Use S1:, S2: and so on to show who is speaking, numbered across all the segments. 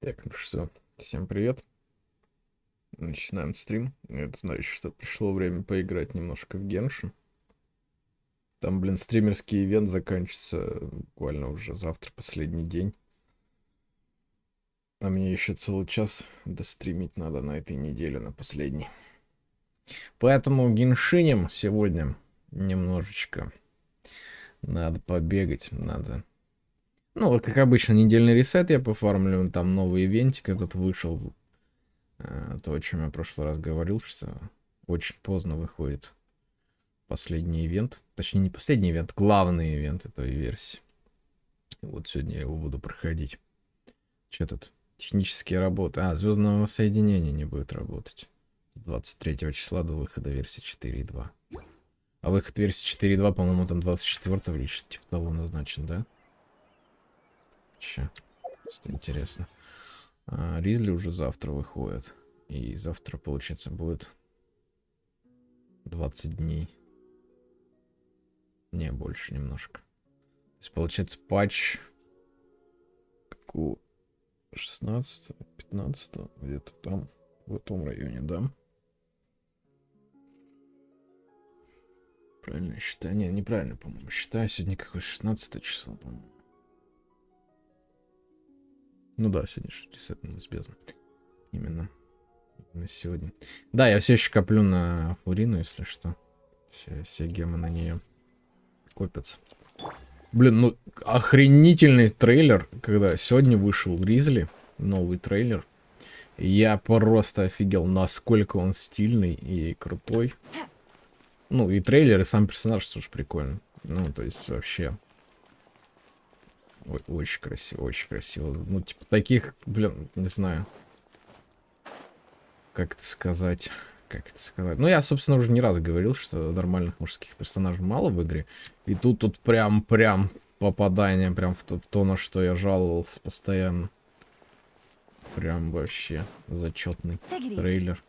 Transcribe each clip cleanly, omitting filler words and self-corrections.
S1: Так, ну что, всем привет. Начинаем стрим. Это значит, что пришло время поиграть немножко в Геншин. Там, блин, стримерский ивент заканчивается буквально уже завтра, последний день. А мне еще целый час достримить надо на этой неделе, на последний. Поэтому геншинем сегодня немножечко. Надо побегать, надо... Ну, вот как обычно, недельный ресет я пофармлю. Там новый ивентик этот вышел. То, о чем я в прошлый раз говорил, что очень поздно выходит последний ивент. Точнее, не последний ивент, главный ивент этой версии. Вот сегодня я его буду проходить. Что тут? Технические работы. Звездного соединения не будет работать. С 23 числа до выхода версии 4.2. А выход версии 4.2, по-моему, там 24 или что-то типа того назначен, да? Че? Просто интересно. Ризли уже завтра выходит. И завтра, получается, будет 20 дней. Не, больше немножко. То есть, получается, патч... Какого? 16, 15, где-то там, в этом районе, да? Правильно я считаю? Не, неправильно, по-моему, считаю. Сегодня какое 16 число, по-моему. Ну да, сегодня ресет с бездны. Именно сегодня. Да, я все еще коплю на Фурину, если что. Все гемы на нее копятся. Блин, ну охренительный трейлер, когда сегодня вышел Гризли, новый трейлер. Я просто офигел, насколько он стильный и крутой. Ну, и трейлер, и сам персонаж тоже прикольный. Ну, то есть, вообще... очень красиво, очень красиво. Ну, типа, таких, блин, не знаю. Как это сказать? Как это сказать? Ну, я, собственно, уже не раз говорил, что нормальных мужских персонажей мало в игре. И тут прям попадание, прям в то, на что я жаловался постоянно. Прям вообще зачетный трейлер.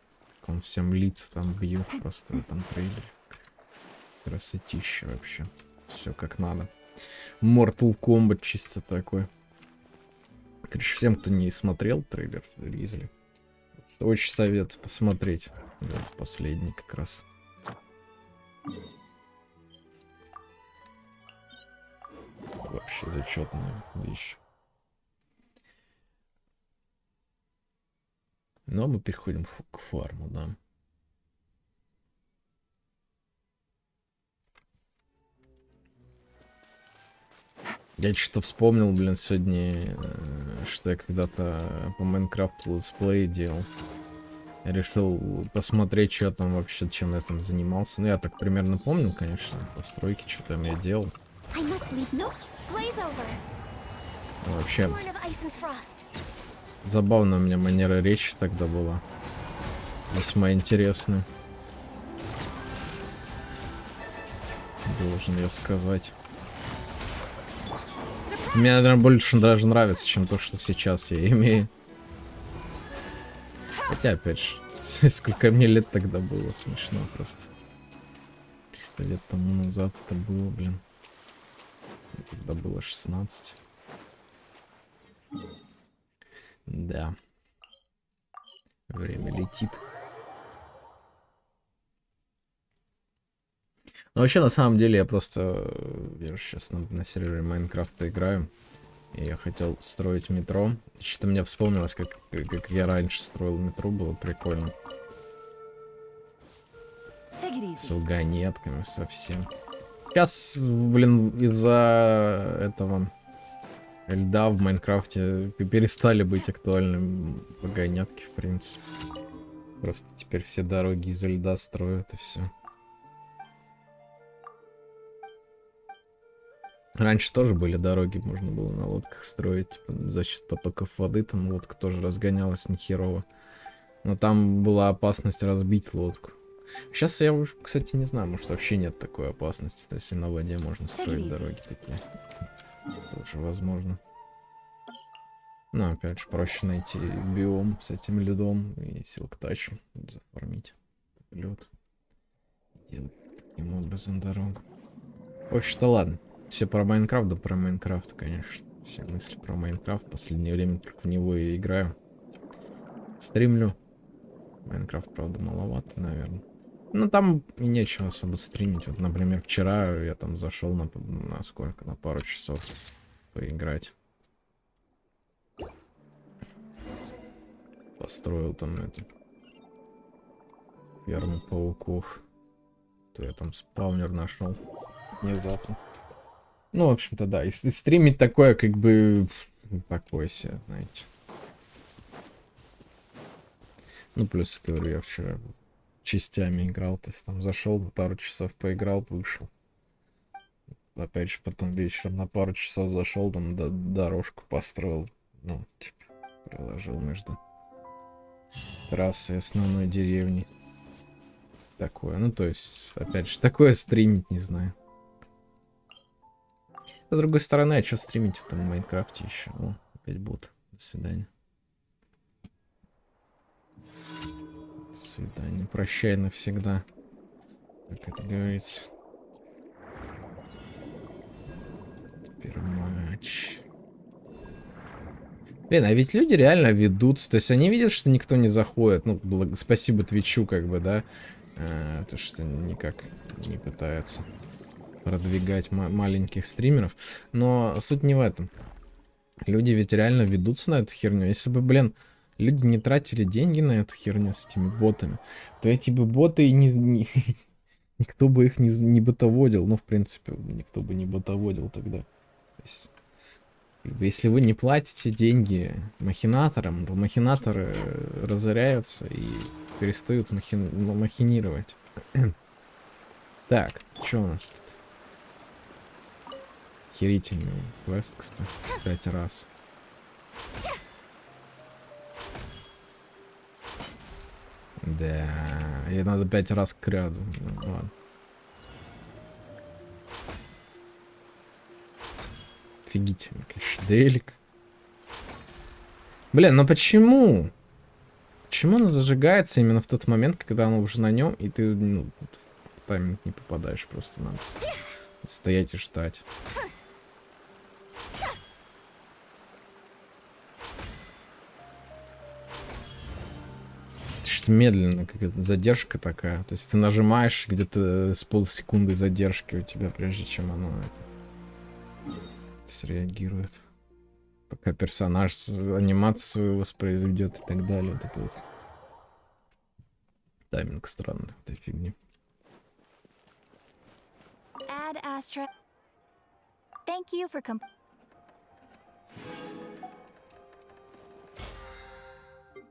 S1: Он всем лица там бьет просто в этом трейлере. Красотища вообще. Все как надо. Mortal Kombat чисто такой. Короче, всем, кто не смотрел трейлер Ризли, очень советую посмотреть. Вот последний как раз. Вообще зачетная вещь. Ну, а мы переходим к фарму, да. Я что-то вспомнил, блин, сегодня, что я когда-то по Майнкрафту летсплей делал. Я решил посмотреть, что там вообще, чем я там занимался. Ну, я так примерно помню, конечно, постройки, что там я делал. Вообще, забавная у меня манера речи тогда была. Весьма интересная. Должен я сказать. Мне, наверное, больше даже нравится, чем то, что сейчас я имею. Хотя, опять же, сколько мне лет тогда было, смешно просто. 300 лет тому назад это было, блин. Когда было 16. Да. Время летит. Но вообще, на самом деле, я просто... Я же сейчас на сервере Майнкрафта играю. И я хотел строить метро. Что-то мне вспомнилось, как я раньше строил метро. Было прикольно. С вагонетками совсем. Сейчас, блин, из-за этого льда в Майнкрафте перестали быть актуальными вагонетки, в принципе. Просто теперь все дороги из-за льда строят и все. Раньше тоже были дороги, можно было на лодках строить. Типа, за счет потоков воды там лодка тоже разгонялась нехерово. Но там была опасность разбить лодку. Сейчас я, кстати, не знаю, может вообще нет такой опасности. То есть и на воде можно строить дороги такие. Тоже возможно. Но опять же, проще найти биом с этим льдом и силктачем заформить лед. Делать таким образом дорогу. В общем-то, ладно. Все про Майнкрафт, да про Майнкрафт, конечно. Все мысли про Майнкрафт. В последнее время только в него и играю. Стримлю. Майнкрафт, правда, маловато, наверное. Ну, там и нечего особо стримить. Вот, например, вчера я там зашел на сколько? На пару часов поиграть. Построил там эту ферму пауков. То я там спаунер нашел. Внезапно. Ну, в общем-то, да. Если стримить такое, как бы... Такое себе, знаете. Ну, плюс, говорю, я вчера частями играл. То есть там зашел, пару часов поиграл, вышел. Опять же, потом вечером на пару часов зашел, там дорожку построил. Ну, типа, проложил между трассой и основной деревней. Такое. Ну, то есть, опять же, такое стримить, не знаю. С другой стороны, а что стримить в этом Майнкрафте еще? О, опять бот. До свидания. До свидания. Прощай навсегда. Как это говорится. Теперь матч. Блин, а ведь люди реально ведутся. То есть они видят, что никто не заходит. Ну, спасибо Твичу, как бы, да. То, что никак не пытаются продвигать маленьких стримеров. Но суть не в этом. Люди ведь реально ведутся на эту херню. Если бы, блин, люди не тратили деньги на эту херню с этими ботами, то эти бы боты и никто бы их не ботоводил. Ну, в принципе, никто бы не ботоводил тогда. То есть, если вы не платите деньги махинаторам, то махинаторы разоряются и перестают махинировать. Так, что у нас тут? Охерительный квест, кстати. 5 раз. Да, ей надо 5 раз к ряду. Ну, ладно. Офигительный, конечно, делик. Блин, ну почему? Почему оно зажигается именно в тот момент, когда оно уже на нем, и ты, ну, в тайминг не попадаешь просто надо стоять и ждать. Что медленно, какая-то задержка такая. То есть ты нажимаешь где-то с полсекунды задержки у тебя, прежде чем оно это среагирует. Пока персонаж анимацию свою воспроизведет и так далее. Вот это вот. Тайминг странный этой фигни.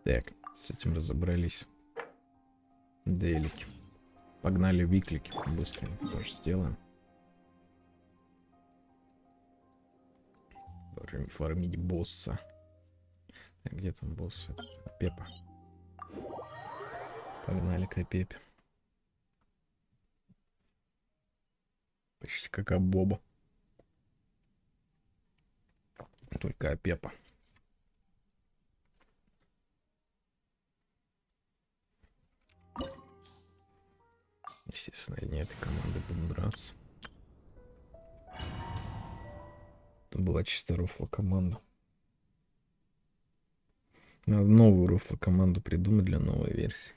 S1: Так, с этим разобрались. Делики. Погнали виклики. Быстренько тоже сделаем. Фармить босса. Где там босс? Пепа. Погнали к Пепе. Почти как Боба. Только Пепа. Естественно, я не этой команды буду драться. Это была чисто руфла команда. Надо новую руфла команду придумать для новой версии,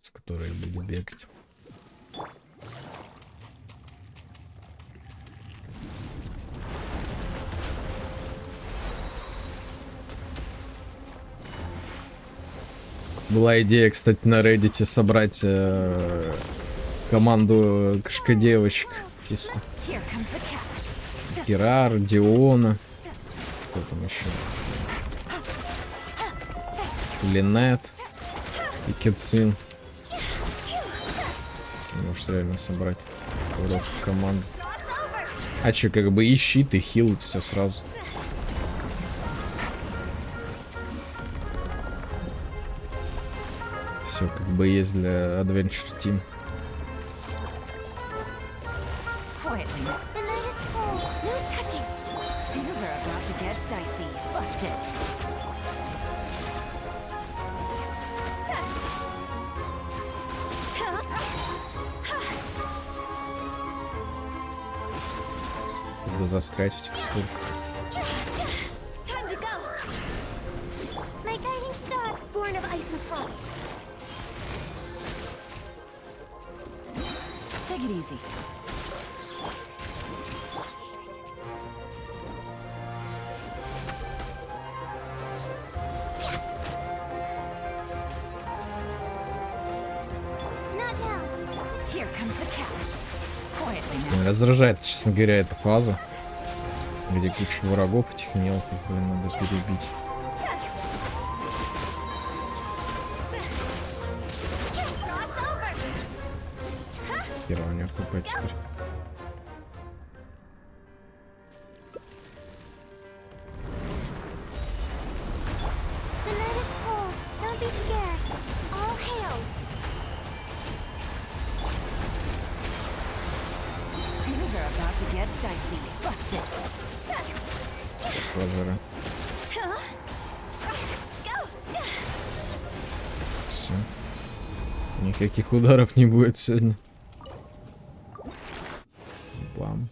S1: с которой я буду бегать. Была идея, кстати, на Reddit собрать команду кошка-девочек. Чисто. Кирар, Диона. Кто там еще? Линет. И Китсин. Может реально собрать команду. А че, как бы и щит, и хил, все сразу. Все как бы есть для Adventure Team. бы застрять в текстурах.
S2: Take it easy. Here comes the catch. Quietly now.
S1: Меня раздражает, честно говоря, эта фаза, где куча врагов этих мелких, блин, надо перебить. Хера у него хп теперь.
S2: Things are about to get dicey. Busted.
S1: Пожара. Все. Никаких ударов не будет сегодня. Бам.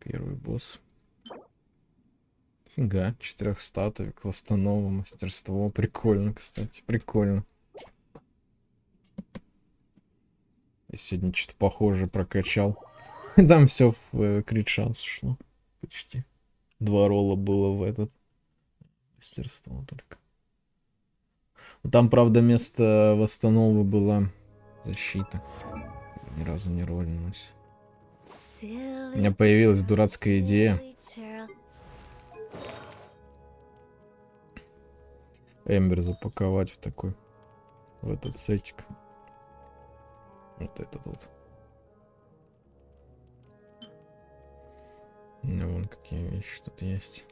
S1: Первый босс. Фига, 4 статуек, восстанова, мастерство. Прикольно, кстати, прикольно. Я сегодня что-то похожее прокачал. Там все в крит шанс шло. Почти. 2 ролла было в этот. Мастерство только. Там, правда, вместо восстановы была защита. Ни разу не роллилась. У меня появилась дурацкая идея. Эмбер запаковать в такой. В этот сетик. Вот этот вот. Ну, вон какие вещи тут есть.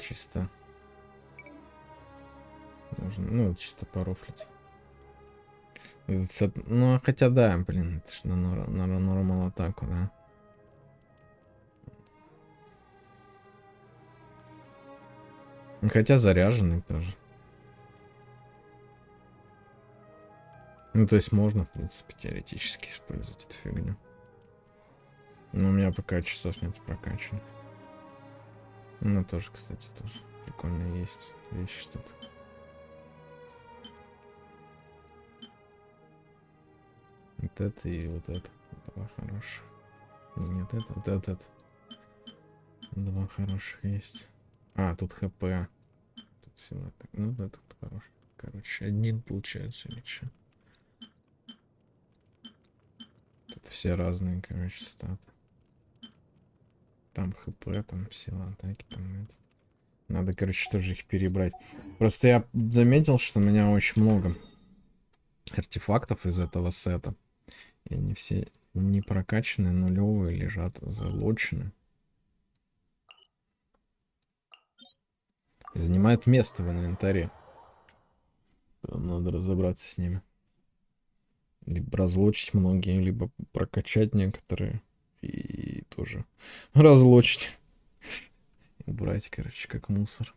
S1: Чисто. Можно, ну, чисто порофлить. Ну, хотя да, блин, это ж на нормал атаку, да. Хотя заряженный тоже. Ну, то есть можно, в принципе, теоретически использовать эту фигню. Но у меня пока часов нет прокачанных. Ну, тоже, кстати, тоже прикольно есть вещи тут. Вот это и вот это. Два хороших. Нет, это, вот этот. Два хороших есть. А, тут хп. Тут сила. Ну, да, тут хороший. Короче, один получается или что? Тут все разные, короче, статы. Там хп, там сила атаки, там это. Надо, короче, тоже их перебрать. Просто я заметил, что у меня очень много артефактов из этого сета. И они все не прокачанные, нулевые, лежат залочены. И занимают место в инвентаре. Надо разобраться с ними. Либо разлочить многие, либо прокачать некоторые. И тоже разлочить. Убрать, короче, как мусор.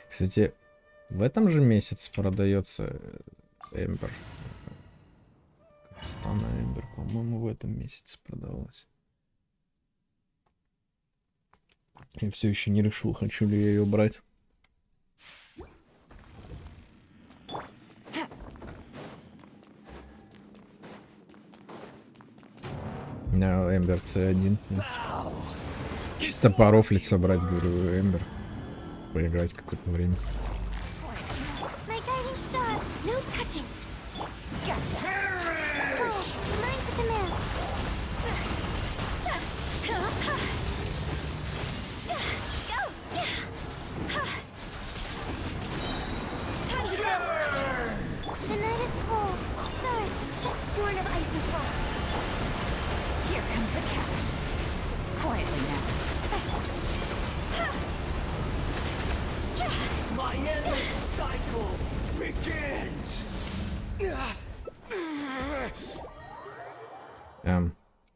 S1: Кстати, в этом же месяце продается Эмбер. Стана Эмбер, по-моему, в этом месяце продавалась. Я все еще не решил, хочу ли я ее брать. У меня Эмбер C1. Чисто порофлить собрать, говорю, Эмбер. Поиграть какое-то время.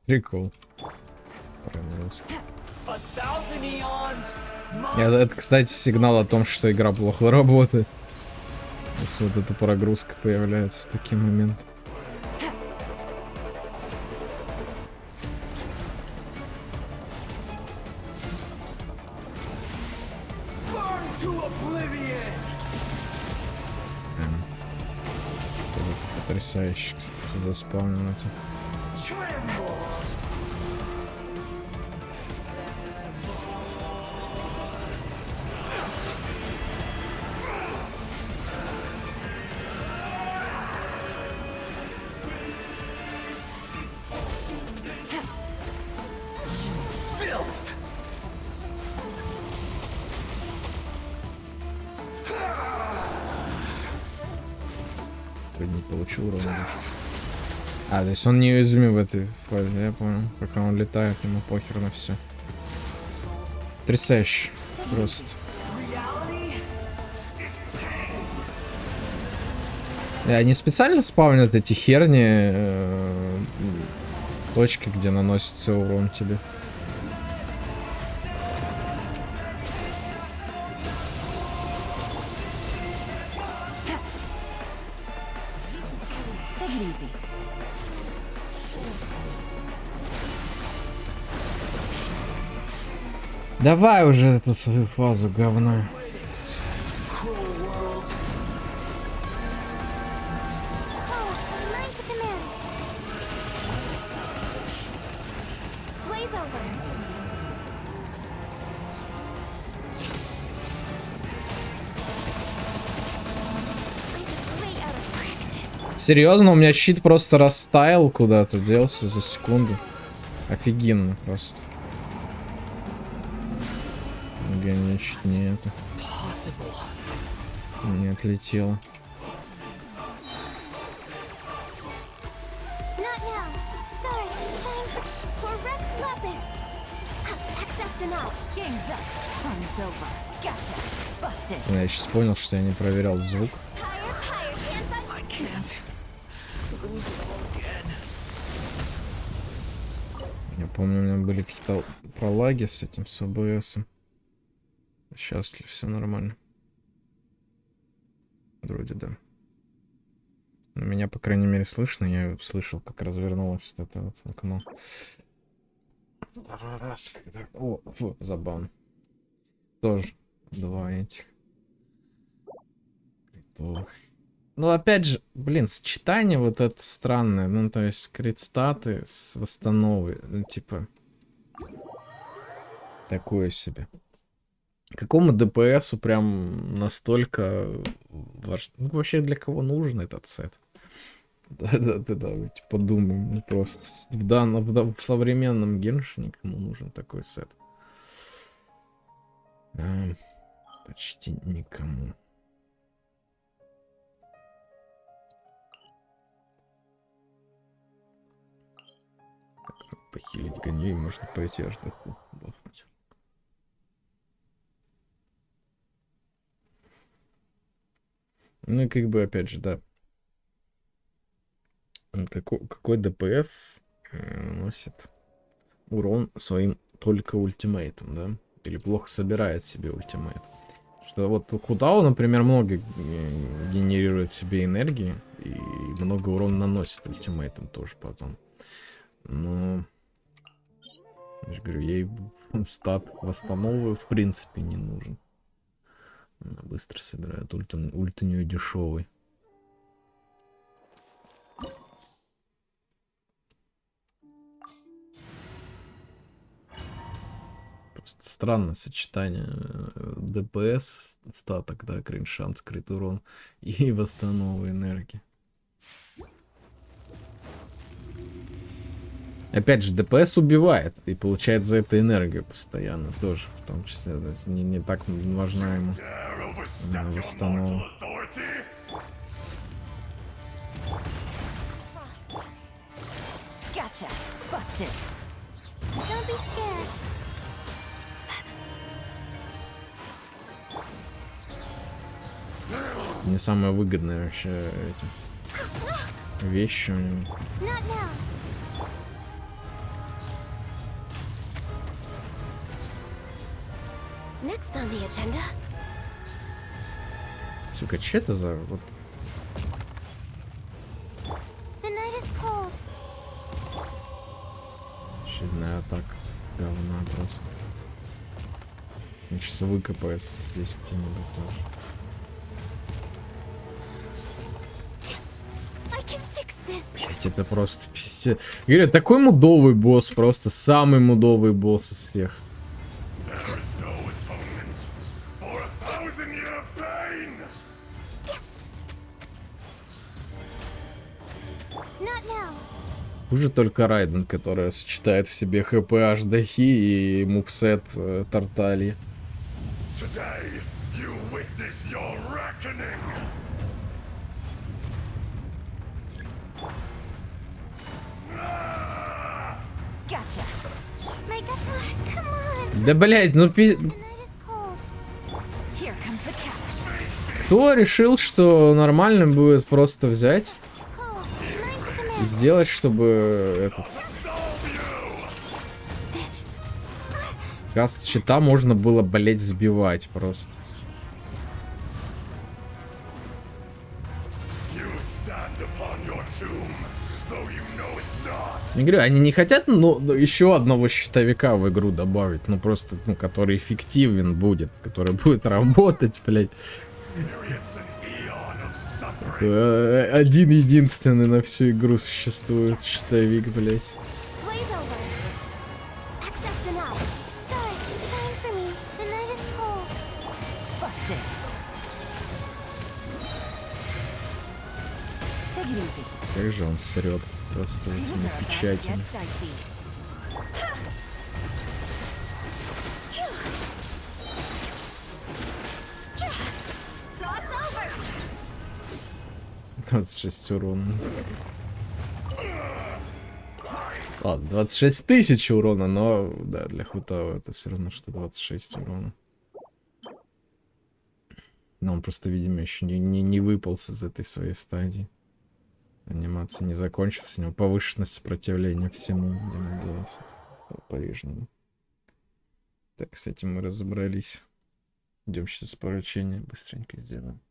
S1: Прикол. Это, кстати, сигнал о том, что игра плохо работает. Если вот эта прогрузка появляется в такие моменты. Потрясающе, кстати, заспавнено тут. Не получил урона даже. А, то есть он неуязвим в этой фазе, я понял. Пока он летает, ему похер на все. Потрясающе. Просто. Они специально спавнят эти херни точки, где наносится урон тебе. Давай уже эту свою фазу говна. Серьезно, у меня щит просто растаял куда-то, делся за секунду. Офигенно просто. Я чуть не это. Не отлетело. Я сейчас понял, что я не проверял звук. Я помню, у меня были какие-то пролаги с этим, с ОБС. Сейчас ли все нормально? Вроде да. Но меня, по крайней мере, слышно. Я слышал, как развернулось вот это вот окно. Второй раз, когда... О, фу, забавно. Тоже два этих. Ну, опять же, блин, сочетание вот это странное. Ну, то есть, крит-статы с восстановой. Ну, типа... Такое себе. Какому ДПСу прям настолько важно? Ну, вообще для кого нужен этот сет? Да, подумаем. Ну, просто в современном геншине кому нужен такой сет? Почти никому. Похилить коней, можно пойти аж до бахнуть. Ну и как бы опять же, да. Какой ДПС наносит урон своим только ультимейтом, да? Или плохо собирает себе ультимейт. Что вот Кудао, например, много генерирует себе энергии и много урона наносит ультимейтом тоже потом. Но я же говорю, ей стат восстановую в принципе не нужен. Она быстро собирает, ульт у нее дешевый. Просто странное сочетание ДПС, статок, да, крин шанс, крит урон и восстанову энергии. Опять же, ДПС убивает и получает за это энергию постоянно тоже, в том числе, то есть не так важна ему восстанова. Не самое выгодное вообще эти вещи у него.
S2: Next on the agenda.
S1: Сука, че это за вот?
S2: The night is cold.
S1: Очередная атака. Говна просто. Он сейчас выкопается здесь где-нибудь тоже.
S2: I can fix this.
S1: Блять, это просто пиздец. Говорю, такой мудовый босс, просто самый мудовый босс из всех.
S2: Not now.
S1: Хуже только Райден, который сочетает в себе ХП Аждахи и мувсет Тартальи.
S3: Today, you witness your reckoning.
S2: Gotcha. Make up. Come on.
S1: Да блять, ну
S2: The night is cold. Here comes the catch.
S1: кто решил, что нормально будет просто взять
S2: Cold. Mine's
S1: и
S2: command.
S1: сделать, чтобы этот каст щита можно было, блять, сбивать просто.
S3: You stand upon your tomb, though you know it not.
S1: Я говорю, они не хотят, ну, еще одного щитовика в игру добавить, ну просто, ну, который эффективен будет, который будет работать, блять.
S3: Experience an eon of suffering.
S1: Один единственный на всю игру существует щитовик, блять.
S2: Blaze over. Access denied. Stars, shine for me. The night is cold. Busted. Take it easy.
S1: Как же он срет просто
S2: Things
S1: этими
S2: are about to
S1: печатями.
S2: get dicey.
S1: 26 урона. Ладно, 26 тысяч урона, но да, для Хутава это все равно, что 26 урона. Но он просто, видимо, еще не выполз из этой своей стадии. Анимация не закончилась, у него повышенное сопротивление всему, видимо, было по-прежнему. Так, с этим мы разобрались. Идем сейчас поручение, быстренько сделаем.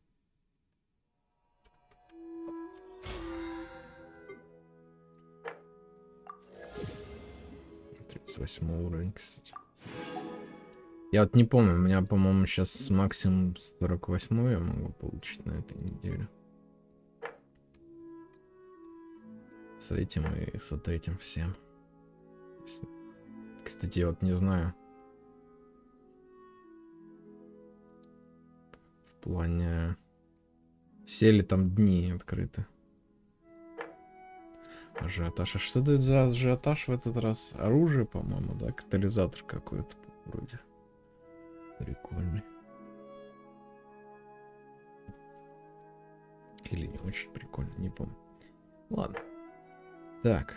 S1: 38 уровень, кстати. Я вот не помню, у меня, по-моему, сейчас максимум 48 я могу получить на этой неделе. С этим и с вот этим всем. Кстати, я вот не знаю. В плане... Все ли там дни открыты? Ажиотаж. А что это за ажиотаж в этот раз? Оружие, по-моему, да? Катализатор какой-то вроде. Прикольный. Или не очень прикольный, не помню. Ладно. Так.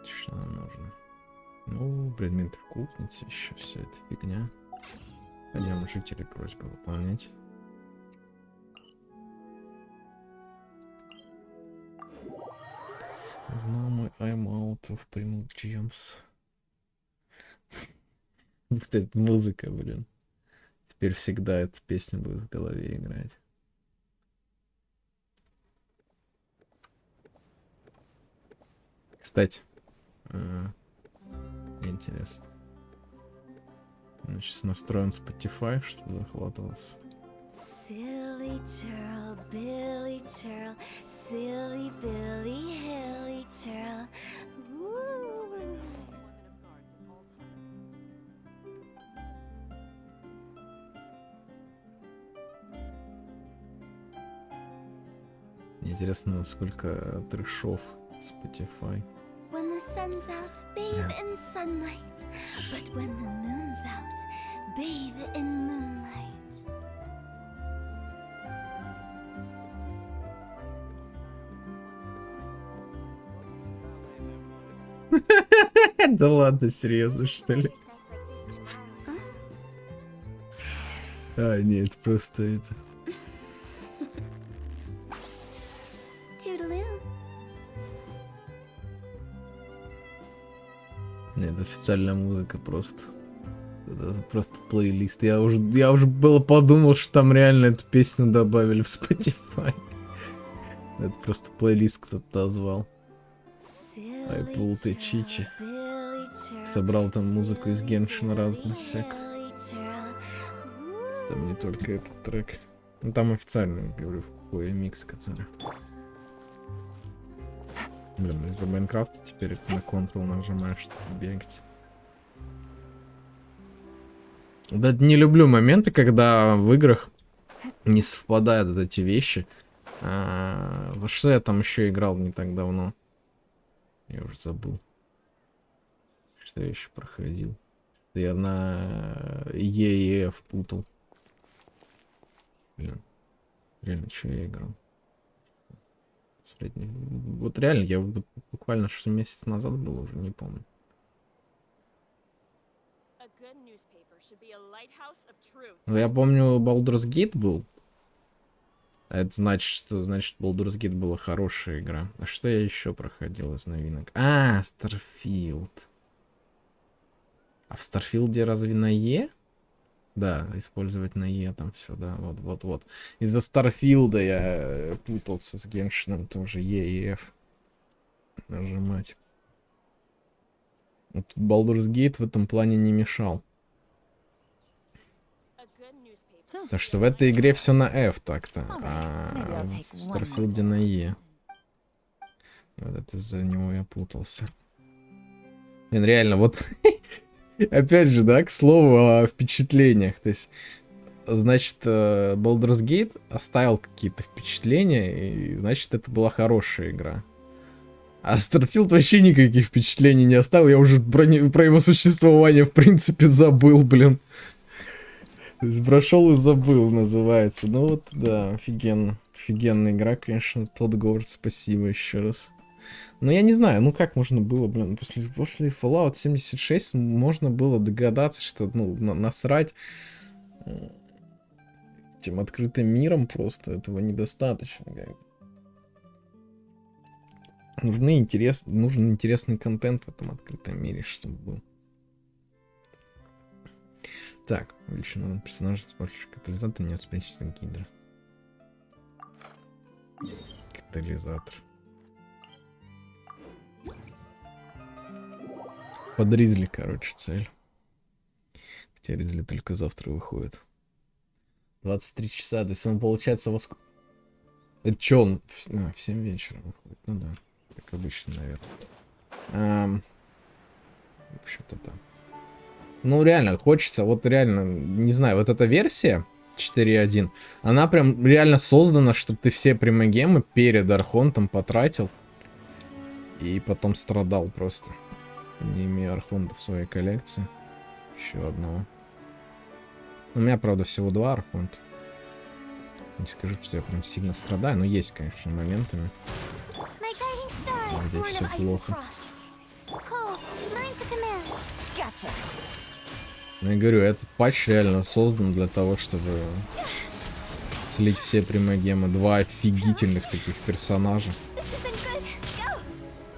S1: Что нам нужно? Ну, предметы в кузнице, еще вся эта фигня. Пойдем жителей просьбы выполнять. Мама, I'm out of primo gems. Вот эта музыка, блин. Теперь всегда эта песня будет в голове играть. Кстати, интересно. Сейчас настроен Spotify, чтобы захватывался.
S2: Silly churl, Billy churl, silly Billy, hilly churl. Woo.
S1: Мне интересно, насколько трэшов Spotify.
S2: When the sun's out, bathe in sunlight. But when the moon's out, bathe in moonlight.
S1: Да ладно, серьезно, что ли? А, нет, просто это...
S2: Toodaloo.
S1: Нет, официальная музыка просто. Это просто плейлист. Я уже было подумал, что там реально эту песню добавили в Spotify. Это просто плейлист кто-то назвал. Ай, пул ты чичи. Собрал там музыку из Геншина разных всяких. Там не только этот трек. Ну там официально, говорю, какой микс, который. Блин, из-за Майнкрафта теперь на Ctrl нажимаешь, чтобы бегать. Да, не люблю моменты, когда в играх не совпадают вот эти вещи. Во что я там еще играл не так давно? Я уже забыл. Что я еще проходил? Я на ЕЕФ путал. Блин. Реально, что я играл? Последний. Вот реально, я буквально 6 месяцев назад был, уже не помню. Но я помню, Baldur's Gate был. А это значит, что Baldur's Gate была хорошая игра. А что я еще проходил из новинок? Starfield. А в Старфилде разве на Е? Да, использовать на Е там все, да, вот. Из-за Старфилда я путался с Геншином, тоже Е и F нажимать. Вот Baldur's Gate в этом плане не мешал. Потому что в этой игре все на F так-то, а в Старфилде на Е. Вот это из-за него я путался. Блин, реально, вот... Опять же, да, к слову о впечатлениях. То есть, значит, Baldur's Gate оставил какие-то впечатления, и, значит, это была хорошая игра. А Starfield вообще никаких впечатлений не оставил. Я уже про его существование, в принципе, забыл, блин. То есть, прошел и забыл, называется. Ну вот, да, офигенно. Офигенная игра, конечно. Тодд Говард, спасибо еще раз. Но я не знаю, ну как можно было, блин, после Fallout 76 можно было догадаться, что, ну, насрать этим открытым миром просто этого недостаточно. Нужен интересный контент в этом открытом мире, чтобы был. Так, увеличенный персонаж с помощью катализатора не успеется гидра. Катализатор. Под Ризли, короче, цель. Хотя Ризли только завтра выходит. 23 часа, то есть он получается во сколько? Это что он? В 7 вечера выходит. Ну да, как обычно, наверное. В общем-то там. Ну реально, хочется, вот реально, не знаю, вот эта версия 4.1, она прям реально создана, чтобы ты все примагемы перед Архонтом потратил. И потом страдал просто. Не имею Архонта в своей коллекции. Еще одного. У меня, правда, всего 2 Архонта. Не скажу, что я прям сильно страдаю, но есть, конечно, моментами, где все плохо. Ну я говорю, этот патч реально создан для того, чтобы слить все примагемы. 2 офигительных таких персонажа.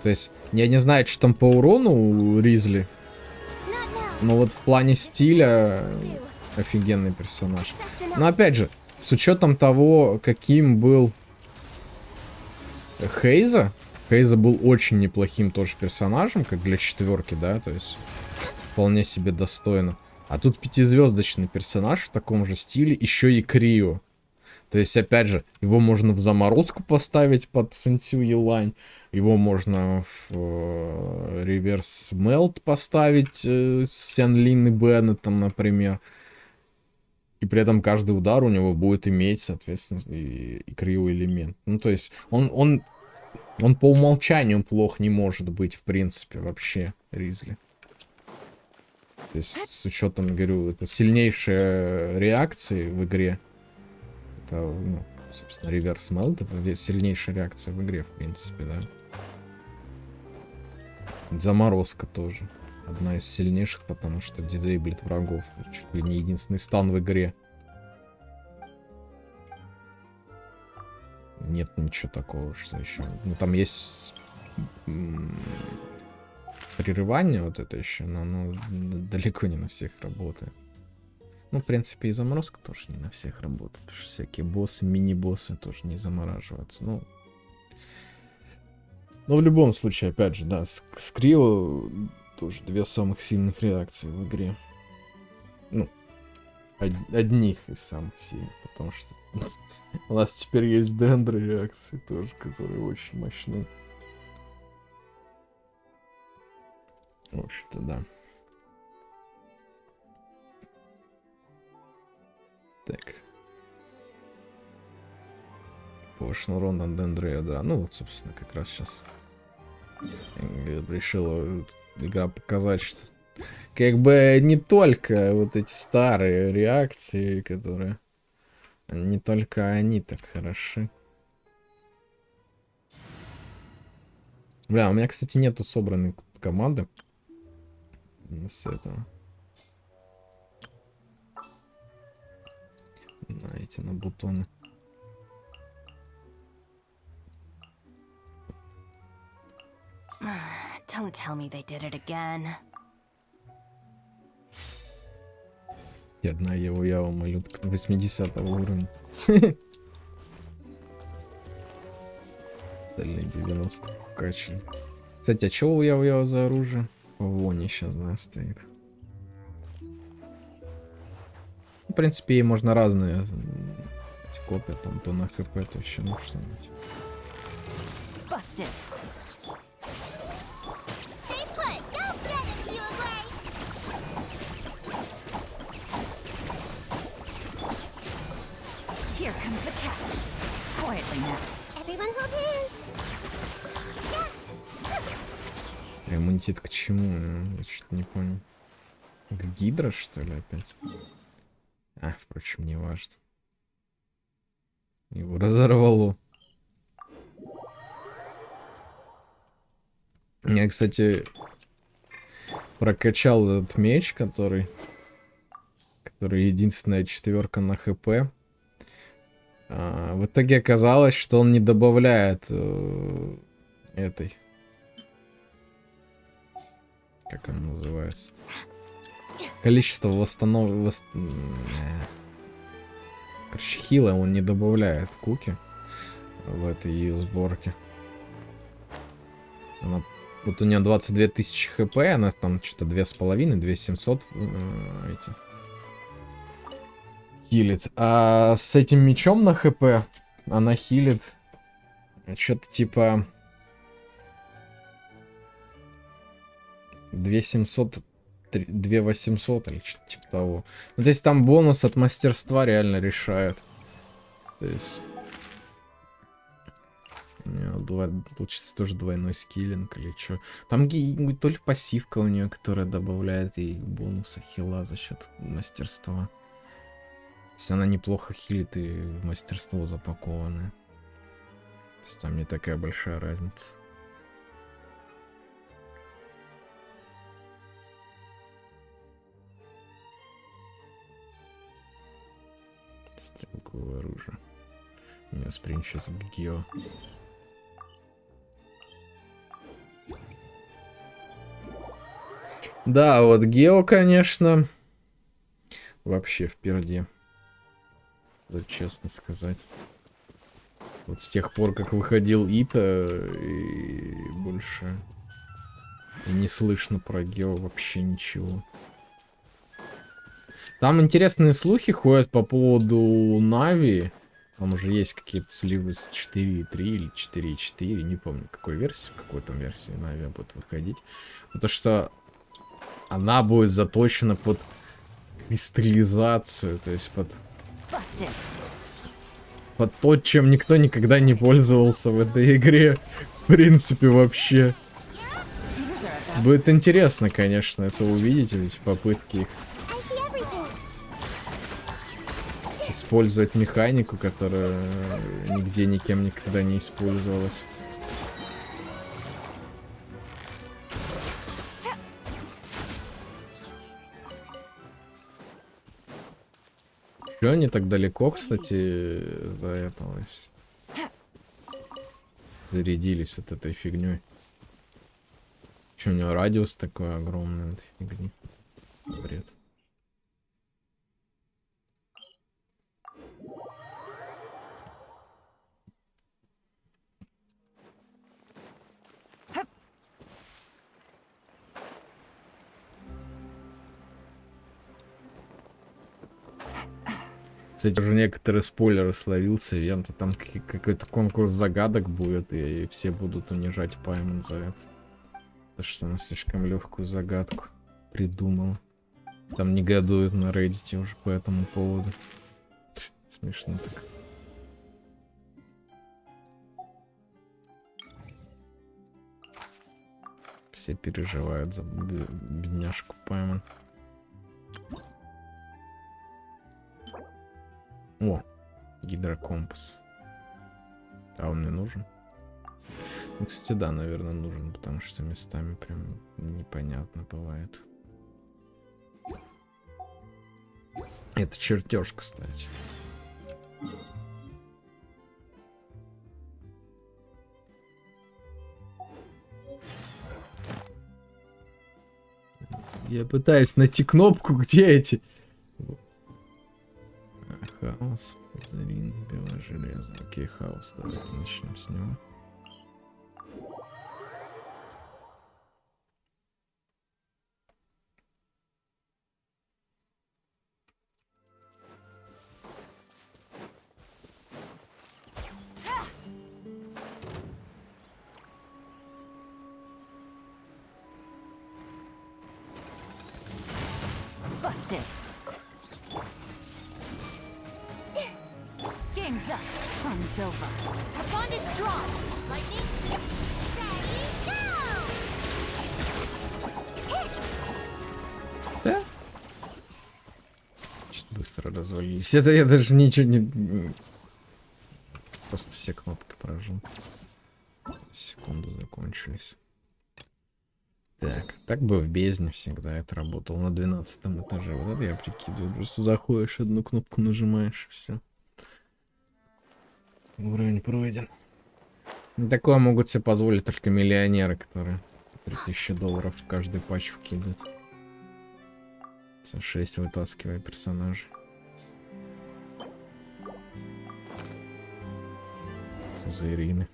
S1: То есть, я не знаю, что там по урону у Ризли, но вот в плане стиля офигенный персонаж. Но опять же, с учетом того, каким был Хейза был очень неплохим тоже персонажем, как для 4-ки, да, то есть вполне себе достойно. А тут 5-звездочный персонаж в таком же стиле, еще и Крио. То есть, опять же, его можно в заморозку поставить под Сэнсю Елань. Его можно в реверс мелт поставить с Сян-Лин и Беннетом, например. И при этом каждый удар у него будет иметь, соответственно, и Крио элемент. Ну, то есть, он по умолчанию плох не может быть, в принципе, вообще, Ризли. То есть, с учетом, говорю, это сильнейшие реакции в игре. Это, ну, собственно, реверс мелт, это сильнейшая реакция в игре, в принципе, да. Заморозка тоже. Одна из сильнейших, потому что дизейблит врагов. Чуть ли не единственный стан в игре. Нет ничего такого, что еще. Ну, там есть прерывание вот это еще, но оно далеко не на всех работает. Ну, в принципе, и заморозка тоже не на всех работает. Потому что всякие боссы, мини-боссы тоже не замораживаются. Ну, но в любом случае, опять же, да, с Крио тоже две самых сильных реакции в игре. Ну, одних из самых сильных, потому что у нас теперь есть дендры реакции тоже, которые очень мощны. В общем-то, да. Так. Повышен урон от дендры ядра. Ну, вот, собственно, как раз сейчас решила игра показать, что как бы не только вот эти старые реакции, которые... Не только они так хороши. Бля, у меня, кстати, нету собранной команды. С этого. На эти, на бутоны.
S2: Don't tell me they did it again.
S1: И одна его малютка 80 уровня. Остальные 90 качали. Кстати, а чё у Яо за оружие? Вони сейчас, да, стоит. В принципе, ей можно разные копии, там, то на хп, то еще ну что-нибудь.
S2: Busted. Stay put. Don't get it, you away. Here comes the catch. Quietly now. Everyone hold hands.
S1: Иммунитет к чему? Я что-то не понял. К Гидра, что ли, опять? А, впрочем, не важно. Его разорвало. Я, кстати, прокачал этот меч, который единственная четверка на хп. В итоге оказалось, что он не добавляет этой... Как он называется? Количество Короче, хила он не добавляет куки в этой ее сборке. Она... Вот у нее 22 тысячи хп, она там что-то 2,5, 2700 эти хилит. А с этим мечом на хп она хилит что-то типа 2700, 2800 или что-то типа того. Ну, то есть там бонус от мастерства реально решает. То есть... Получится тоже двойной скиллинг или что. Там то ли пассивка у нее, которая добавляет ей бонусы хила за счет мастерства. То есть она неплохо хилит и в мастерство запакованная. То есть там не такая большая разница. Стрелковое оружие. У меня спринт сейчас Гео. Да, вот Гео, конечно, вообще впереди. Да, честно сказать. Вот с тех пор, как выходил Ита, и больше не слышно про Гео вообще ничего. Там интересные слухи ходят по поводу Нави. Там уже есть какие-то сливы с 4.3 или 4.4. Не помню, какой версии, в какой там версии Нави будет выходить. Потому что она будет заточена под кристаллизацию, то есть под то, чем никто никогда не пользовался в этой игре. В принципе, вообще. Будет интересно, конечно, это увидеть, ведь попытки их использовать механику, которая нигде никем никогда не использовалась. Чё они так далеко, кстати, за этого зарядились вот этой фигней? Че у него радиус такой огромный, этой фигни. Бред. Кстати, уже некоторые спойлеры словился, ивента, там какой-то конкурс загадок будет, и все будут унижать Паймон за это. Потому что она слишком легкую загадку придумала. Там негодуют на Reddit уже по этому поводу. Смешно так. Все переживают за бедняжку Паймон. О, гидрокомпас. А он мне нужен? Ну, кстати, да, наверное, нужен, потому что местами прям непонятно бывает. Это чертеж, кстати. Я пытаюсь найти кнопку, где эти... Хаос, Зарин, белое железо. Окей, хаос, давайте начнем с него.
S4: Busted. Game's up. Fun's over.
S2: Our bond is strong. Lightning, steady, go!
S1: Да? Что-то быстро развалились. Это я даже ничего не... Просто все кнопки прожал. Секунду закончились. Так бы в бездне всегда это работало на 12 этаже. Вот это я прикидываю. Просто заходишь, одну кнопку нажимаешь, и все. Уровень пройден. Такое могут себе позволить только миллионеры, которые $3000 в каждый патч вкидывают. 6 вытаскивая персонажей. За Ирины.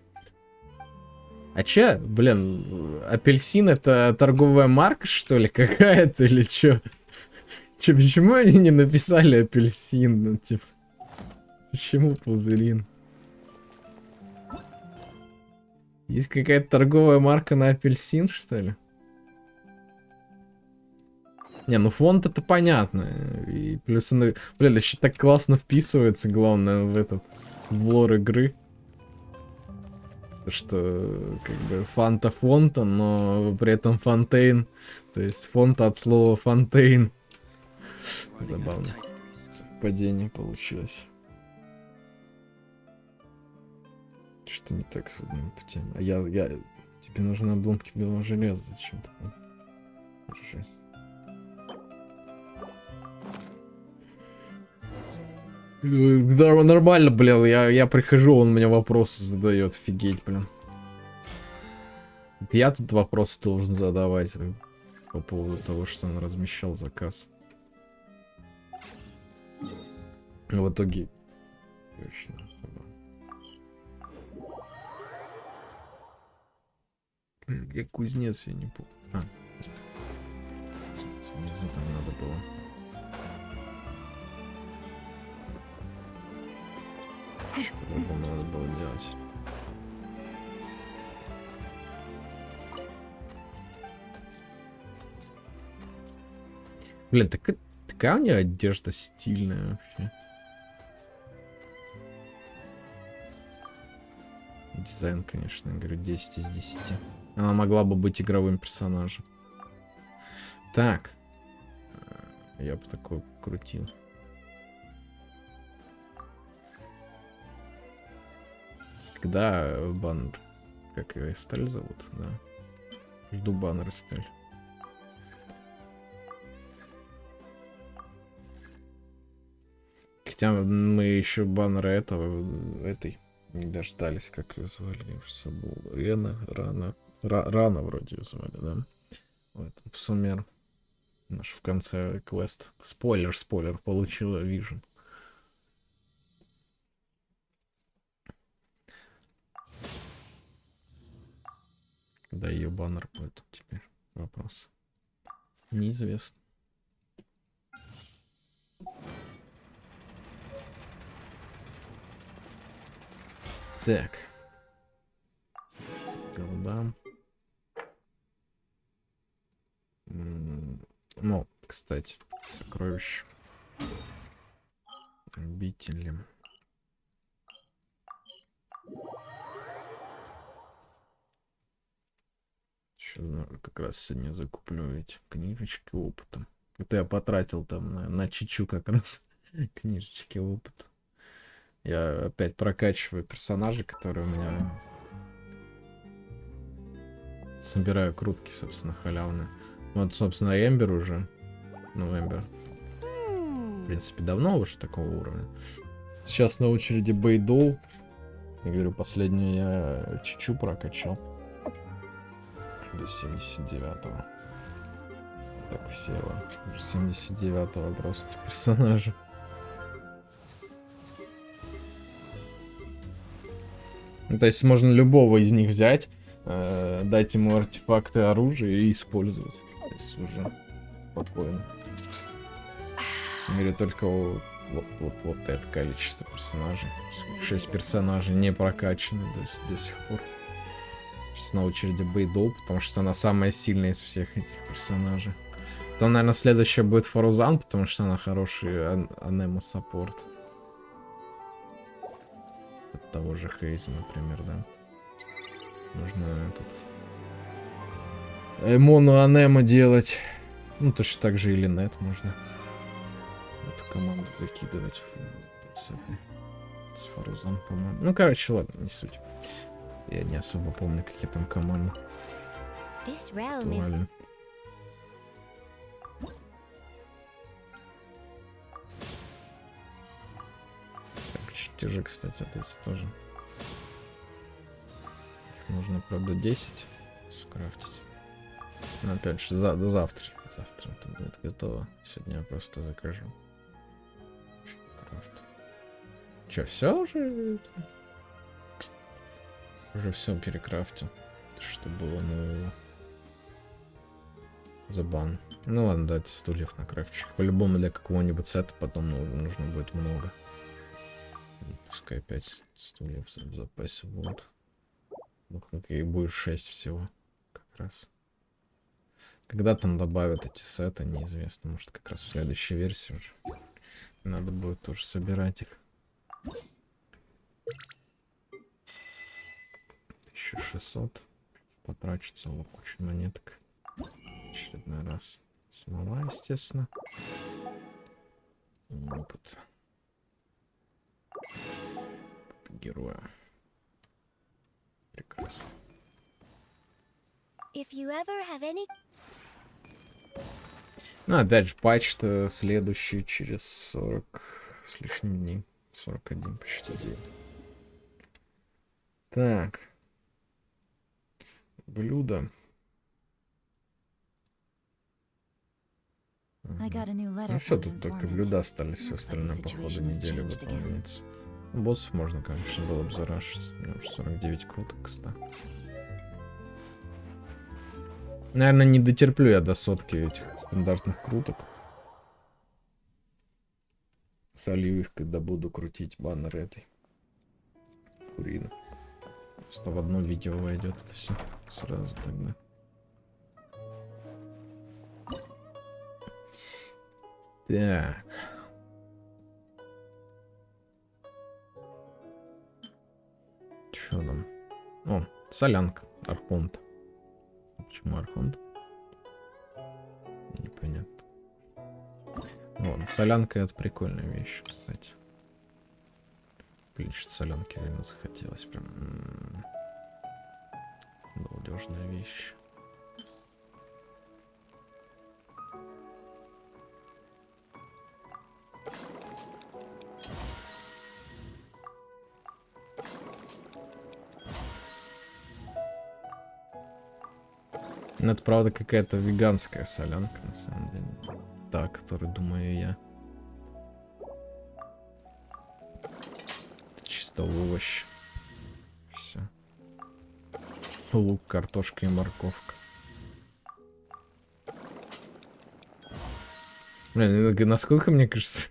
S1: А че, блин, апельсин это торговая марка, что ли, какая-то, или чё? Че, почему они не написали апельсин, ну, типа, почему пузырин? Есть какая-то торговая марка на апельсин, что ли? Не, ну фонд это понятно. И плюс, блин, еще так классно вписывается, главное, в этот, в лор игры. Что, как бы, фанта фонта, но при этом фонтейн. То есть фонта от слова фонтейн. Забавно. Совпадение получилось. Что не так с водными путями? А я... Тебе нужны обломки белого железа. Зачем ты там? Держи. Да, нормально, блин, я прихожу, он мне вопросы задает, офигеть, блин. Это я тут вопросы должен задавать по поводу того, что он размещал заказ. В итоге... Точно. Я кузнец, я не помню. Внизу там надо было. Что надо было делать? Блин, такая у нее одежда стильная вообще. Дизайн, конечно, я говорю, 10 из 10. Она могла бы быть игровым персонажем. Так. Я бы такой крутил. Когда баннер, как ее Эстель зовут, да. Жду баннер Эстель. Хотя мы еще баннера этой не дождались, как ее звали, я уже забыл. Рана вроде ее звали, да. в этом суммер. Наш в конце квест. Спойлер получила, вижу. Да, ее баннер будет теперь. Вопрос. Неизвестно. Так. Голда. Ну, кстати, сокровище. Обители. Еще как раз сегодня закуплю эти книжечки опыта. Это я потратил там на чичу как раз книжечки опыта. Я опять прокачиваю персонажей, которые у меня... Собираю крутки, собственно, халявные. Вот, собственно, Эмбер уже. Ну, Эмбер, в принципе, давно уже такого уровня. Сейчас на очереди Бейдоу. Я говорю, последнюю я чичу прокачал. До 79-го. Так, все. 79-го просто персонажа. Ну, то есть можно любого из них взять, дать ему артефакты оружия и использовать. То есть уже спокойно. В мире только вот это количество персонажей. 6 персонажей не прокачаны до сих пор. Сейчас на очереди Бейдоу, потому что она самая сильная из всех этих персонажей. Потом, наверное, следующая будет Фарузан, потому что она хороший анема-саппорт. От того же Хейза, например, да. Можно моно анема делать. Ну, точно так же и Линет можно. Эту команду закидывать с Фарузан, по-моему. Ну, короче, ладно, не суть. Я не особо помню, какие там команды. Актуальны. Так, чертежи, кстати, здесь тоже. Их нужно, правда, 10 скрафтить. Но опять же, до завтра. Завтра это будет готово. Сегодня я просто закажу. Крафт. Че, все уже? Уже все перекрафтил. Что было нового. Забан. Ну ладно, дайте стульев на крафчик. По-любому для какого-нибудь сета потом нужно будет много. Пускай 5 стульев в запасе будет. Ну, и будет 6 всего. Как раз. Когда там добавят эти сеты, неизвестно. Может, как раз в следующей версии уже. Надо будет тоже собирать их. 1600. Потрачу целую кучу монеток. Очередной раз. Смола, естественно. И опыт. Опыт героя. Прекрасно.
S2: If you ever have any...
S1: Ну, опять же, патч-то следующий через 40 с лишним дней. 41 почти день. Так. Блюдо. Ну все, тут только блюда остались, все остальное по ходу недели выполняется. Боссов можно, конечно, было бы зарашить. У меня уже 49 круток, кстати. Наверное, не дотерплю я до сотки этих стандартных круток. Солью их, когда буду крутить баннер этой. Курина. Просто в одно видео войдет это все сразу тогда. Так. Что там? О, солянка. Архонт. Почему Архонт? Непонятно. Вот, солянка это прикольная вещь, кстати. Блин, что солянки реально захотелось. Прям балдежная вещь. Ну, это, правда, какая-то веганская солянка, на самом деле. Та, которую думаю я. Чисто овощ. Все. Лук, картошка и морковка. Блин, насколько, мне кажется,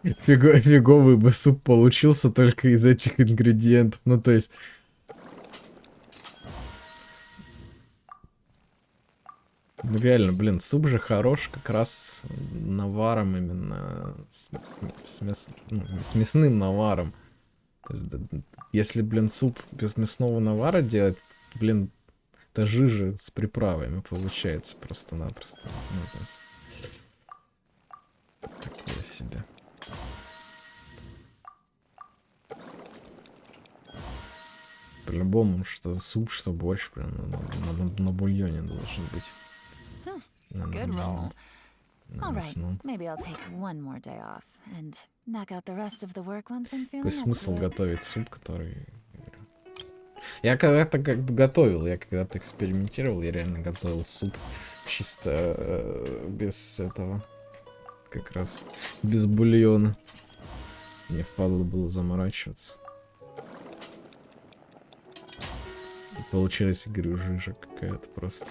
S1: фиговый бы суп получился только из этих ингредиентов. Ну, то есть... Ну, реально, блин, суп же хорош как раз наваром именно. С мясным наваром. То есть, если, блин, суп без мясного навара делать, блин, это жижа с приправами получается просто-напросто. Ну, то есть... Такое себе. По-любому, что суп, что борщ, прям на бульоне должен быть.
S4: Good roll.
S1: На
S4: All right,
S1: мясном.
S4: maybe I'll take one more day off and knock out the rest of the work once I'm
S1: Какой
S4: feeling up
S1: смысл
S4: to it.
S1: готовить суп, который... Я когда-то как бы готовил, я когда-то экспериментировал, я реально готовил суп чисто без этого, как раз без бульона. Мне впадло было заморачиваться. И получилась, говорю, жижа какая-то просто.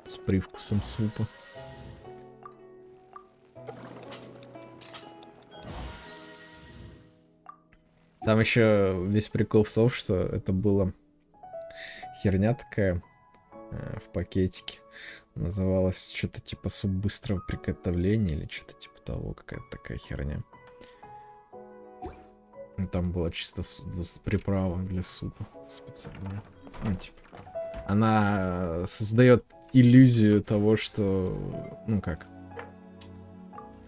S1: С привкусом супа. Там еще весь прикол в том, что это была херня такая в пакетике. Называлась что-то типа суп быстрого приготовления или что-то типа того, какая-то такая херня. И там была чисто приправа для супа специальная. Ну, типа, она создает иллюзию того, что, ну как,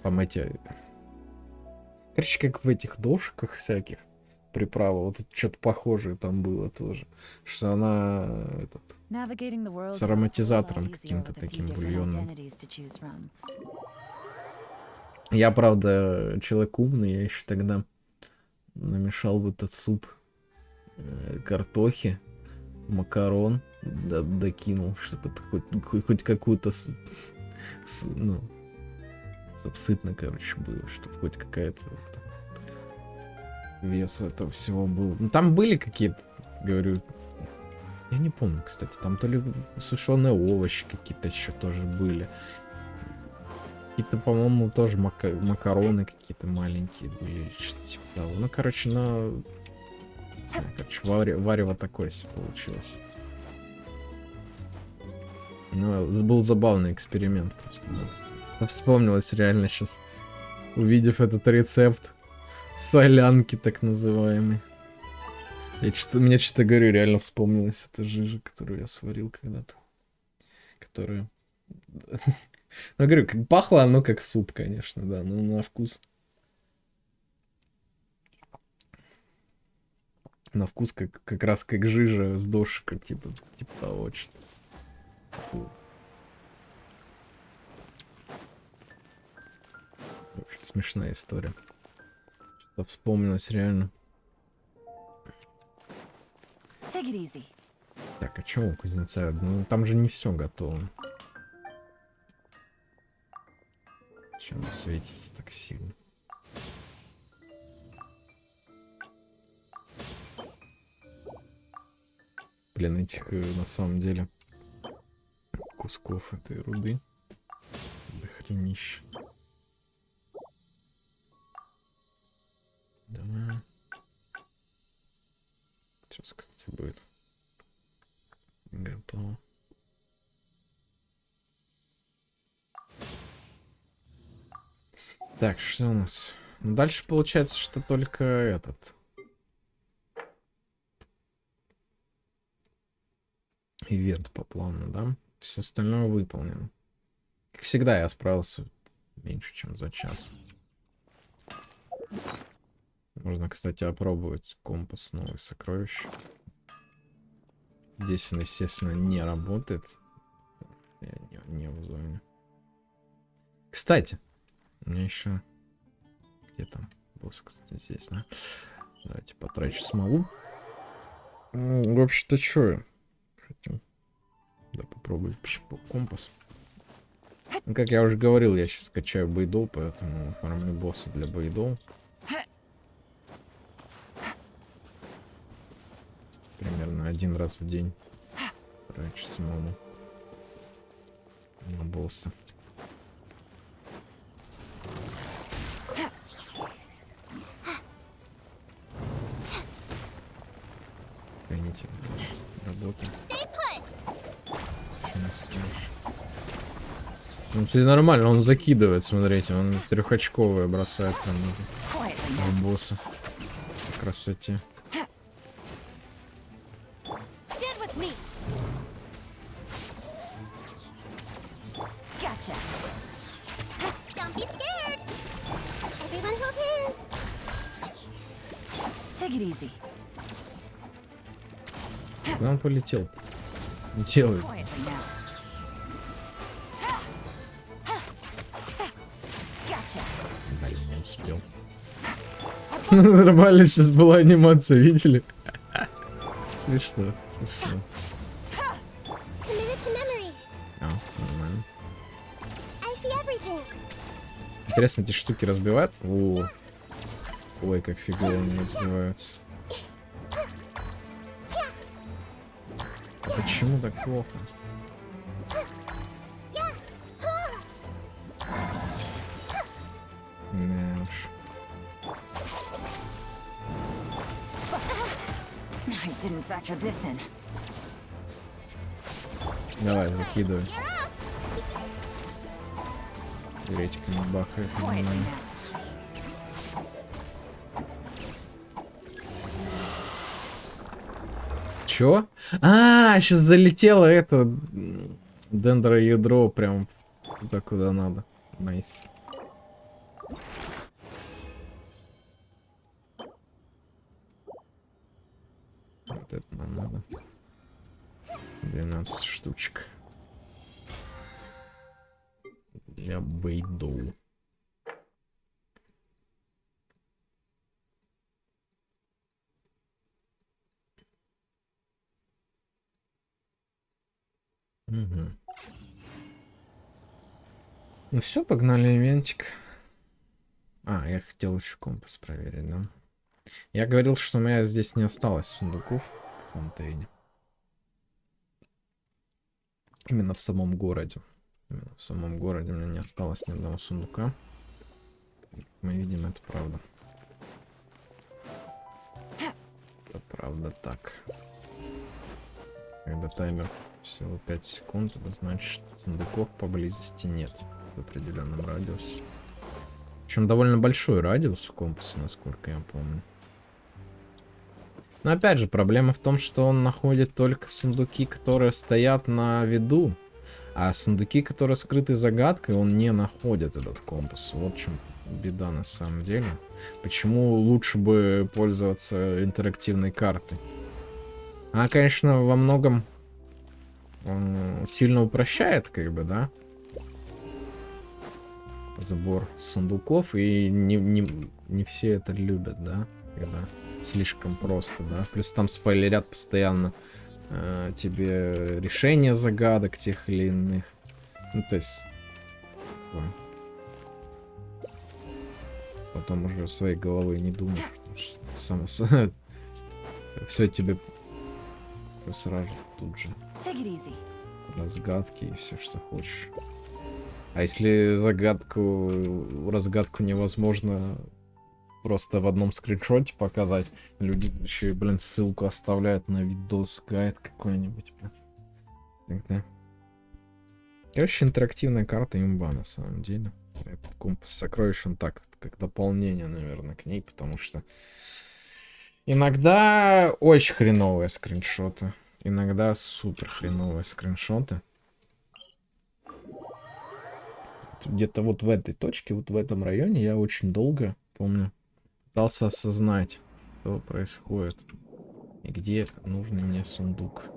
S1: там эти, короче, как в этих дошках всяких приправа, вот что-то похожее там было тоже, что она этот, с ароматизатором каким-то таким бульонным. Я, правда, человек умный, я еще тогда намешал в этот суп картохи, макарон, докинул, чтобы это хоть какую-то, ну, чтобы сытно, короче, было, чтобы хоть какая-то вес этого всего был. Ну, там были какие-то, говорю, я не помню, кстати, там то ли сушеные овощи какие-то еще тоже были. Какие-то, по-моему, тоже макароны какие-то маленькие были, что-то типа того. Ну, короче, короче, варево такое себе получилось. Ну, был забавный эксперимент просто. Да. Вспомнилось реально сейчас, увидев этот рецепт солянки, так называемый. Мне что-то, говорю, реально вспомнилась эта жижа, которую я сварил когда-то. Которую... Ну, говорю, как пахло оно как суп, конечно, да, но на вкус. На вкус как раз как жижа с дошика, типа того что-то. В общем, смешная история. Что-то вспомнилось реально.
S4: Take it easy.
S1: Так, а чего у кузнеца? Ну, там же не все готово. Чем светится так сильно? Блин, этих на самом деле кусков этой руды до хренища. Давай. Сейчас, кстати, будет готово. Так, что у нас? Ну, дальше получается, что только этот ивент по плану, да? Все остальное выполнено. Как всегда, я справился меньше, чем за час. Можно, кстати, опробовать компас новый сокровища. Здесь он, естественно, не работает. Я не в зоне. Кстати, у меня еще... Где там босс, кстати, здесь, да? Давайте потрачу смолу. В общем-то, что? попробовать компас. Ну, как я уже говорил, я сейчас качаю бойдов, поэтому фармлю босса для бойдов. Примерно 1 раз в день трачу самому на босса. Хранитель, работа. Что не скажешь? Ну, тебе нормально, он закидывает, смотрите, он 3-очковые бросает там в босса. По красоте.
S2: Stand with me.
S4: Gotcha.
S2: Don't be scared. Everyone hold hands.
S4: Take it easy.
S1: Куда он полетел? Не делает.
S4: Quietly now. Gotcha.
S1: Блин, не успел. Нормально сейчас была анимация, видели? Смешно, смешно.
S2: Committed to memory.
S1: А, нормально.
S2: I see everything.
S1: Интересно, эти штуки разбивают? О, ой, как фигово они разбиваются. А почему так плохо? Да уж.
S4: I didn't factor this in.
S1: Давай, закидывай.
S2: You're up.
S1: Гречками бахает.
S4: Quietly
S1: Нормально.
S4: now.
S1: Чё? А, сейчас залетело это дендроядро прям туда, куда надо. Найс. Вот это нам надо. 12 штучек. Для бейдоу. Угу. Ну все, погнали ивентик. А, я хотел еще компас проверить, да? Я говорил, что у меня здесь не осталось сундуков в фонтейне. Именно в самом городе. Именно в самом городе у меня не осталось ни одного сундука. Мы видим, это правда. Это правда так. Когда таймер всего 5 секунд, это значит, что сундуков поблизости нет в определенном радиусе. Причем довольно большой радиус у компаса, насколько я помню. Но опять же, проблема в том, что он находит только сундуки, которые стоят на виду. А сундуки, которые скрыты загадкой, он не находит, этот компас. Вот в чем беда на самом деле. Почему лучше бы пользоваться интерактивной картой? Она, конечно, во многом сильно упрощает, как бы, да? Забор сундуков, и не все это любят, да? Когда слишком просто, да? Плюс там спойлерят постоянно тебе решение загадок тех или иных. Ну, то есть... Такое. Потом уже своей головой не думаешь, потому что само все тебе сразу тут же.
S4: Take it easy.
S1: Разгадки и все, что хочешь. А если разгадку невозможно просто в одном скриншоте показать, люди еще и, блин, ссылку оставляют на видос, гайд какой-нибудь. Тогда. Короче, интерактивная карта имба на самом деле. Этот компас сокровищ, он так, как дополнение, наверное, к ней, потому что иногда очень хреновые скриншоты, иногда супер хреновые скриншоты. Где-то вот в этой точке, вот в этом районе я очень долго, помню, пытался осознать, что происходит и где нужный мне сундук.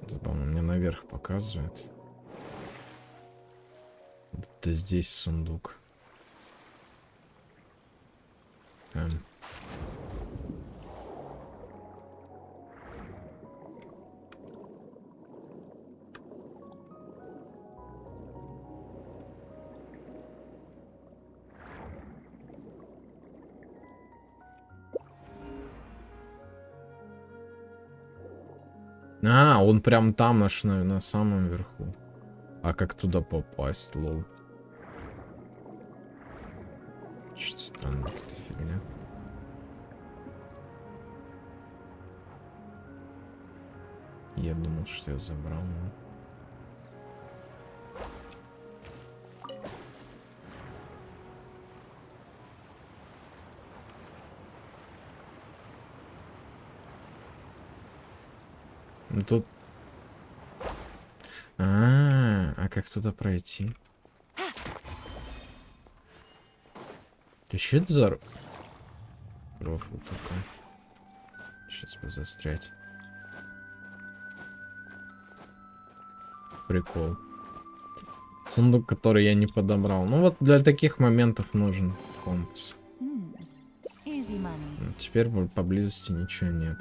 S1: Забавно, мне наверх показывает. Будто здесь сундук. А, он прям там аж на самом верху. А как туда попасть, лол? Что-то странная какая-то фигня. Я думал, что я забрал, но... Ну тут... А как туда пройти? Ты что это за... Рофл такой. Сейчас бы застрять. Прикол. Сундук, который я не подобрал. Ну вот для таких моментов нужен компас.
S4: Easy money.
S1: Ну, теперь поблизости ничего нет.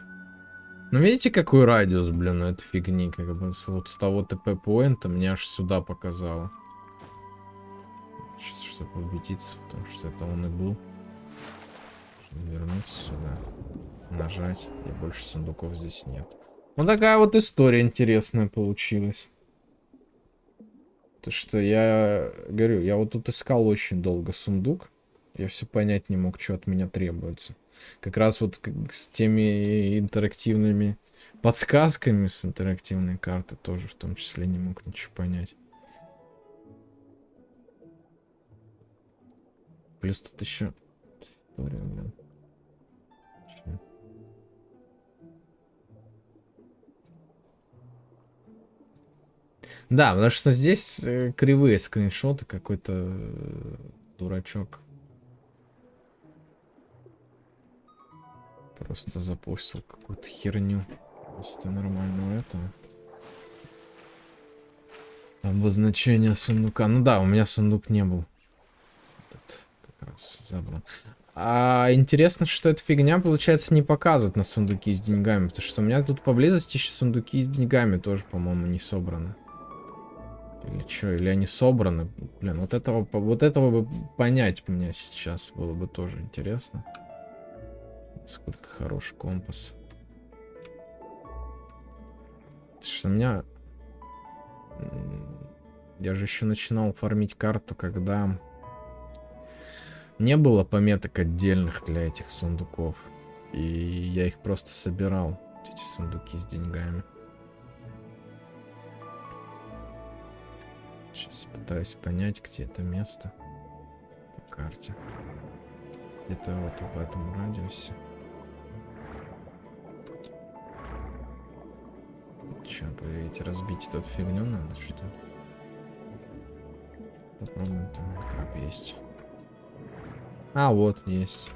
S1: Ну видите, какой радиус, блин, у этой фигни? Как бы вот с того ТП-поинта мне аж сюда показало. Сейчас, чтобы убедиться, потому что это он и был. Вернуться сюда. Нажать. И больше сундуков здесь нет. Вот такая вот история интересная получилась. То, что я говорю, я вот тут искал очень долго сундук. Я все понять не мог, что от меня требуется. Как раз вот с теми интерактивными подсказками с интерактивной карты тоже в том числе не мог ничего понять. Плюс тут еще история, блин. Да, потому что здесь кривые скриншоты, какой-то дурачок просто запустил какую-то херню вместо нормального этого обозначение сундука. Ну да, у меня сундук не был. Этот как раз забрал. А интересно, что эта фигня, получается, не показывает на сундуки с деньгами, потому что у меня тут поблизости еще сундуки с деньгами тоже, по-моему, не собраны. Или что, или они собраны? Блин, вот этого бы понять мне сейчас было бы тоже интересно. Сколько хороший компас. Потому что у меня... Я же еще начинал фармить карту, когда не было пометок отдельных для этих сундуков. И я их просто собирал, эти сундуки с деньгами. Сейчас пытаюсь понять, где это место по карте. Где-то вот в этом радиусе. Че, будете разбить эту фигню надо, что ли? Попробуем, там краб есть. А, вот, есть.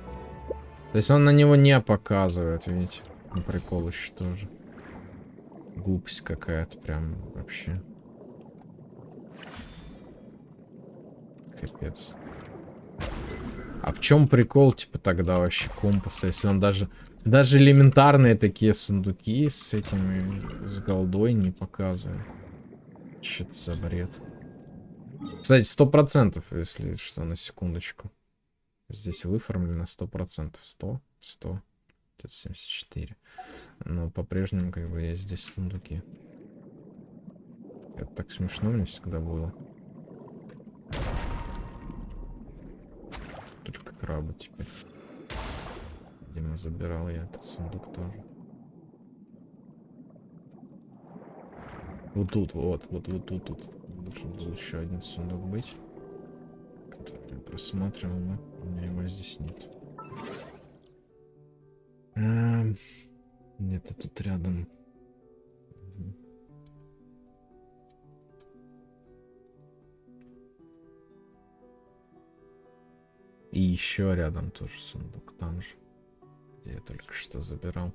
S1: То есть он на него не показывает, видите? Ну, прикол еще тоже. Глупость какая-то прям вообще. Капец. А в чем прикол, типа, тогда вообще компаса, если он даже элементарные такие сундуки с этими, с голдой не показывает? Что-то за бред. Кстати, 100%, если что, на секундочку. Здесь выформлено 100%. 100. Тут 74. Но по-прежнему, как бы, есть здесь сундуки. Это так смешно мне всегда было. Только крабы теперь. Видимо, забирал я этот сундук тоже. Вот тут, вот тут. Должен был еще один сундук быть. Который я просматривал, но у меня его здесь нет. Где-то тут рядом. И еще рядом тоже сундук, там же, где я только что забирал.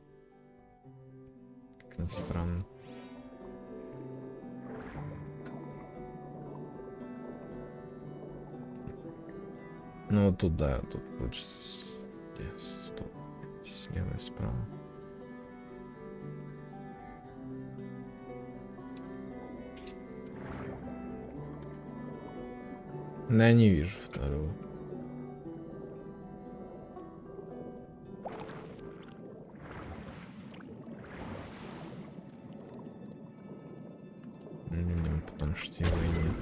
S1: Как странно. Ну вот тут, да, тут лучше слева и справа. Да, я не вижу второго. может его и нет.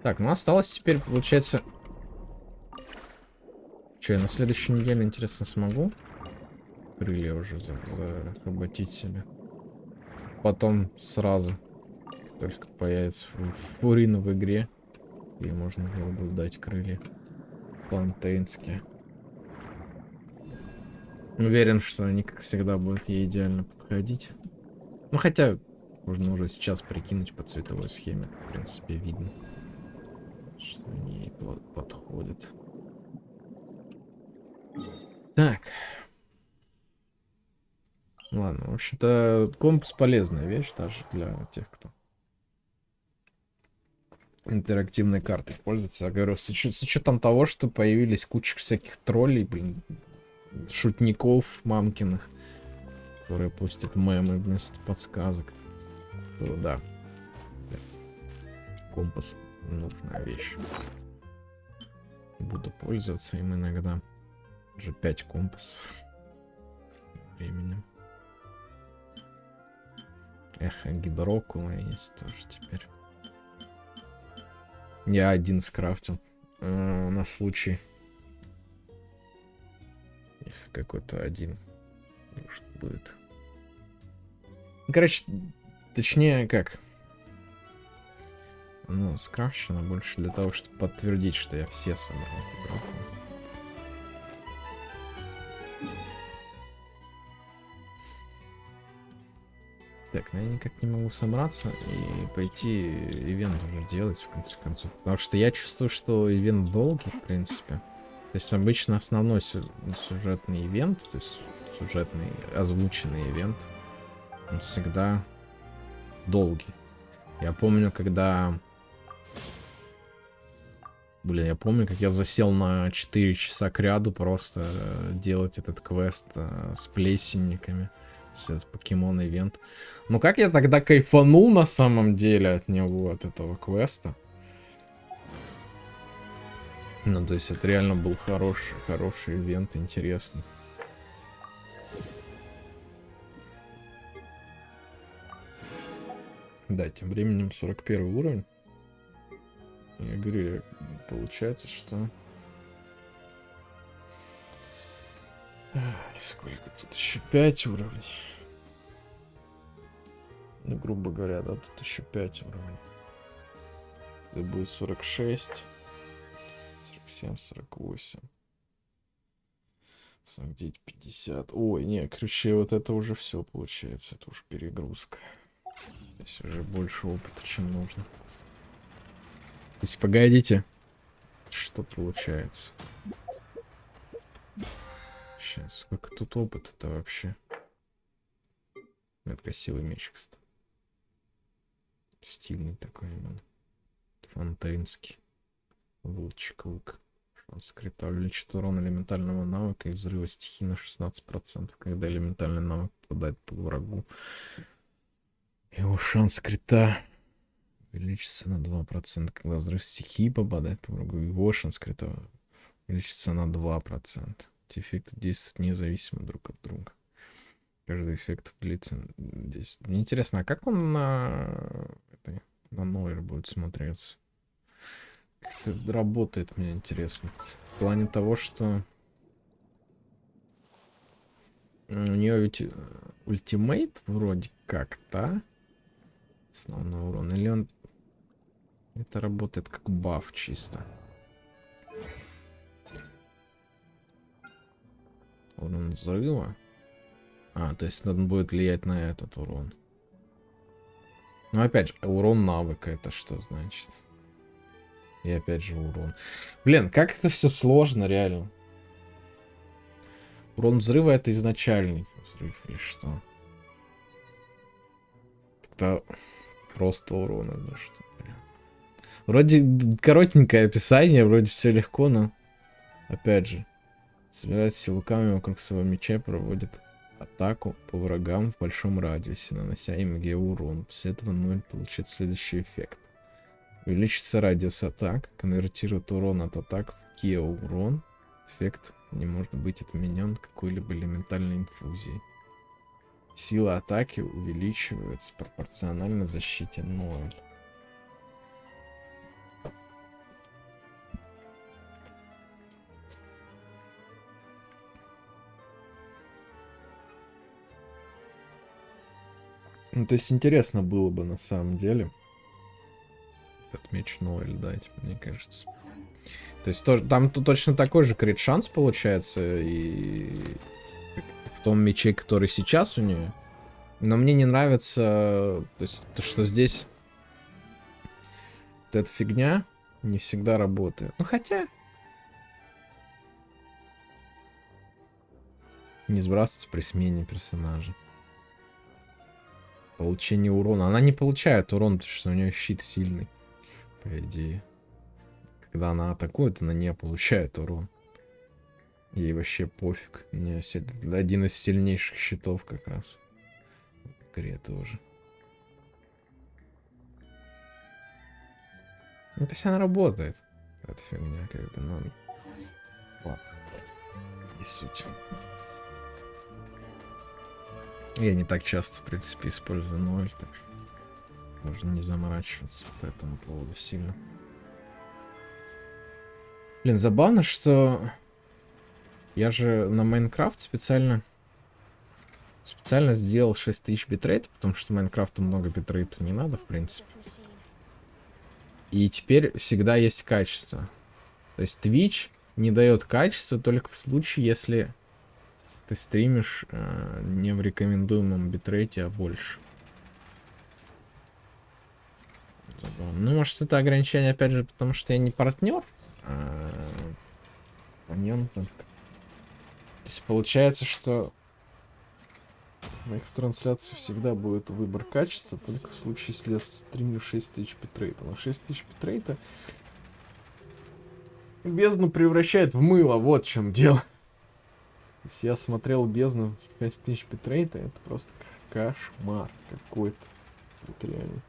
S1: Так, ну осталось теперь, получается... Что, я на следующей неделе, интересно, смогу крылья уже захватить себе? Потом сразу, как только появится фурин в игре, и можно было бы дать крылья фонтейнские. Уверен, что они, как всегда, будут ей идеально подходить. Ну, хотя, можно уже сейчас прикинуть по цветовой схеме. В принципе, видно, что они ей подходят. Так. Ладно, в общем-то, компас полезная вещь даже для тех, кто интерактивной картой пользуется. Я говорю, с учетом того, что появились куча всяких троллей, блин, шутников мамкиных, которые пустят мемы вместо подсказок, то да, компас нужная вещь. Буду пользоваться им иногда. Уже 5 компасов временем. Эх, а гидрокула есть тоже теперь. Я один скрафтил на случай, если какой-то один может будет. Короче, точнее как, ну, скрафчено больше для того, чтобы подтвердить, что я все собрал гидрокулы. Так, ну я никак не могу собраться и пойти ивент уже делать, в конце концов. Потому что я чувствую, что ивент долгий, в принципе. То есть обычно основной сюжетный ивент, то есть сюжетный озвученный ивент, он всегда долгий. Я помню, когда... Блин, я помню, как я засел на 4 часа к ряду просто делать этот квест с плесенниками. Покемон ивент. Ну как я тогда кайфанул на самом деле от него, от этого квеста. Ну то есть это реально был хороший ивент, интересный. Да, тем временем 41 уровень. Я говорю, получается, что... Сколько тут? Еще 5 уровней. Ну, грубо говоря, да, тут еще 5 уровней. Это будет 46, 47, 48, 49, 50. Ой, не, короче, вот это уже все получается. Это уже перегрузка. Здесь уже больше опыта, чем нужно. То есть, погодите. Что получается? Сейчас, сколько тут опыта-то вообще? Это красивый меч, кстати. Стильный такой именно. Фонтейнский. Лучик лук. Шанс крита увеличит урон элементального навыка и взрыва стихии на 16%, когда элементальный навык попадает по врагу. Его шанс крита увеличится на 2%, когда взрыв стихии попадает по врагу. Его шанс крита увеличится на 2%. Эти эффекты действуют независимо друг от друга. Каждый эффект длится 10. Мне интересно, а как он на нойер будет смотреться? Как это работает, мне интересно. В плане того, что у нее ведь ультимейт вроде как-то. Основной урон. Или он... Это работает как баф чисто. Урон взрыва. А, то есть он будет влиять на этот урон. Ну, опять же, урон навыка, это что значит? И опять же урон. Блин, как это все сложно, реально. Урон взрыва это изначальный взрыв или что? Тогда просто урон это что? Вроде коротенькое описание, вроде все легко, но... Опять же. Собирает силуками вокруг своего меча и проводит атаку по врагам в большом радиусе, нанося им геоурон. После этого 0 получит следующий эффект. Увеличится радиус атак, конвертирует урон от атак в геоурон. Эффект не может быть отменен какой-либо элементальной инфузией. Сила атаки увеличивается пропорционально защите 0. Ну, то есть интересно было бы на самом деле этот меч 0 дать, мне кажется. То есть тоже, там тут точно такой же крит шанс получается и в том мече, который сейчас у нее. Но мне не нравится, то есть то, что здесь вот эта фигня не всегда работает. Ну хотя не сбрасывается при смене персонажа. Получение урона. Она не получает урон, потому что у нее щит сильный, по идее. Когда она атакует, она не получает урон. Ей вообще пофиг. У нее один из сильнейших щитов как раз. В игре тоже. Ну, то есть она работает. Эта фигня, как бы, ну... Ладно. Не суть. Я не так часто, в принципе, использую 0, так что можно не заморачиваться по этому поводу сильно. Блин, забавно, что я же на Майнкрафт специально сделал 6000 битрейт, потому что Майнкрафту много битрейта не надо, в принципе. И теперь всегда есть качество. То есть Twitch не дает качество только в случае, если ты стримишь не в рекомендуемом битрейте, а больше. Ну, может, это ограничение, опять же, потому что я не партнер. По нем только. То есть получается, что в моих трансляциях всегда будет выбор качества, только в случае, если я стримлю 6000 битрейта. На 6000 битрейта бездну превращает в мыло, вот в чем дело. Если я смотрел бездну 6000 битрейта, это просто кошмар какой-то. Вот реально.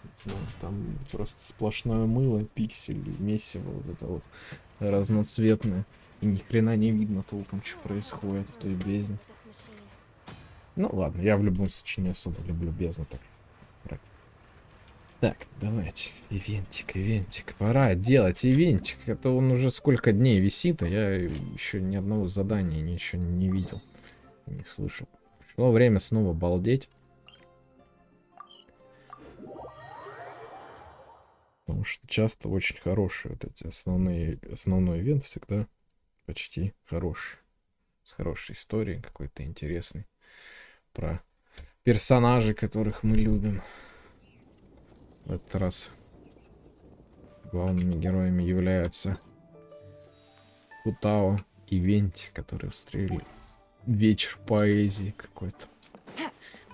S1: Не знаю, там просто сплошное мыло, пиксель, месиво, вот это вот разноцветное. И ни хрена не видно толком, что происходит в той бездне. Ну ладно, я в любом случае не особо люблю бездну, так. Так, давайте. Ивентик. Пора делать ивентик. Это он уже сколько дней висит, а я еще ни одного задания ничего не видел. Не слышал. Пришло время снова балдеть. Потому что часто очень хорошие вот эти основной ивент всегда почти хороший. С хорошей историей какой-то интересный. Про персонажей, которых мы любим. В этот раз главными героями являются Хутао и Венти, которые устроили вечер поэзии какой-то.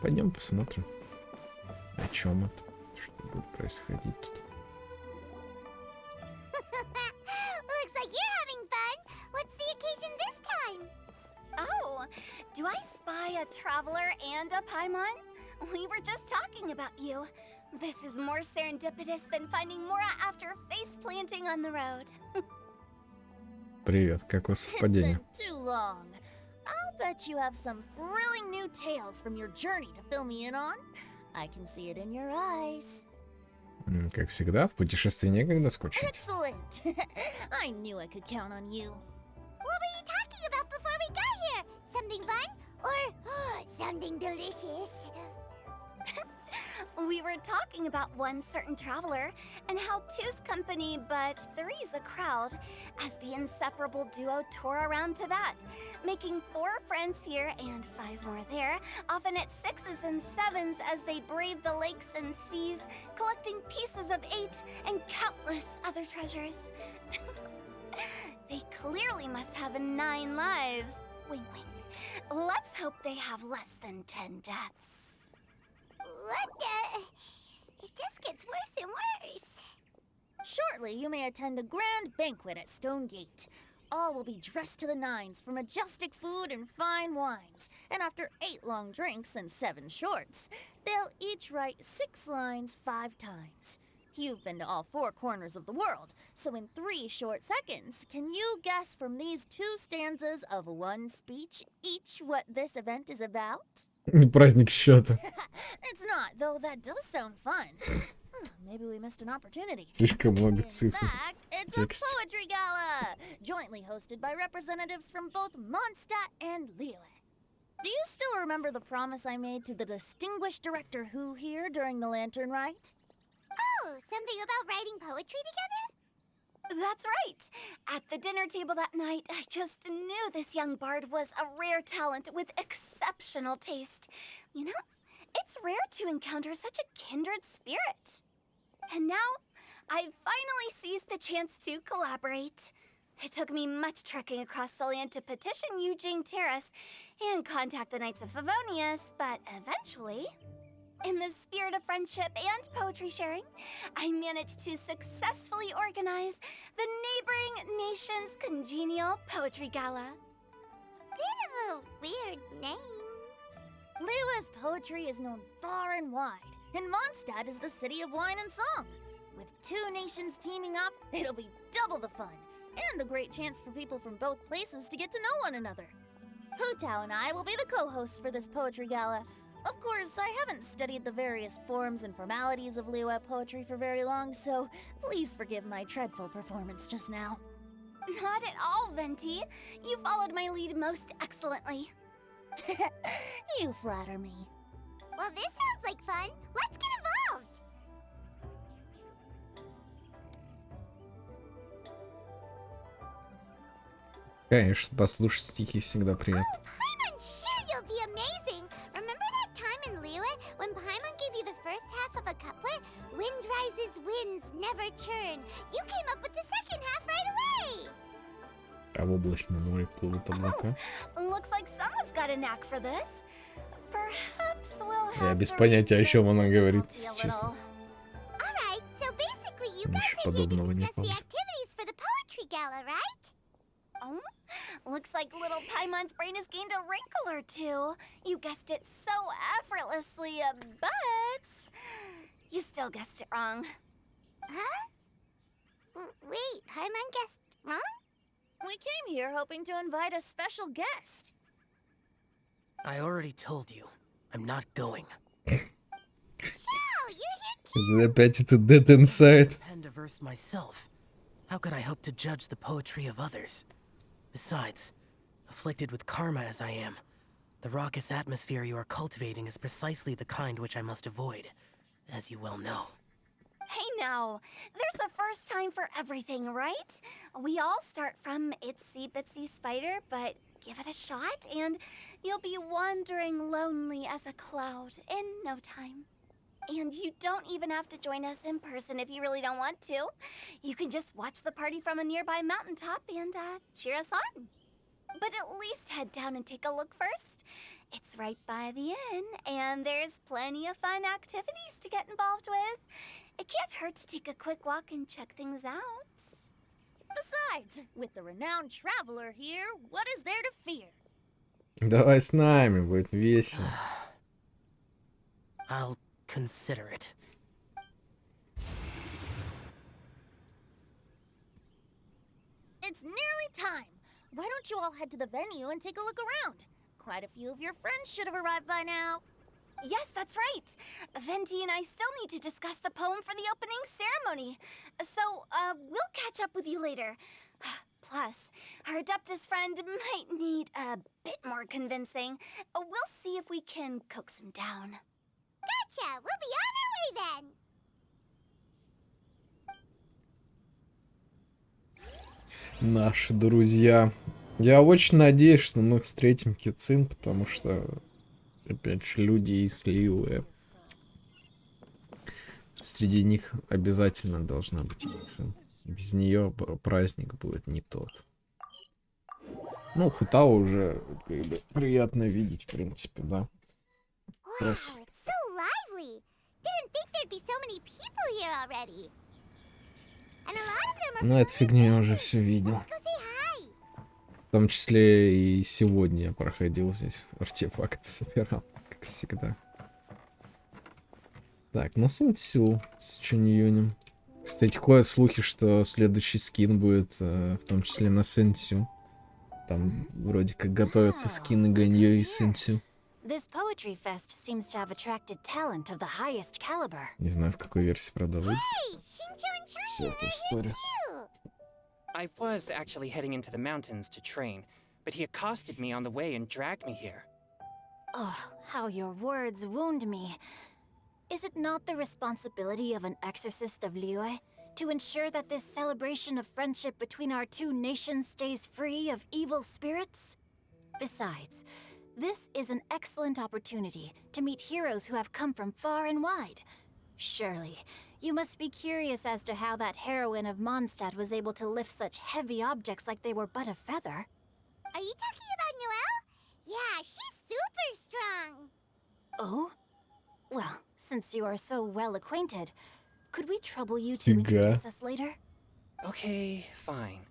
S1: Пойдем посмотрим, о чем это, что будет происходить тут.
S2: Looks like you're having fun. What's the occasion this time?
S5: Oh, do I spy a traveler and a Paimon? We were just talking about you. This is more serendipitous than finding Mora after face planting on the road.
S1: Привет, как у вас совпадение?
S6: It's been too long. I'll bet you have some thrilling new tales from your journey to fill me in on. I can see it in your eyes.
S1: Как всегда, в путешествии некогда скучать.
S6: Excellent. I knew I could count on you.
S2: What were you talking about before we got here? Something fun? Or something delicious?
S5: We were talking about one certain traveler and how two's company, but three's a crowd, as the inseparable duo tour around Tibet, making 4 friends here and 5 more there, often at 6s and 7s as they brave the lakes and seas, collecting pieces of 8 and countless other treasures. They clearly must have 9 lives. Wink, wink. Let's hope they have less than 10 deaths.
S2: What the? It just gets worse and worse.
S6: Shortly, you may attend a grand banquet at Stone Gate. All will be dressed to the nines for majestic food and fine wines. And after 8 long drinks and 7 shorts, they'll each write 6 lines 5 times. you've been to all 4 corners of the world, so in 3 short seconds, can you guess from these 2 stanzas of 1 speech each what this event is about?
S1: Праздник счета.
S6: It's not, though that does sound fun. Maybe we missed an opportunity.
S1: Слишком много
S6: In
S1: цифр.
S6: fact, it's a
S1: Текст.
S6: poetry gala, jointly hosted by representatives from both Mondstadt and Liyue. Do you still remember the promise I made to the distinguished director Who here during the Lantern Rite?
S2: Oh, something about writing poetry together?
S5: That's right. At the dinner table that night, I just knew this young bard was a rare talent with exceptional taste. You know, it's rare to encounter such a kindred spirit. And now, I've finally seized the chance to collaborate. It took me much trekking across the land to petition Eugene Terrace and contact the Knights of Favonius, but eventually, in the spirit of friendship and poetry sharing, I managed to successfully organize the neighboring nation's congenial poetry gala.
S2: Bit of a weird name.
S6: Liyue's poetry is known far and wide, and Mondstadt is the city of wine and song. With 2 nations teaming up, it'll be double the fun, and a great chance for people from both places to get to know one another. Hu Tao and I will be the co-hosts for this poetry gala. Of course, I haven't studied the various forms and formalities of Liyue poetry for very long, so please forgive my dreadful performance just now.
S5: Not at all, Venti. You followed my lead most excellently.
S6: You flatter me.
S2: Well, this sounds like fun. Let's get involved.
S1: Конечно, послушать стихи всегда приятно.
S2: Paimon, sure you'll be amazing. Remember that time in Liyue when Paimon gave you the first half of a couplet? Wind rises, winds never churn. You came up with the second half right away.
S1: А в облачном море плывут облака.
S5: Looks like someone's got a knack for this. Perhaps we'll
S1: Я
S5: have
S1: без
S5: to
S1: понятия, о чем она
S5: revisit
S1: говорит,
S5: the difficulty a
S1: честно.
S5: little.
S2: All right, so basically you
S1: Ничего
S2: guys are here to
S1: подобного не
S2: discuss the
S1: помню.
S2: activities for the poetry gala, right?
S5: Oh, looks like little Paimon's brain has gained a wrinkle or two. You guessed it so effortlessly, but you still guessed it wrong.
S2: Huh? Wait, Paimon guessed wrong?
S6: We came here hoping to invite a special guest.
S7: I already told you, I'm not going.
S2: Chao, you're here too.
S1: Опять это Dead Inside.
S7: Pen to verse myself. How could I hope to judge the poetry of others? Besides, afflicted with karma as I am, the raucous atmosphere you are cultivating is precisely the kind which I must avoid, as you well know.
S5: Hey now, there's a first time for everything, right? We all start from itsy bitsy spider, but give it a shot and you'll be wandering lonely as a cloud in no time. And you don't even have to join us in person if you really don't want to. You can just watch the party from a nearby mountaintop and cheer us on. But at least head down and take a look first. It's right by the inn, and there's plenty of fun activities to get involved with. It can't hurt to take a quick walk and check things out.
S6: Besides, with the renowned traveler here, what is there to fear?
S1: Давай с нами, будет весело.
S7: I'll consider it.
S6: It's nearly time. Why don't you all head to the venue and take a look around? Quite a few of your friends should have arrived by now.
S5: Yes, that's right. Venti and I still need to discuss the poem for the opening ceremony. So, we'll catch up with you later. Plus, our Adeptus friend might need a bit more convincing. We'll see if we can coax him down.
S2: Gotcha! We'll be on our way then!
S1: Наши друзья. Я очень надеюсь, что мы встретим Кицин, потому что, опять же, люди из Лiyue. Среди них обязательно должна быть Кицин. Без нее праздник будет не тот. Ну, Хутао уже как бы приятно видеть, в принципе, да.
S2: Wow,
S1: Просто
S2: it's so lively! Didn't think there'd be so many people here already. And a lot of them are
S1: ну, эту
S2: from
S1: фигню я
S2: other
S1: уже
S2: places.
S1: все видел.
S2: Let's go say hi!
S1: В том числе и сегодня я проходил здесь, артефакты собирал, как всегда. Так, ну Сунцю с Чуньюнем. Кстати, ходят слухи, что следующий скин будет в том числе на Сенсю. Там вроде как готовятся скины Ганьё и Сенсю.
S4: This poetry fest seems to have attracted talent of the highest caliber.
S1: Не знаю, в какой версии, правда, выйдет.
S2: Hey, Shincho and Chai
S1: Вся
S2: are
S1: эта
S2: here
S1: история.
S2: too.
S8: I was actually heading into the mountains to train, but he accosted me on the way and dragged me here.
S4: Oh, how your words wound me. Is it not the responsibility of an exorcist of Liyue to ensure that this celebration of friendship between our two nations stays free of evil spirits? Besides, this is an excellent opportunity to meet heroes who have come from far and wide. Surely, you must be curious as to how that heroine of Mondstadt was able to lift such heavy objects like they were but a feather.
S2: Are you talking about Noelle? Yeah, she's super strong.
S4: Oh? Well, since you are so well acquainted, could we trouble you to
S1: Фига.
S4: introduce us later?
S8: Okay, fine.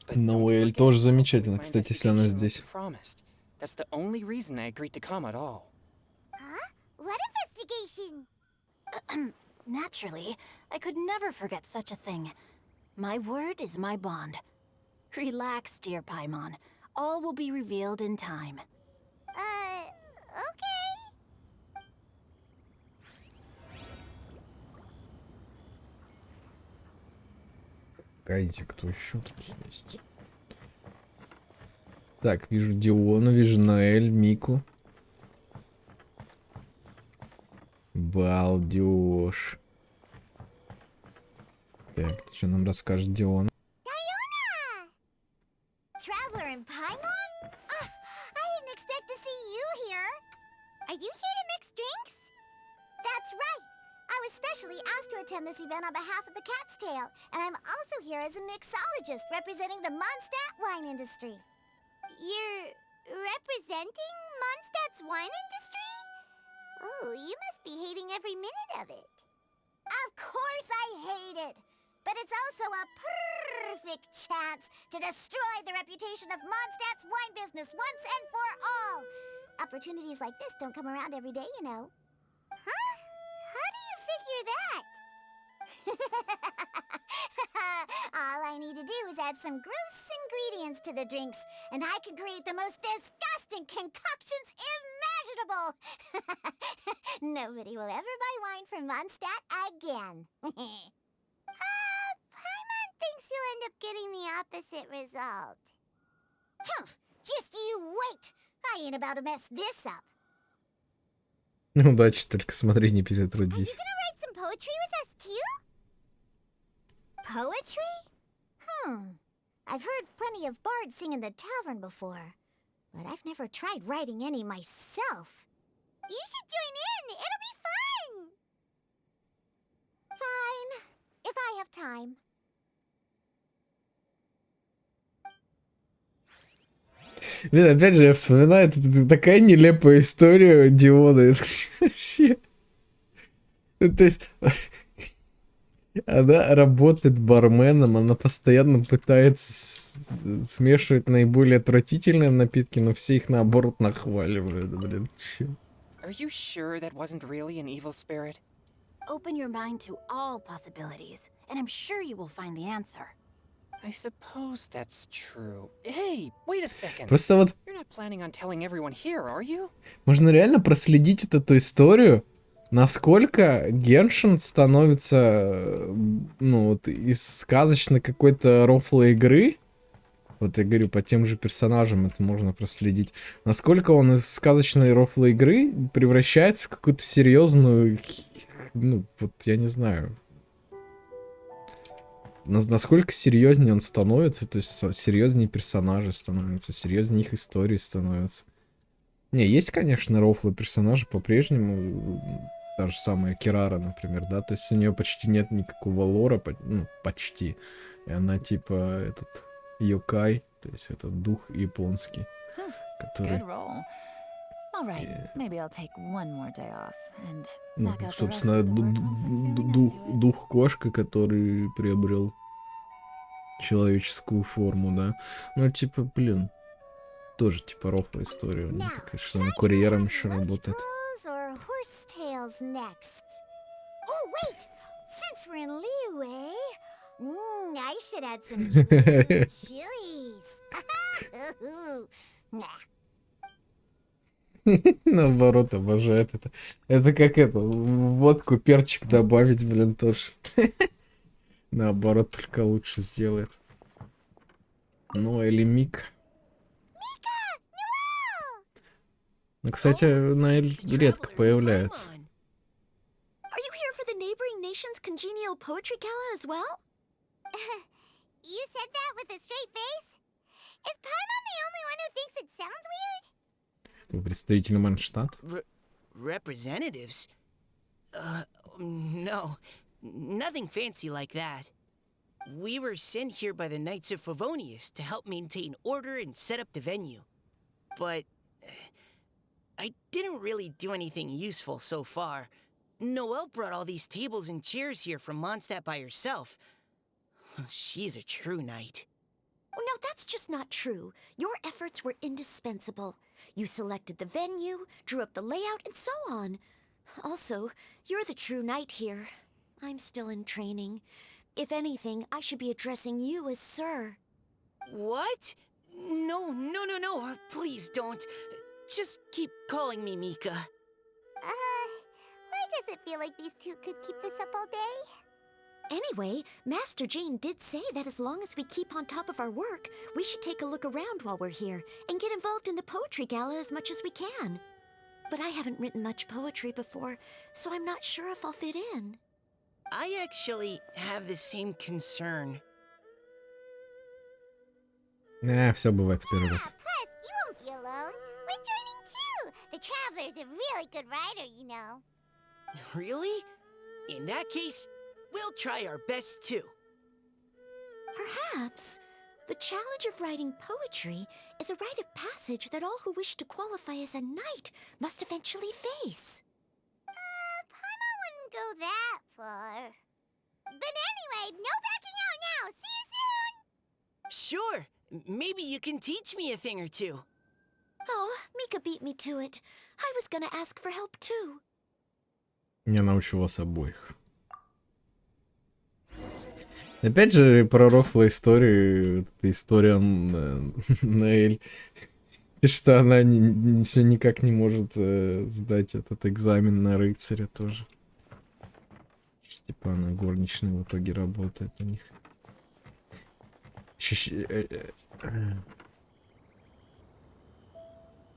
S8: But
S1: Ноэль
S8: don't
S1: тоже
S8: forget
S1: замечательно,
S8: my
S1: кстати, если она
S8: investigation like
S1: здесь.
S8: you promised. That's the only reason I agreed to come at all.
S2: Huh? What investigation?
S4: Naturally, I could never forget such a thing. My word is my bond. Relax, dear Paimon. All will be revealed in time.
S2: Okay.
S1: Погодите, кто еще тут есть? Так, вижу Диона, вижу Ноэль, Мику. Балдеж. Так, что нам расскажет Дион?
S2: Diona! Traveler in Paimon? I didn't expect to see you here. Are you here to mix drinks? That's right. I was specially asked to attend this event on behalf of the Cat's Tail, and I'm also here as a mixologist representing the Mondstadt wine industry. You're representing Mondstadt's wine industry? Oh, you must be hating every minute of it. Of course I hate it! But it's also a perfect chance to destroy the reputation of Mondstadt's wine business once and for all! Opportunities like this don't come around every day, you know. Huh? How do you figure that? All I need to do is add some gross ingredients to the drinks, and I can create the most disgusting concoctions imaginable! Nobody will ever buy wine from Mondstadt again. Paimon thinks you'll end up getting the opposite result. Just you wait! I ain't about to mess this up.
S1: Удачи, только смотри, не
S2: Are you
S1: перетрудись.
S2: gonna write some poetry with us too? Poetry? I've heard plenty of bards sing in the tavern before, but I've never tried writing any myself. You should join in! It'll be fun! Fine, if I have time.
S1: Блин, опять же, я вспоминаю, это такая нелепая история Диона. Это вообще... Ну, то есть, она работает барменом, она постоянно пытается смешивать наиболее отвратительные напитки, но все их наоборот нахваливают, блин. Чё?
S8: Are you sure that wasn't really an evil spirit?
S4: Open your mind to all possibilities, and I'm sure you will find the answer.
S8: I suppose that's true. Hey, wait a second.
S1: Просто вот
S8: You're not planning on telling everyone here, are you?
S1: можно реально проследить эту историю, насколько Геншин становится, ну вот, из сказочной какой-то рофлой игры, вот я говорю, по тем же персонажам это можно проследить, насколько он из сказочной рофлой игры превращается в какую-то серьезную, ну, вот я не знаю, насколько серьезнее он становится, то есть серьезнее персонажи становятся, серьезнее их истории становятся. Не, есть, конечно, рофлые персонажи по-прежнему, та же самая Кирара, например, да, то есть у нее почти нет никакого лора, ну, почти, и она типа этот Йокай, то есть это дух японский, который,
S4: Good roll. All right, maybe I'll take one more day off and
S1: ну,
S4: knock out the rest
S1: собственно,
S4: of the work once I'm feeling up to it.
S1: дух кошка, который приобрел человеческую форму, да, ну, типа, блин, тоже типа рофлая история, у нее такая, что он курьером еще работает.
S2: Or horsetails next? Oh, wait! Since we're in Liyue, I should add some chilies. Nah.
S1: Наоборот, обожает это. Это как это, в водку перчик добавить, блин, тоже. Наоборот, только лучше сделает. Ну, или Мика. Ну, кстати, Наэль редко появляется.
S4: Are you here for the neighboring nation's congenial poetry gala as well?
S2: You said that with a straight face? Is Paimon the only one who thinks it sounds weird?
S1: Вы представитель Манштадт?
S7: Representatives? No. Nothing fancy like that. We were sent here by the Knights of Favonius to help maintain order and set up the venue. But I didn't really do anything useful so far. Noelle brought all these tables and chairs here from Mondstadt by herself. She's a true knight.
S4: Oh, no, that's just not true. Your efforts were indispensable. You selected the venue, drew up the layout, and so on. Also, you're the true knight here. I'm still in training. If anything, I should be addressing you as Sir.
S7: What? No. Please don't. Just keep calling me Mika.
S2: Why does it feel like these two could keep this up all day?
S4: Anyway, Master Jane did say that as long as we keep on top of our work, we should take a look around while we're here and get involved in the poetry gala as much as we can. But I haven't written much poetry before, so I'm not sure if I'll fit in.
S7: I actually have the same concern.
S1: Все бывает в первый раз.
S2: Plus, you won't be alone. We're joining too. The Traveler's a really good writer, you know.
S7: Really? In that case, we'll try our best too.
S4: Perhaps. The challenge of writing poetry is a rite of passage that all who wish to qualify as a knight must eventually face.
S2: Paimon wouldn't go that far. But anyway, no backing out now. See you soon!
S7: Sure. Maybe you can teach me a thing or two.
S4: Oh, Mika beat me to it. I was gonna ask for help too.
S1: Я научу вас обоих. Опять же, про рофла историю. Это история Наэль. Что она все никак не может сдать этот экзамен на рыцаря тоже. Типа она горничной в итоге работает у них.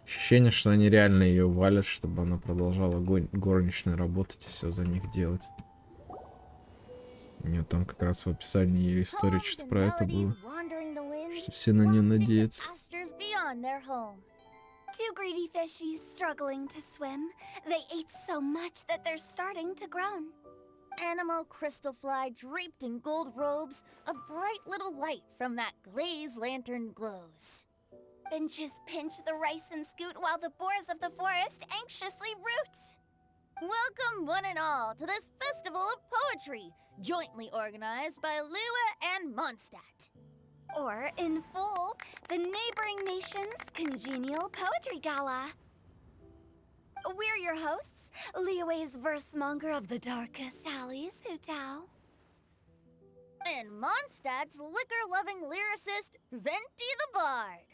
S1: Ощущение, что они реально ее валят, чтобы она продолжала горничной работать и все за них делать. У нее там как раз в описании ее истории что-то про это было. Что все на нее надеются.
S5: Two greedy fishies struggling to swim. They ate so much that they're starting to groan.
S6: Animal crystal fly draped in gold robes, a bright little light from that glaze lantern glows.
S5: Benches pinch the rice and scoot while the boars of the forest anxiously root.
S6: Welcome one and all to this festival of poetry, jointly organized by Liyue and Mondstadt.
S5: Or, in full, the neighboring nation's congenial poetry gala. We're your hosts, Liyue's versemonger of the darkest alleys, Hutao.
S6: And Mondstadt's liquor-loving lyricist, Venti the Bard.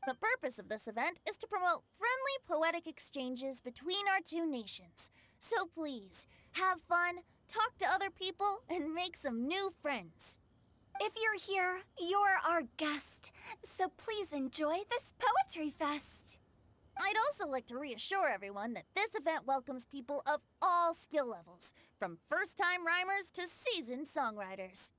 S6: The purpose of this event is to promote friendly poetic exchanges between our two nations. So please, have fun, talk to other people, and make some new friends.
S5: If you're here, you're our guest, so please enjoy this poetry fest.
S6: I'd also like to reassure everyone that this event welcomes people of all skill levels, from first-time rhymers to seasoned songwriters.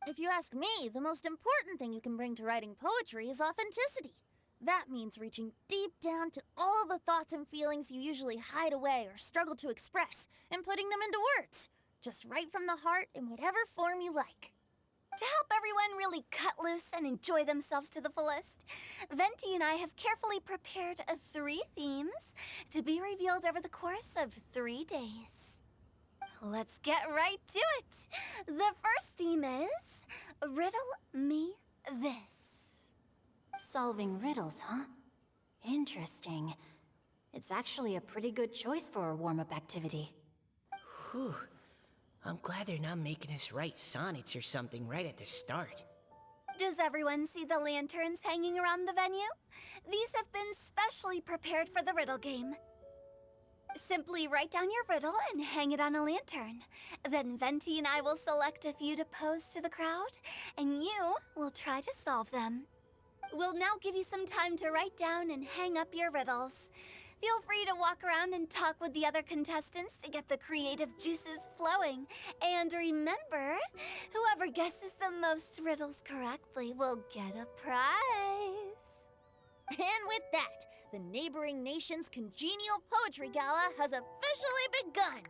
S6: If you ask me, the most important thing you can bring to writing poetry is authenticity. That means reaching deep down to all the thoughts and feelings you usually hide away or struggle to express, and putting them into words. Just right from the heart in whatever form you like.
S5: To help everyone really cut loose and enjoy themselves to the fullest, Venti and I have carefully prepared 3 themes to be revealed over the course of 3 days. Let's get right to it. The first theme is Riddle Me This.
S4: Solving riddles, huh? Interesting. It's actually a pretty good choice for a warm-up activity.
S7: Whew.
S9: I'm glad they're not making us write sonnets or something right at the start.
S5: Does everyone see the lanterns hanging around the venue? These have been specially prepared for the riddle game. Simply write down your riddle and hang it on a lantern. Then Venti and I will select a few to pose to the crowd, and you will try to solve them. We'll now give you some time to write down and hang up your riddles. Feel free to walk around and talk with the other contestants to get the creative juices flowing. And remember, whoever guesses the most riddles correctly will get a prize.
S6: And with that, the neighboring nation's congenial poetry gala has officially begun.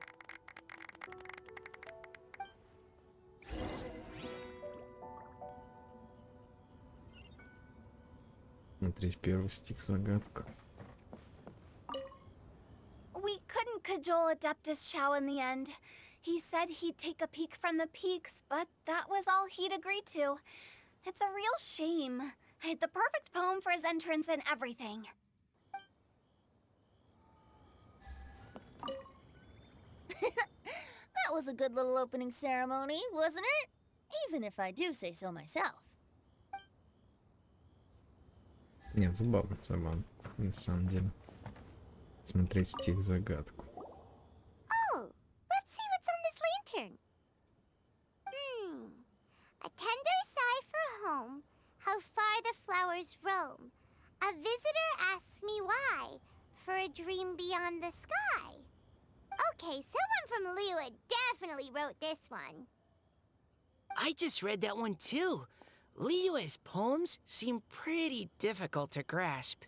S1: Смотреть первый стих загадка.
S5: We couldn't cajole Adeptus Shao in the end. He said he'd take a peek from the peaks, but that was all he'd agreed to. It's a real shame. I had the perfect poem for his entrance and everything.
S6: That was a good little opening ceremony, wasn't it? Even if I do say so myself.
S1: Нет, забавно, забавно. На самом деле. Смотреть стих загадку.
S2: Oh, let's see what's on this lantern. A tender sigh for home, how far the flowers roam. A visitor asks me why, for a dream beyond the sky. Okay, someone from Liyue definitely wrote this one.
S9: I just read that one too. Liyue's poems seem pretty difficult to grasp.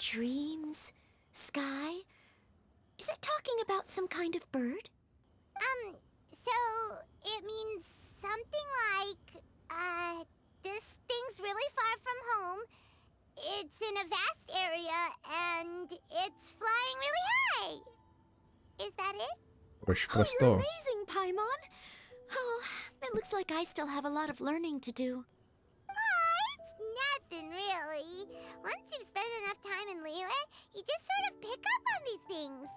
S10: Dreams? Sky? Is it talking about some kind of bird?
S2: So it means something like, this thing's really far from home. It's in a vast area, and it's flying really high. Is that it?
S1: Проще
S10: Oh, you're
S1: простого.
S10: amazing, Paimon. Oh, it looks like I still have a lot of learning to do.
S2: It's nothing really. Once you've spent enough time in Liyue, you just sort of pick up on these things.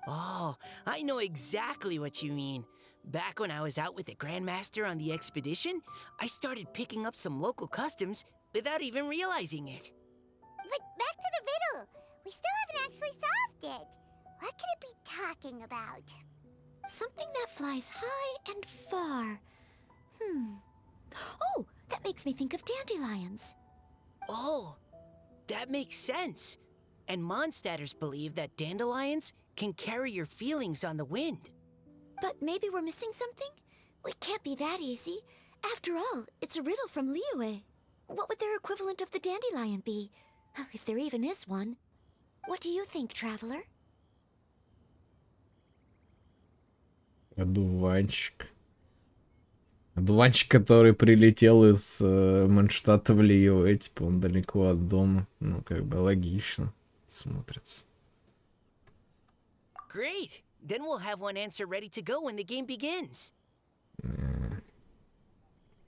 S9: Oh, I know exactly what you mean. Back when I was out with the Grandmaster on the expedition, I started picking up some local customs without even realizing it.
S2: But back to the riddle. We still haven't actually solved it. What could it be talking about?
S10: Something that flies high and far. Oh, that makes me think of dandelions.
S9: Oh, that makes sense. And Mondstadters believe that dandelions can carry your feelings on the wind.
S10: But maybe we're missing something? It can't be that easy. After all, it's a riddle from Liyue. What would their equivalent of the dandelion be? If there even is one. What do you think, traveler?
S1: Одуванчик. Одуванчик, который прилетел из Манштата в Лiyue, типа он далеко от дома. Ну, как бы логично смотрится.
S9: Great! Then we'll have one answer ready to go when the game begins.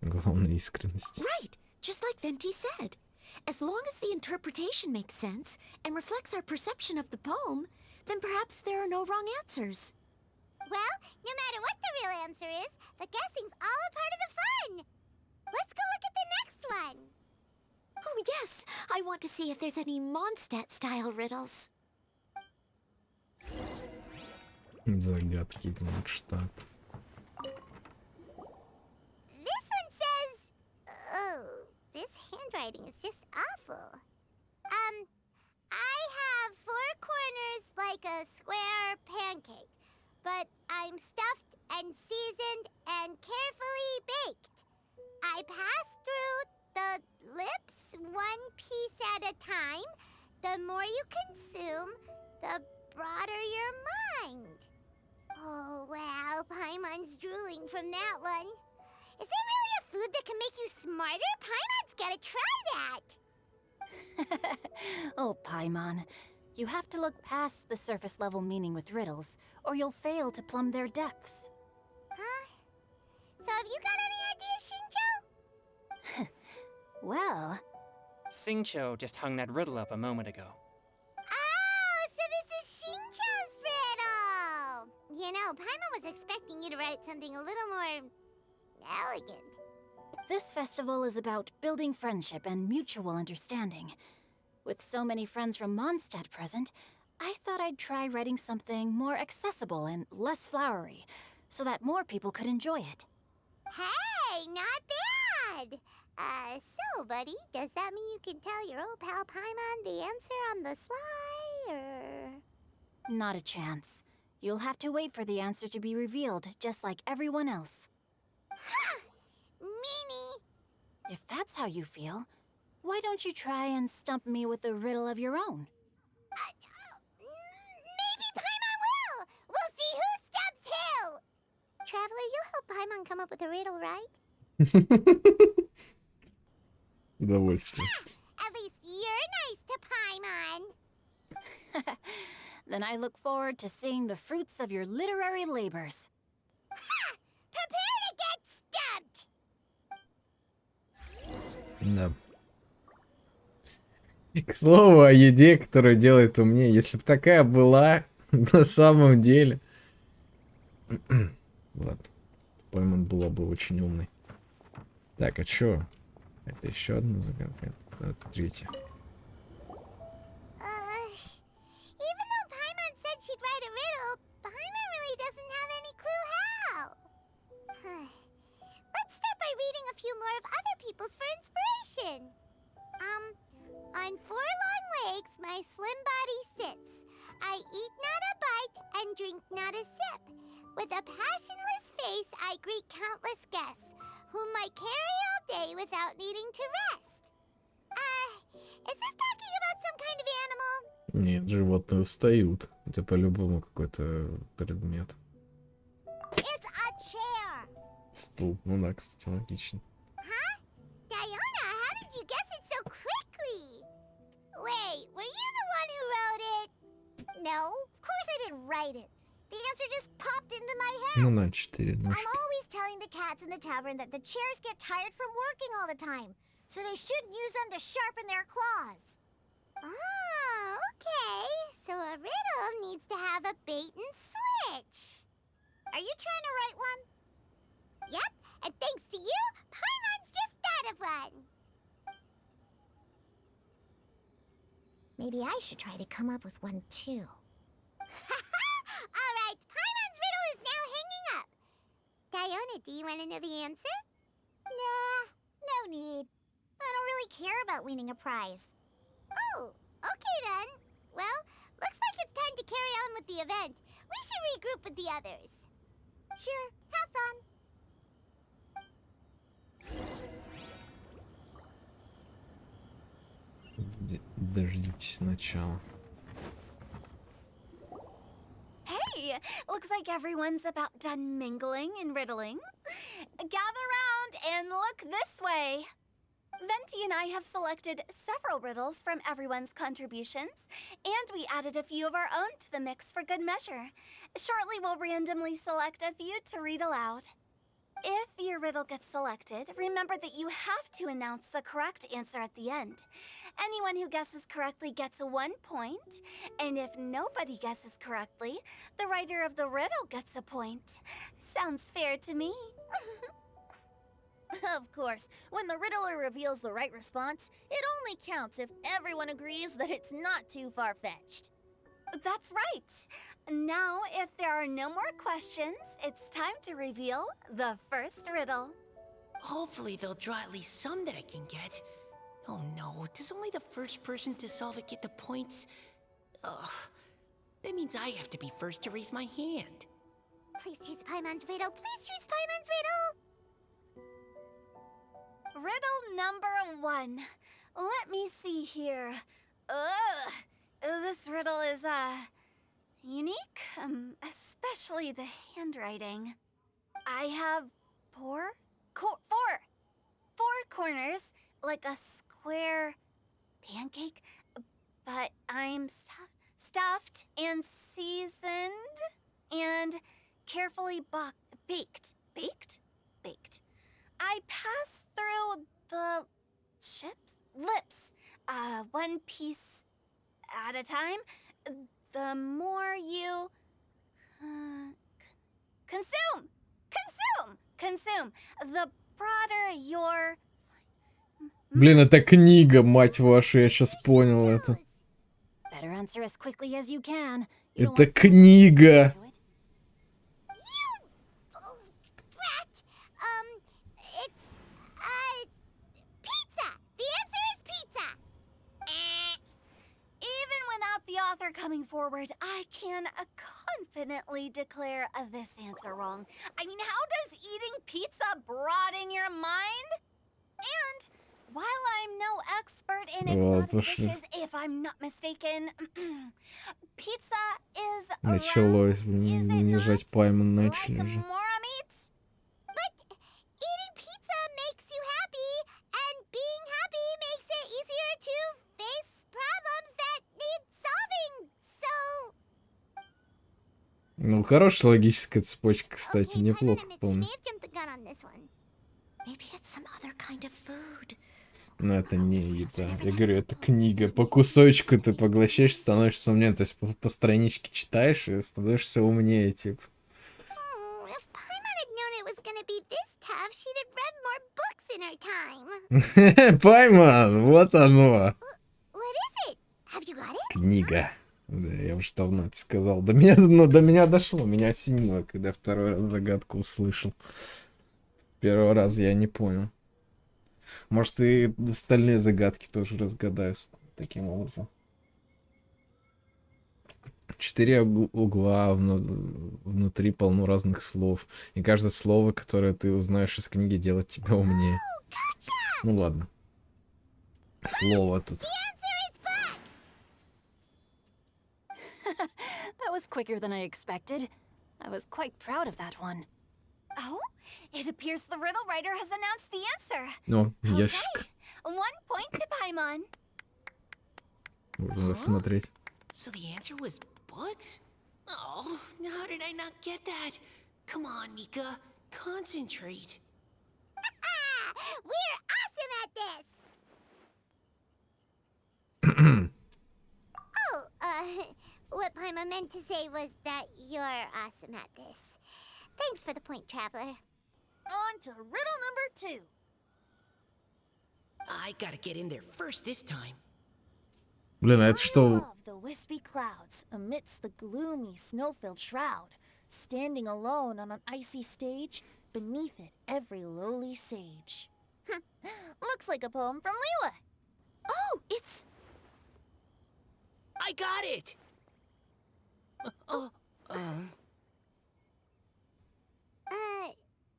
S1: Главное искренность.
S10: Right, just like Venti said. As long as the interpretation makes sense and reflects our perception of the poem, then perhaps there are no wrong answers.
S2: Well, no matter what the real answer is, the guessing's all a part of the fun. Let's go look at the next one.
S10: Oh yes, I want to see if there's any Mondstadt-style riddles.
S1: Загадки из Манштата.
S2: This one says... Oh, this handwriting is just awful. I have 4 corners like a square pancake, but I'm stuffed and seasoned and carefully baked. I pass through the lips 1 piece at a time. The more you consume, the broader your mind. Oh, wow, Paimon's drooling from that one. Is there really a food that can make you smarter? Paimon's gotta try that!
S4: Oh, Paimon. You have to look past the surface-level meaning with riddles, or you'll fail to plumb their depths.
S2: Huh? So have you got any ideas, Shinjo?
S4: Well...
S8: Xingqiu just hung that riddle up a moment ago.
S2: Oh, so this is Shinjo's riddle! You know, no. Paimon was expecting you to write something a little more elegant.
S4: This festival is about building friendship and mutual understanding. With so many friends from Mondstadt present, I thought I'd try writing something more accessible and less flowery, so that more people could enjoy it.
S2: Hey, not bad. So, buddy, does that mean you can tell your old pal Paimon the answer on the sly, or...?
S4: Not a chance. You'll have to wait for the answer to be revealed, just like everyone else.
S2: Ha! Meanie!
S4: If that's how you feel, why don't you try and stump me with a riddle of your own?
S2: Maybe Paimon will! We'll see who stumps who! Traveler, you'll help Paimon come up with a riddle, right?
S1: Удовольствие.
S2: At least you're nice to Paimon.
S4: Then I look forward to seeing the fruits of your literary labors.
S2: Ha! Prepare to get stumped!
S1: Да. И, к слову, о еде, которую делает умнее. Если бы такая была на самом деле... Ладно. Пойман была бы очень умной. Так, а чё? Это еще одна загадка. Это третья.
S2: Even though Paimon said she'd write a riddle, Paimon really doesn't have any clue how. Let's start by reading a few more of other people's for inspiration. On 4 long legs, my slim body sits. I eat not a bite and drink not a sip. With a passionless face, I greet countless guests, whom I carry all day without needing to rest. Is this talking about some kind of animal?
S1: Нет, животные устают. Это по-любому какой-то предмет.
S2: It's a chair.
S1: Стул. Ну да, кстати, логично.
S2: Huh? Diona, how did you guess it so quickly? Wait, were you the one who wrote it?
S10: No, of course I didn't write it. The answer just popped into my head.
S1: Ну на 4 ножки.
S10: I'm always telling the cats in the tavern that the chairs get tired from working all the time, so they shouldn't use them to sharpen their claws.
S2: Oh, okay. So a riddle needs to have a bait and switch.
S10: Are you trying to write one?
S2: Yep, and thanks to you, Paimon's just thought of one.
S10: Maybe I should try to come up with one too.
S2: All right, Paimon's riddle is now hanging up. Diona, do you want to know the answer?
S10: Nah, no need. I don't really care about winning a prize.
S2: Oh, okay then. Well, looks like it's time to carry on with the event. We should regroup with the others.
S10: Sure, have fun.
S1: Дождитесь начала.
S5: Hey, looks like everyone's about done mingling and riddling. Gather round and look this way. Venti and I have selected several riddles from everyone's contributions, and we added a few of our own to the mix for good measure. Shortly, we'll randomly select a few to read aloud. If your riddle gets selected, remember that you have to announce the correct answer at the end. Anyone who guesses correctly gets 1 point, and if nobody guesses correctly, the writer of the riddle gets a point. Sounds fair to me.
S6: Of course, when the riddler reveals the right response, it only counts if everyone agrees that it's not too far-fetched.
S5: That's right. Now, if there are no more questions, it's time to reveal the first riddle.
S9: Hopefully they'll draw at least some that I can get. Oh no, does only the first person to solve it get the points? Ugh. That means I have to be first to raise my hand.
S2: Please choose Paimon's riddle. Please choose Paimon's riddle.
S5: Riddle number 1. Let me see here. Ugh. This riddle is, unique, especially the handwriting. I have four corners, like a square pancake, but I'm stuffed and seasoned and carefully baked. Baked. I pass through the lips, 1 piece at a time. The more you Consume! Consume! Consume! The broader your...
S1: Блин, это книга, мать вашу, я сейчас понял это.
S4: Better answer as quickly as you can.
S1: Это книга.
S2: Brat! It's, pizza! The answer is pizza!
S5: Even without the author coming forward, I can confidently declare this answer wrong. I mean, how does eating pizza broaden your mind? And while I'm no expert in exotic dishes, if I'm not mistaken, pizza is
S1: Началось, унижать Пайман начали уже.
S2: But eating pizza makes you happy, and being happy makes it easier to face problems that need solving, so...
S1: Ну, хорошая логическая цепочка, кстати, неплохо, по-моему.
S10: Maybe it's some other kind of food.
S1: Но это не еда. Я говорю, это книга. По кусочку ты поглощаешь, становишься умнее. То есть по страничке читаешь и становишься умнее, типа.
S2: If Paimon had known it was gonna be this tough, she'd have read more books in her time.
S1: Пайман, вот оно.
S2: What is it? Have you got it?
S1: Книга. Да, я уже давно это сказал. До меня дошло, меня осенило, когда второй раз загадку услышал. Первый раз я не понял. Может, и остальные загадки тоже разгадаюсь таким образом. 4 угла, внутри полно разных слов. И каждое слово, которое ты узнаешь из книги, делает тебя умнее. Ну ладно. Слово тут.
S4: That was quicker than I expected. I was quite proud of that one.
S5: Oh, it appears the riddle writer has announced the answer.
S1: Ну, ящик.
S5: Okay. 1 point to Paimon.
S1: Можно рассмотреть.
S9: So the answer was books? Oh, how did I not get that? Come on, Mika. Concentrate.
S2: We're awesome at this! What Paimon meant to say was that you're awesome at this. Thanks for the point, Traveler.
S6: On to riddle number 2.
S9: I gotta get in there first this time.
S1: Блин, а это что?
S6: Above the wispy clouds, amidst the gloomy snow-filled shroud, standing alone on an icy stage, beneath it every lowly sage. Looks like a poem from Liyue.
S10: Oh, it's...
S9: I got it!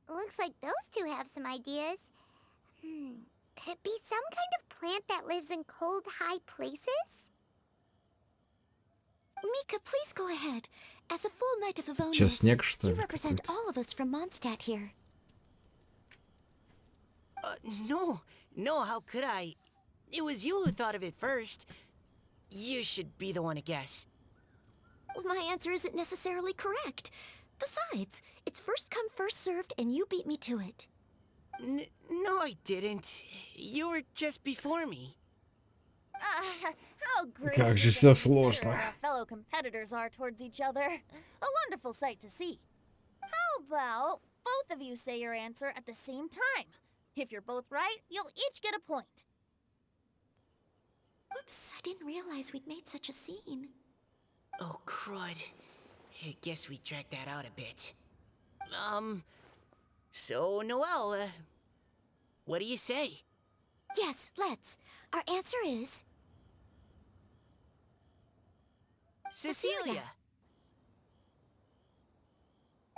S2: Looks like those two have some ideas. Could it be some kind of plant that lives in cold, high places?
S10: Mika, please go ahead. As a full Knight of Favonius,
S1: Чё, снег, что
S10: you
S1: ли,
S10: represent
S1: какой-то?
S10: all of us from Mondstadt here.
S9: No, how could I? It was you who thought of it first. You should be the one to guess.
S10: Well, my answer isn't necessarily correct. Besides, it's first come, first served, and you beat me to it.
S9: No, I didn't. You were just before me.
S6: How great
S1: Как же
S6: we
S1: всё
S6: can consider
S1: сложно.
S6: our fellow competitors are towards each other. A wonderful sight to see. How about both of you say your answer at the same time? If you're both right, you'll each get a point.
S10: Oops, I didn't realize we'd made such a scene.
S9: Oh, crud. I guess we dragged that out a bit. So, Noelle, what do you say?
S10: Yes, let's. Our answer is...
S9: Cecilia!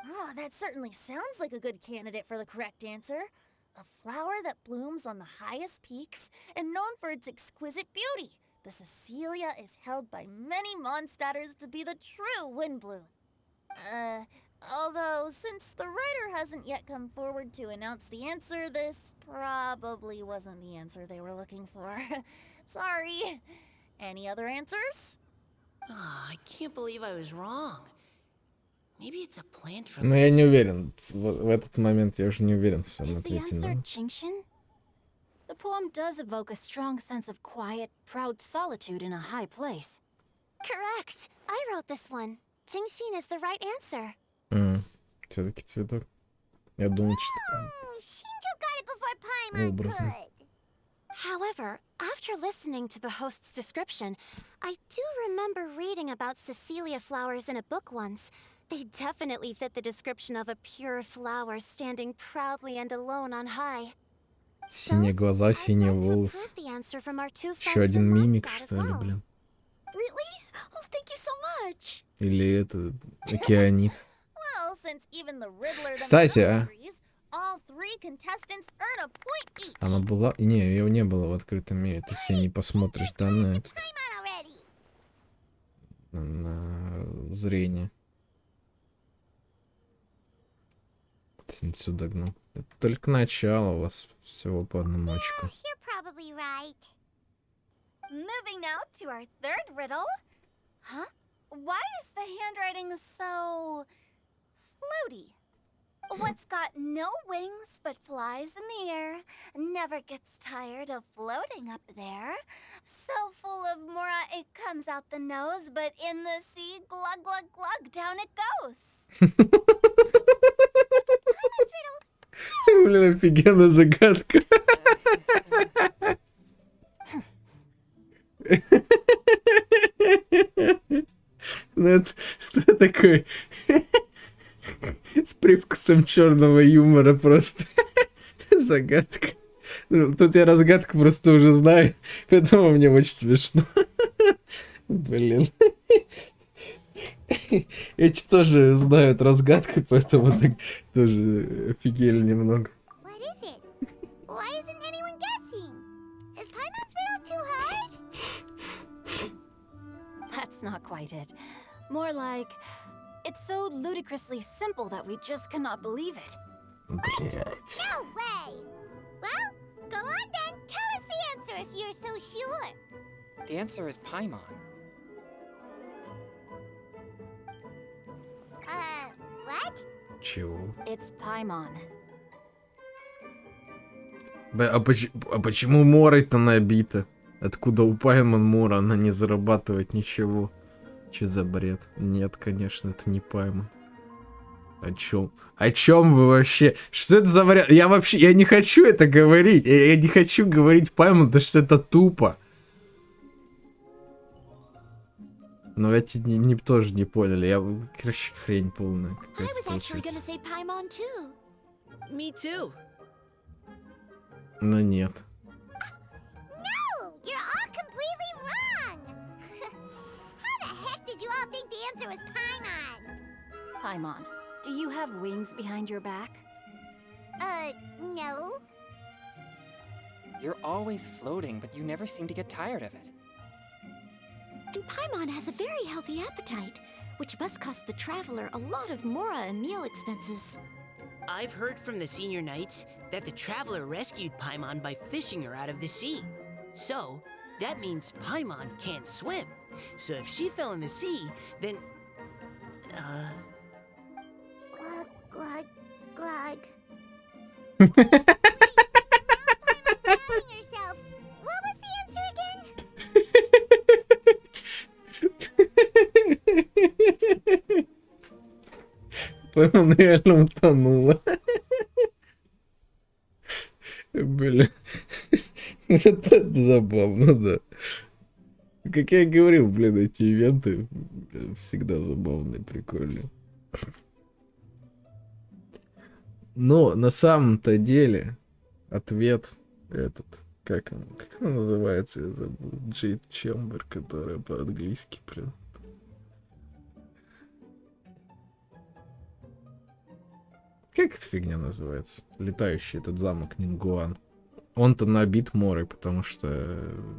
S6: Oh, that certainly sounds like a good candidate for the correct answer. A flower that blooms on the highest peaks and known for its exquisite beauty. The Cecilia is held by many Mondstadters to be the true Windbloom. Although, since the writer hasn't yet come forward to announce the answer, this probably wasn't the answer they were looking for. Sorry. Any other answers?
S9: Oh, I can't believe I was wrong. Maybe it's a plant from...
S1: Но я не уверен. В этот момент я уже не уверен в своем
S4: Is the
S1: ответе.
S4: answer
S1: Но...
S4: Jingshin? The poem does evoke a strong sense of quiet, proud solitude in a high place.
S2: Correct. I wrote this one. Jingshin is the right answer.
S1: Все-таки цветок. Я думал, что
S2: Shinjo got it before Paimon
S1: образно.
S2: could.
S5: However, after listening to the host's description, I do remember reading about Cecilia flowers in a book once. They definitely fit the description of a pure flower standing proudly and alone on high.
S1: Синие глаза, синие волосы. Еще один мимик, что ли, блин?
S6: Really? Oh, thank you so much.
S1: Или это океанит.
S6: Well, since even the Riddler
S1: Кстати,
S6: themselves agrees, all three contestants earn a point each.
S1: Она была... Не, ее не было в открытом мире. Ты все не посмотришь, да, на это. На зрение. Сюда гнул. Это только начало, у вас всего по одному очку.
S2: You're probably right.
S5: Moving now to our third riddle. Huh? Why is the handwriting so floaty? What's got no wings but flies in the air, never gets tired of floating up there, so full of mora it comes out the nose, but in the sea, glug glug glug, down it goes.
S1: Блин, офигенная загадка. Ну это что такое? С привкусом черного юмора просто. Загадка. Ну, тут я разгадку просто уже знаю, поэтому мне очень смешно. Блин. Эти тоже знают разгадку, поэтому так тоже офигели немного.
S2: What is it? Why isn't anyone guessing? Is Paimon's riddle too hard?
S4: That's not quite it. More like, it's so ludicrously simple that we just cannot believe it.
S1: Блять.
S2: No way! Well, go on then. Tell us the answer if you're so sure.
S8: The answer is Paimon.
S2: What?
S1: Чего?
S4: It's Paimon.
S1: А почему морой-то набита? Откуда у Паймон мора? Она не зарабатывает ничего. Че за бред? Нет, конечно, это не Паймон. О чем? О чем вы вообще? Что это за вариант? Я не хочу это говорить. Я не хочу говорить Паймон, потому что это тупо. Но эти тоже не поняли. Я, короче, хрень полная.
S10: I was actually gonna say Paimon too.
S9: Me too.
S1: Но нет.
S2: No! You're all completely wrong! How the heck did you all think the answer was Paimon?
S4: Paimon, do you have wings behind your back?
S2: No.
S8: You're always floating, but you never seem to get tired of it.
S10: And Paimon has a very healthy appetite, which must cost the traveler a lot of mora and meal expenses.
S9: I've heard from the senior knights that the traveler rescued Paimon by fishing her out of the sea. So, that means Paimon can't swim. So if she fell in the sea, then...
S2: Glug, glug, glug. Yourself. What was the answer again?
S1: Паймон реально утонула. Блин. Это забавно, да. Как я и говорил, блин, эти ивенты всегда забавные, прикольные. Но на самом-то деле ответ этот, как он называется, я забыл, Джейд Чембер, которая по-английски, блин. Как эта фигня называется? Летающий этот замок Нингуан. Он-то набит морой, потому что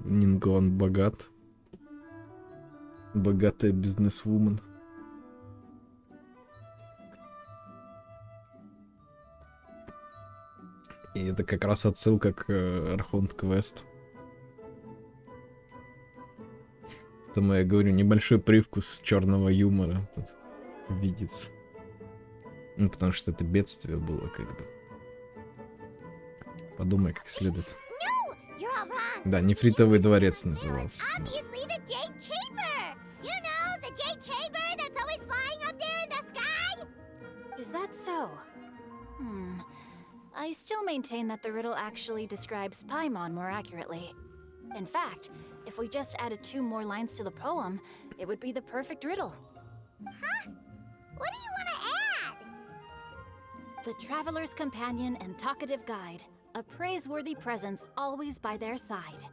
S1: Нингуан богат. Богатая бизнесвумен. И это как раз отсылка к Архонт Квест. Поэтому я говорю, небольшой привкус черного юмора тут видится. Ну, потому что это бедствие было, как бы. Подумай как следует.
S2: No, you're all wrong.
S1: Да, нефритовый дворец назывался.
S2: Obviously the Jade Chamber. You know, the Jade Chamber that's always flying up there in the sky.
S4: Is that so? I still maintain that the riddle actually describes Paimon more accurately. In fact, if we just added 2 more lines to the poem, it would be the perfect riddle.
S2: Huh? What do you want to add?
S4: The traveler's companion and talkative guide, a praiseworthy presence always by their side.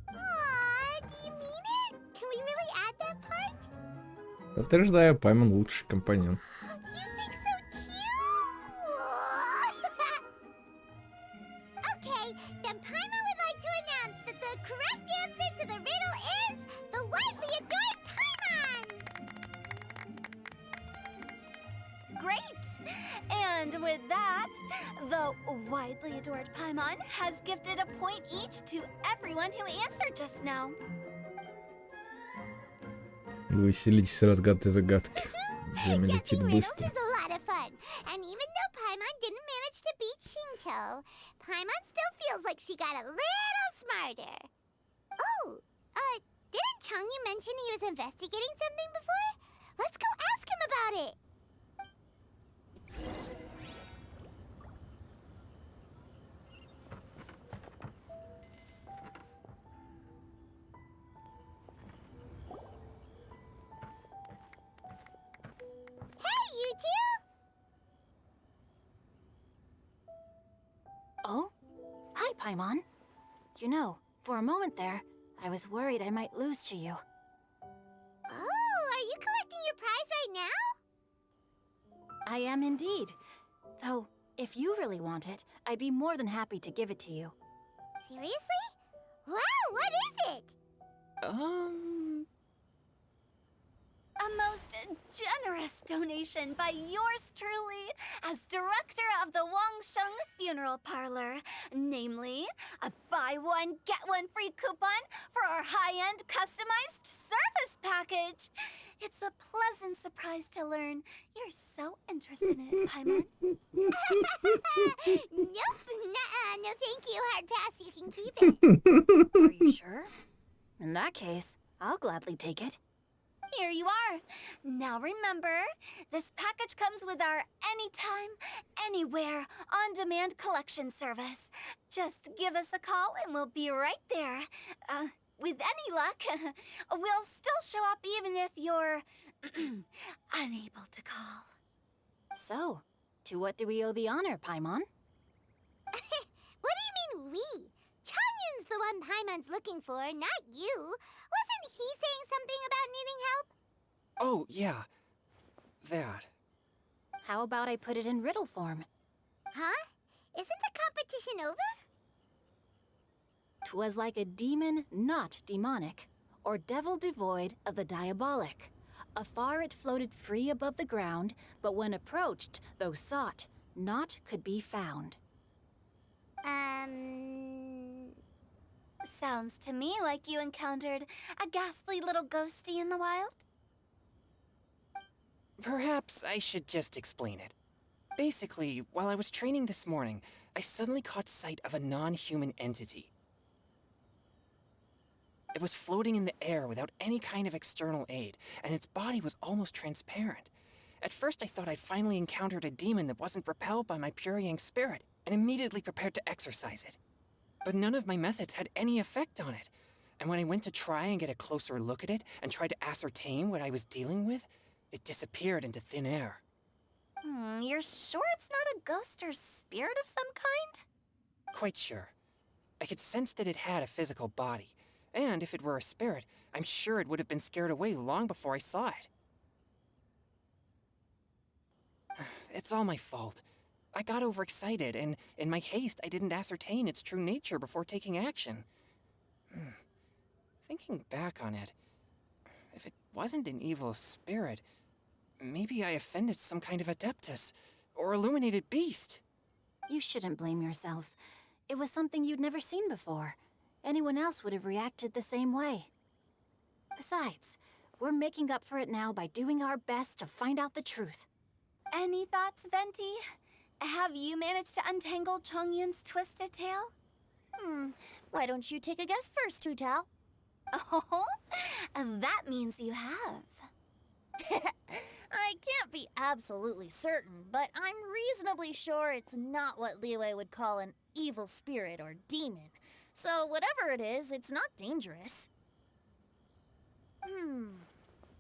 S2: Aww, do you mean it? Can we really add that part?
S1: Подтверждаю, Паймон лучший компаньон.
S2: You think so cute? Okay, then Paimon would like to announce that the correct answer to the riddle is the widely adored Paimon!
S5: Great! And with that, the widely adored Paimon has gifted a point each to everyone who answered just now.
S1: Вы веселитесь, разгадывайте загадки. Время летит
S2: Guessing riddles
S1: быстро.
S2: is a lot of fun. And even though Paimon didn't manage to beat Shinto, Paimon still feels like she got a little smarter. Oh, didn't Changyu mention he was investigating something before? Let's go ask him about it. Hey, you two!
S4: Oh? Hi, Paimon. You know, for a moment there, I was worried I might lose to you.
S2: Oh, are you collecting your prize right now?
S4: I am indeed. Though, if you really want it, I'd be more than happy to give it to you.
S2: Seriously? Wow, what is it?
S5: A most generous donation by yours truly as director of the Wangsheng Funeral Parlor. Namely, a buy one, get one free coupon for our high-end customized service package. It's a pleasant surprise to learn you're so interested in it, Paimon.
S2: Nope, nuh-uh, no thank you, hard pass, you can keep it.
S4: Are you sure? In that case, I'll gladly take it.
S5: Here you are. Now remember, this package comes with our anytime, anywhere, on-demand collection service. Just give us a call and we'll be right there. With any luck, we'll still show up even if you're unable to call.
S4: So, to what do we owe the honor, Paimon?
S2: What do you mean we? Changyun's the one Paimon's looking for, not you. Wasn't he saying something about needing help?
S8: Oh, yeah. That.
S4: How about I put it in riddle form?
S2: Huh? Isn't the competition over?
S4: 'Twas like a demon not demonic, or devil devoid of the diabolic. Afar it floated free above the ground, but when approached, though sought, naught could be found.
S5: Sounds to me like you encountered a ghastly little ghosty in the wild.
S8: Perhaps I should just explain it. Basically, while I was training this morning, I suddenly caught sight of a non-human entity. It was floating in the air without any kind of external aid, and its body was almost transparent. At first I thought I'd finally encountered a demon that wasn't repelled by my pure yang spirit, and immediately prepared to exorcise it. But none of my methods had any effect on it, and when I went to try and get a closer look at it and tried to ascertain what I was dealing with, it disappeared into thin air.
S5: You're sure it's not a ghost or spirit of some kind?
S8: Quite sure. I could sense that it had a physical body, and if it were a spirit, I'm sure it would have been scared away long before I saw it. It's all my fault. I got overexcited, and in my haste, I didn't ascertain its true nature before taking action. Thinking back on it, if it wasn't an evil spirit, maybe I offended some kind of adeptus, or illuminated beast.
S4: You shouldn't blame yourself. It was something you'd never seen before. Anyone else would have reacted the same way. Besides, we're making up for it now by doing our best to find out the truth.
S5: Any thoughts, Venti? Have you managed to untangle Chongyun's twisted tail?
S6: Why don't you take a guess first, Hu-Tao?
S5: Oh, that means you have.
S6: I can't be absolutely certain, but I'm reasonably sure it's not what Liyue would call an evil spirit or demon. So whatever it is, it's not dangerous.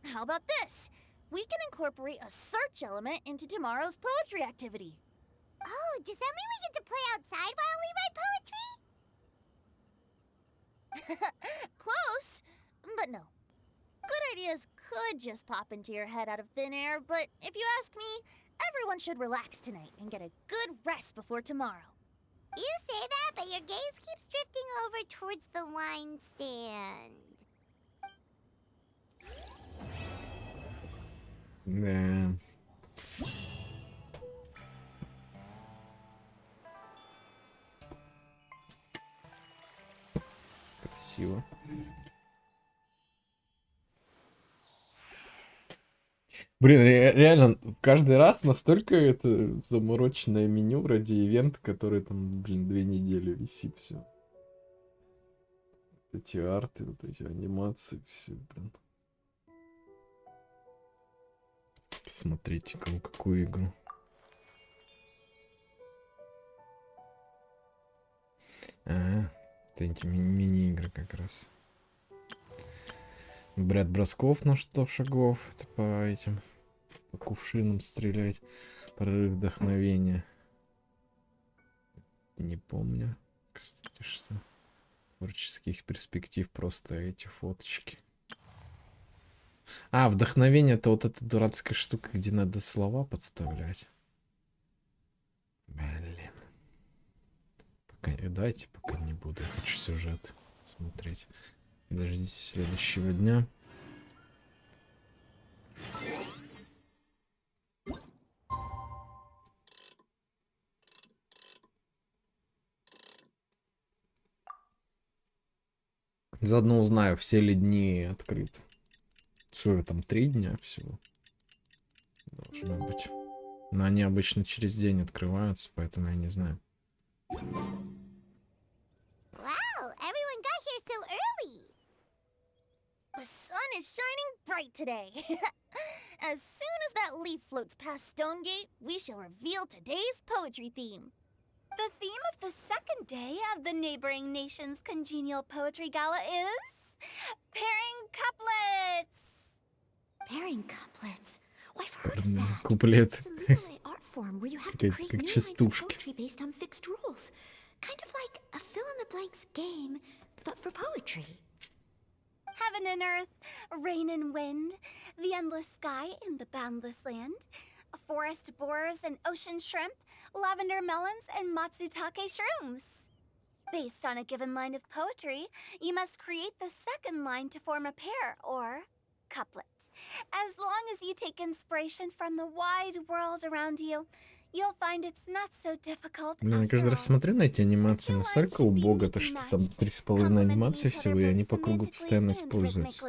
S6: How about this? We can incorporate a search element into tomorrow's poetry activity.
S2: Oh, does that mean we get to play outside while we write poetry?
S6: Close, but no. Good ideas could just pop into your head out of thin air, but if you ask me, everyone should relax tonight and get a good rest before tomorrow.
S2: You say that, but your gaze keeps drifting over towards the wine stand.
S1: Да. Красиво. Блин, реально, каждый раз настолько это замороченное меню ради ивента, который там, блин, 2 недели висит, все. Эти арты, вот эти анимации, все, блин. Посмотрите, кому какую игру. Ага, это эти мини-игры как раз. Ряд бросков на 100 шагов. Это по этим, по кувшинам стрелять. Прорыв вдохновения. Не помню, кстати, что. Творческих перспектив, просто эти фоточки. А, вдохновение — это вот эта дурацкая штука, где надо слова подставлять. Блин. Пока, дайте, пока не буду. Я хочу сюжет смотреть. Подождите следующего дня. Заодно узнаю, все ли дни открыты. Все, там 3 дня всего. Должно быть. Но они обычно через день открываются, поэтому я не знаю.
S2: Wow, everyone got here so early.
S6: The sun is shining bright today. As soon as that leaf floats past Stonegate, we shall reveal today's poetry theme.
S5: The theme of the second day of the neighboring nation's congenial poetry gala is pairing couplets.
S10: Pairing couplets. Oh, I've heard of that.
S1: Куплет.
S10: It's a literary art form where you have to
S1: Как
S10: create new lines of
S1: частушки.
S10: poetry based on fixed rules. Kind of like a fill-in-the-blanks game, but for poetry.
S5: Heaven and earth, rain and wind, the endless sky and the boundless land, forest boars and ocean shrimp, lavender melons and matsutake shrooms. Based on a given line of poetry, you must create the second line to form a pair, or couplet. As long as you take inspiration from the wide world around you, you'll find it's not so difficult.
S1: Блин, я каждый раз смотрю на эти анимации, настолько убого, то что там 3,5 анимации всего, и они по кругу постоянно используются.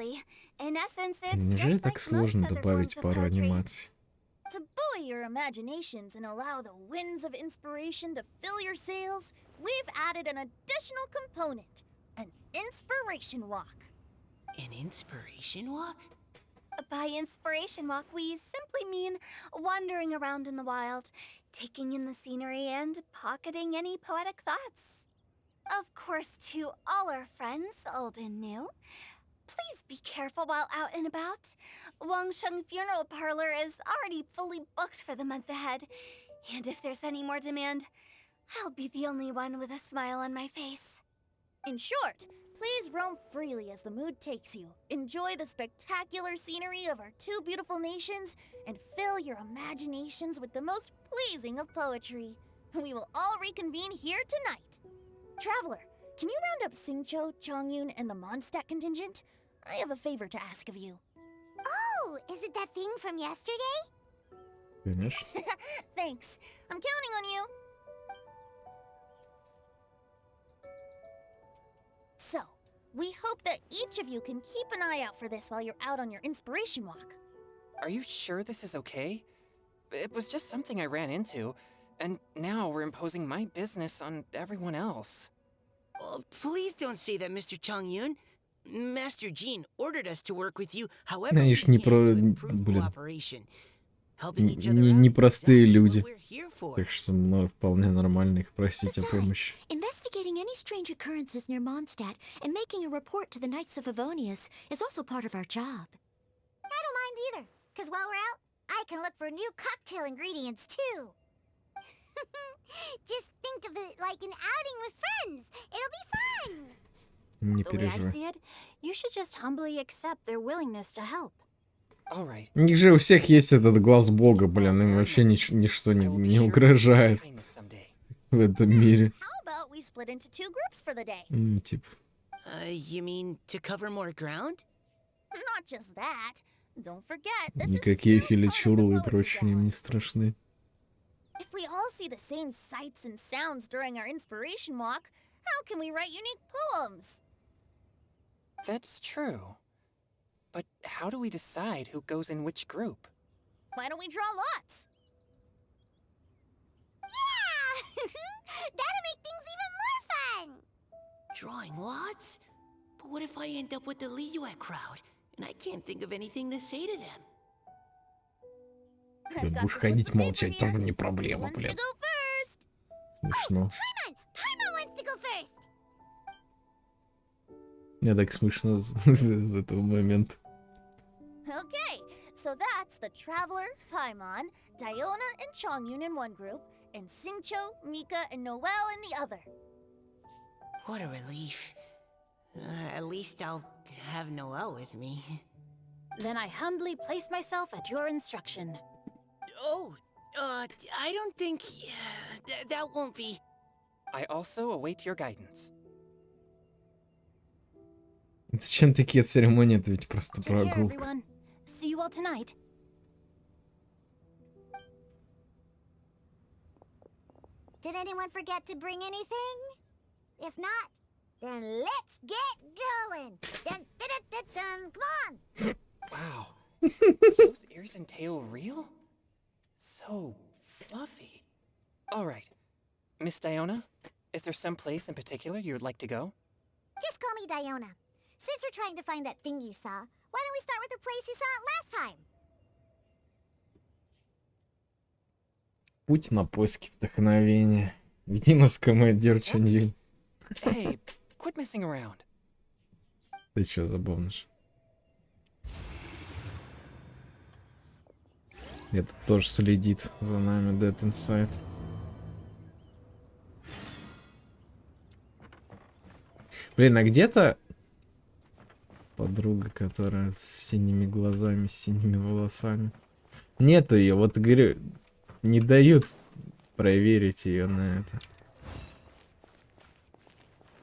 S1: Неужели так сложно добавить пару анимаций?
S6: To buoy your imaginations and allow the winds of inspiration to fill your sails, we've added an additional component, an inspiration walk.
S9: An inspiration walk?
S5: By inspiration walk, we simply mean wandering around in the wild, taking in the scenery and pocketing any poetic thoughts. Of course, to all our friends, old and new, please be careful while out and about. Wangsheng Funeral Parlor is already fully booked for the month ahead, and if there's any more demand, I'll be the only one with a smile on my face.
S6: In short, please roam freely as the mood takes you. Enjoy the spectacular scenery of our two beautiful nations, and fill your imaginations with the most pleasing of poetry. We will all reconvene here tonight. Traveler, can you round up Singcho, Chongyun, and the Mondstadt contingent? I have a favor to ask of you.
S2: Oh, is it that thing from yesterday?
S1: Конечно.
S6: Thanks. I'm counting on you. So, we hope that each of you can keep an eye out for this while you're out on your inspiration walk.
S8: Are you sure this is okay? It was just something I ran into, and now we're imposing my business on everyone else.
S9: Oh, please don't say that, Mr. Chongyun. Master Jean ordered us to work with you however
S1: Они
S9: we
S1: ж не
S9: can
S1: про...
S9: to improve
S1: Блин.
S9: cooperation. Helping each other out
S1: Не
S9: is
S1: простые
S9: exactly
S1: люди.
S9: what we're here for.
S1: Так что вполне нормально их просить о
S10: Besides,
S1: помощи.
S10: investigating any strange occurrences near Mondstadt and making a report to the Knights of Favonius is also part of our job.
S2: I don't mind either, because while we're out, I can look for new cocktail ingredients too. Just think of it like an outing with friends. It'll be fun.
S1: Не
S4: The way I
S1: переживай.
S4: see it, you should just humbly accept their willingness to help.
S8: All right.
S1: У них же у всех есть этот глаз бога, блин, им вообще ничто
S8: I will be
S1: не
S8: sure to
S1: угрожает
S8: kindness someday.
S1: в этом мире.
S6: How about we split into 2 groups for the day?
S1: Типа,
S9: You mean to cover more ground?
S6: Not just that. Don't forget, this is
S1: никакие
S6: still part of the
S1: хиличурлы и
S6: poetry
S1: прочее им
S6: hour.
S1: не страшны.
S6: If we all see the same sights and sounds during our inspiration walk, how can we write unique poems?
S8: That's true. But how do we decide who goes in which group?
S6: Why don't we draw lots?
S2: Yeah! That'll make things even more fun.
S9: Drawing lots? But what if I end up with the Liyue crowd, and I can't think of anything to say to them?
S6: I've got
S1: Будешь
S6: this
S1: ходить
S6: slip of paper
S1: молчать,
S6: here.
S1: тоже не
S6: Who
S1: проблема,
S6: wants to
S1: блин.
S6: go first?
S1: Смешно.
S2: Paimon! Paimon wants to go first.
S1: Мне так смешно с этого момента.
S6: Okay, so that's the Traveler, Paimon, Diona, and Chongyun in one group, and Xingqiu, Mika, and Noelle in the other.
S9: What a relief. At least I'll have Noelle with me.
S4: Then I humbly place myself at your instruction.
S9: Oh, I don't think... that won't be...
S8: I also await your guidance.
S1: Зачем такие церемонии? Это ведь просто
S4: Take care,
S1: прогулка.
S4: everyone. See you all tonight.
S2: Did anyone forget to bring anything? If not, then let's get going. Dun, dun, dun, dun, dun. Come on.
S8: Wow. Are those ears and tail real? So fluffy. All right. Miss Diona, is there some place in particular you would like to go?
S2: Just call me Diona. Since we're trying to find that thing you saw, why don't we start with the place you saw it last time?
S1: Путь на поиски вдохновения. Веди нас, командир Чуньин.
S8: Hey, quit messing around.
S1: Ты чё, забавнишь? Этот тоже следит за нами, Dead Inside. Блин, а где-то подруга, которая с синими глазами, с синими волосами. Нету ее, вот говорю, не дают проверить ее на это.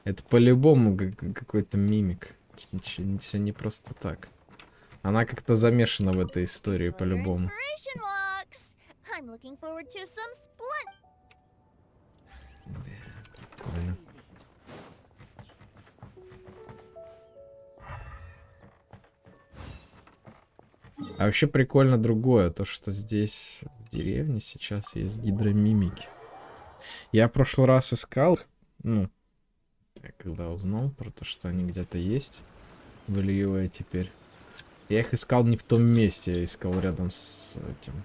S1: Это по-любому какой-то мимик. Все не просто так. Она как-то замешана в этой истории по-любому.
S6: Inspiration walks. I'm looking forward to some splint.
S1: Прикольно. А вообще прикольно другое, то что здесь в деревне сейчас есть гидромимики. Я в прошлый раз искал, ну, когда узнал про то, что они где-то есть в Лиюэ теперь. Я их искал не в том месте, я искал рядом с этим.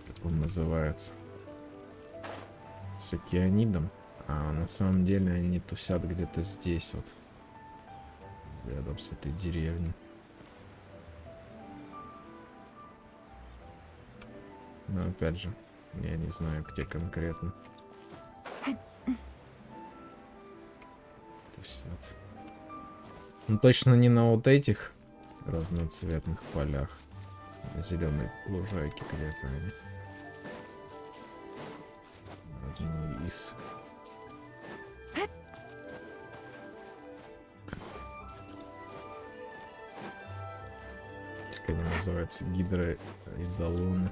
S1: Как он называется? С океанидом. А на самом деле они тусят где-то здесь вот. Рядом с этой деревней. Но опять же, я не знаю, где конкретно. Тусят. Ну точно не на вот этих разноцветных полях. На зеленой лужайке где-то они. Одну из. Как они называются? Гидроидолоны.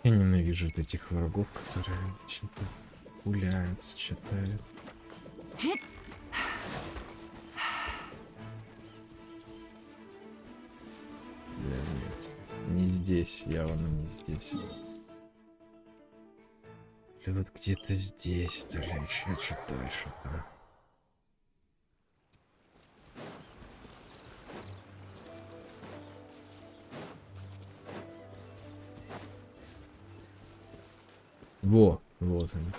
S1: Я ненавижу этих врагов, которые что-то гуляют, читают. Нет, не здесь, явно не здесь. Или вот где-то здесь, то ли еще чуть дальше-то. Во, вот они.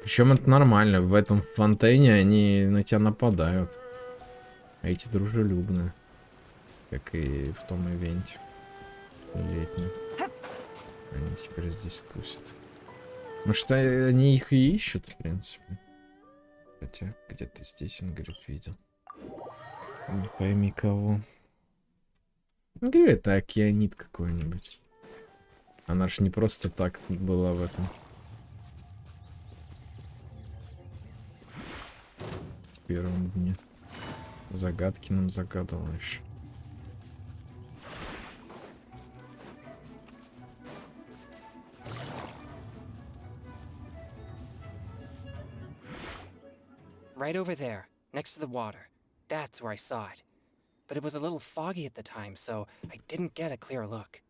S1: Причем это нормально. В этом фонтейне они на тебя нападают. А эти дружелюбные. Как и в том ивенте. Летнем. Они теперь здесь тусят. Может, они их и ищут, в принципе. Хотя, где-то здесь, он говорит, видел. Не пойми кого. Ну, говорю, это океанит какой-нибудь. Она ж не просто так была в этом. В первом дне. Загадки нам загадывала еще.
S8: Right over there, next to the water. That's where I saw it. But it was a little foggy at the time, so I didn't get a clear look.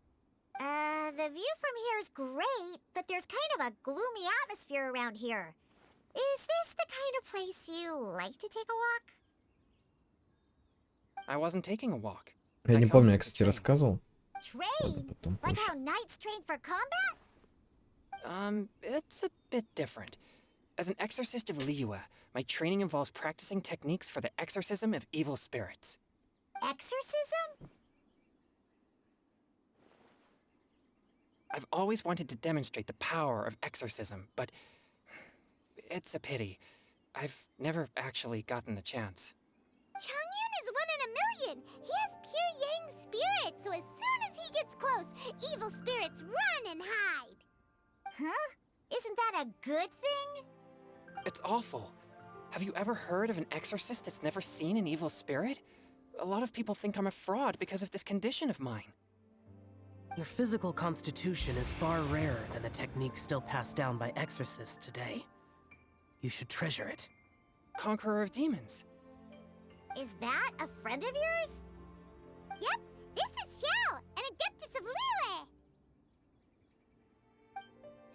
S2: The view from here is great, but there's kind of a gloomy atmosphere around here. Is this the kind of place you like to take a walk?
S8: I wasn't taking a walk.
S1: Я не помню, я, кстати, рассказывал.
S2: Train? Like how knights train for combat?
S8: It's a bit different. As an exorcist of Liyue, my training involves practicing techniques for the exorcism of evil spirits.
S2: Exorcism?
S8: I've always wanted to demonstrate the power of exorcism, but it's a pity. I've never actually gotten the chance.
S2: Changyun is 1 in a million. He has pure yang spirit, so as soon as he gets close, evil spirits run and hide. Huh? Isn't that a good thing?
S8: It's awful. Have you ever heard of an exorcist that's never seen an evil spirit? A lot of people think I'm a fraud because of this condition of mine.
S7: Your physical constitution is far rarer than the techniques still passed down by exorcists today. You should treasure it.
S8: Conqueror of demons.
S2: Is that a friend of yours? Yep, this is Xiao, an adeptus of Liyue.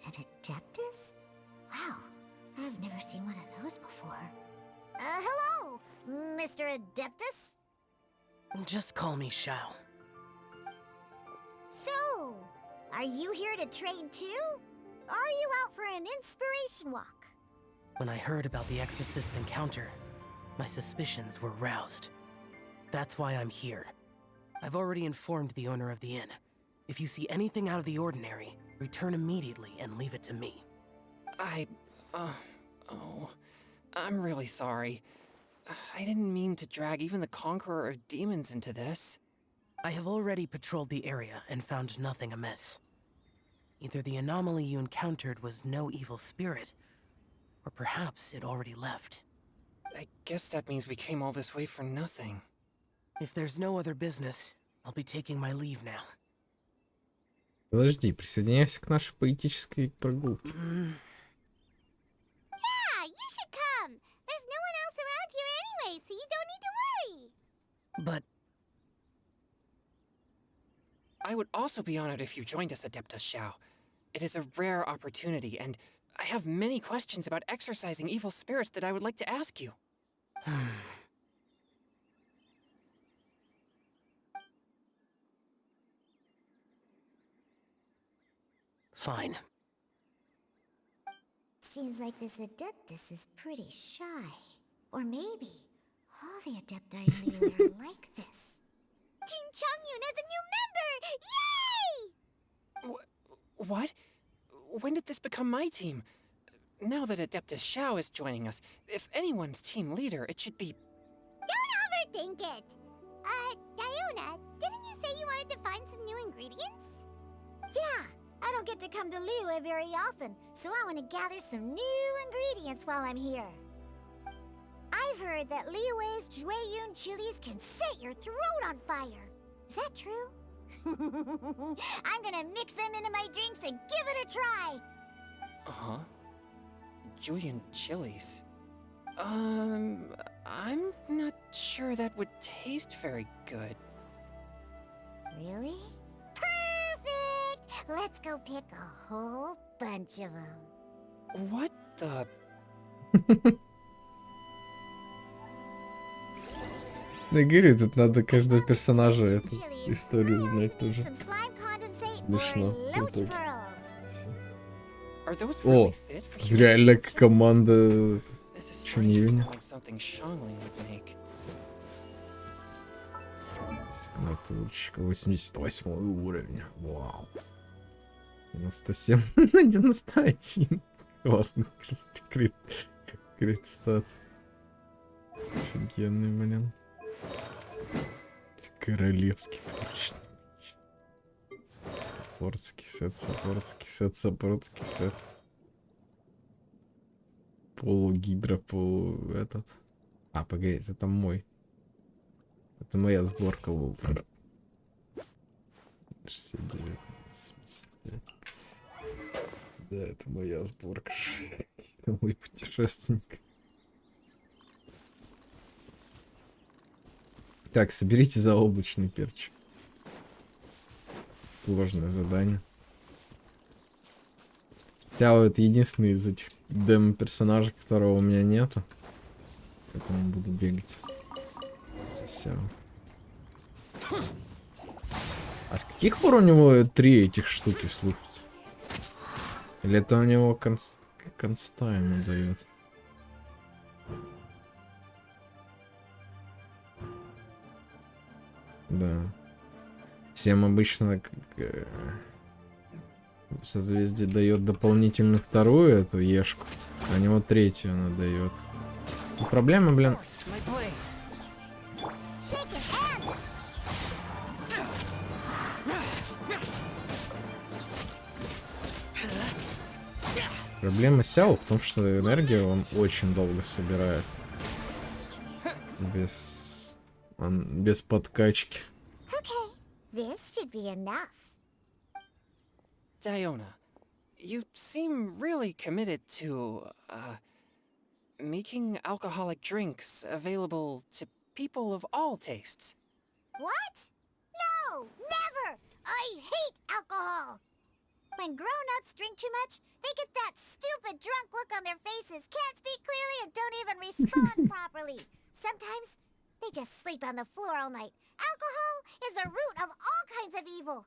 S2: An adeptus? Wow, I've never seen one of those before. Hello, Mr. Adeptus?
S7: Just call me Xiao.
S2: So, are you here to train too? Or are you out for an inspiration walk?
S7: When I heard about the exorcist's encounter, my suspicions were roused. That's why I'm here. I've already informed the owner of the inn. If you see anything out of the ordinary, return immediately and leave it to me.
S8: I'm really sorry. I didn't mean to drag even the Conqueror of Demons into this.
S7: I have already patrolled the area and found nothing amiss. Either the anomaly you encountered was no evil spirit, or perhaps it already left.
S8: I guess that means we came all this way for nothing.
S7: If there's no other business, I'll be taking my leave now.
S1: Подожди, присоединяйся к нашей поэтической прогулке.
S2: Yeah, you should come. There's no one else around here anyway, so you don't need to worry.
S7: But
S8: I would also be honored if you joined us, Adeptus Xiao. It is a rare opportunity, and I have many questions about exorcising evil spirits that I would like to ask you.
S7: fine.
S2: Seems like this Adeptus is pretty shy. Or maybe all the Adepti in Liyue are like this. Team Changyun has a new member! Yay!
S8: What? When did this become my team? Now that Adeptus Xiao is joining us, if anyone's team leader, it should be...
S2: Don't overthink it! Diona, didn't you say you wanted to find some new ingredients? Yeah, I don't get to come to Liyue very often, so I want to gather some new ingredients while I'm here. I've heard that Liyue's Jueyun chilies can set your throat on fire. Is that true? I'm gonna mix them into my drinks and give it a try.
S8: Uh-huh. Julian chilies. I'm not sure that would taste very good.
S2: Really? Perfect! Let's go pick a whole bunch of them.
S8: What the?
S1: Я говорю, тут надо каждого персонажа эту историю знать тоже.
S2: Some slime condensate
S1: Смешно
S2: or
S1: в
S2: loach
S1: итоге.
S2: pearls.
S1: Всё.
S8: Are those
S1: О,
S8: really fit for human
S1: реально
S8: consumption?
S1: команда
S8: This is
S1: Чё,
S8: starting
S1: не
S8: to
S1: Ивеня?
S8: sound like something Shangling would make.
S1: Сигнатурочка, 88 уровень. Вау. 97 на 91. Классный крит стат. Офигенный, блин. Королевский точно. Саппортский сет, саппортский сет, саппортский сет. Полугидро, этот. А, погоди, это мой. Это моя сборка, Волф. 69, 85. Да, это моя сборка. Это мой путешественник. Так, соберите заоблачный перчик. Сложное задание. Хотя это единственный из этих демо-персонажей, которого у меня нету. Поэтому буду бегать. Все. А с каких пор у него 3 этих штуки, слушайте? Или это у него конста ему дает? Да. Всем обычно созвездие дает дополнительную вторую эту ешку, а у него третью она дает. И проблема, блин. Проблема Сяо в том, что энергию он очень долго собирает. Без подкачки.
S2: Okay, this should be enough.
S8: Diona, you seem really committed to, making alcoholic drinks available to people of all tastes.
S2: What? No, never! I hate alcohol! When grown-ups drink too much, they get that stupid drunk look on their faces, can't speak clearly, and don't even respond properly. Sometimes, they just sleep on the floor all night. Alcohol is the root of all kinds of evil.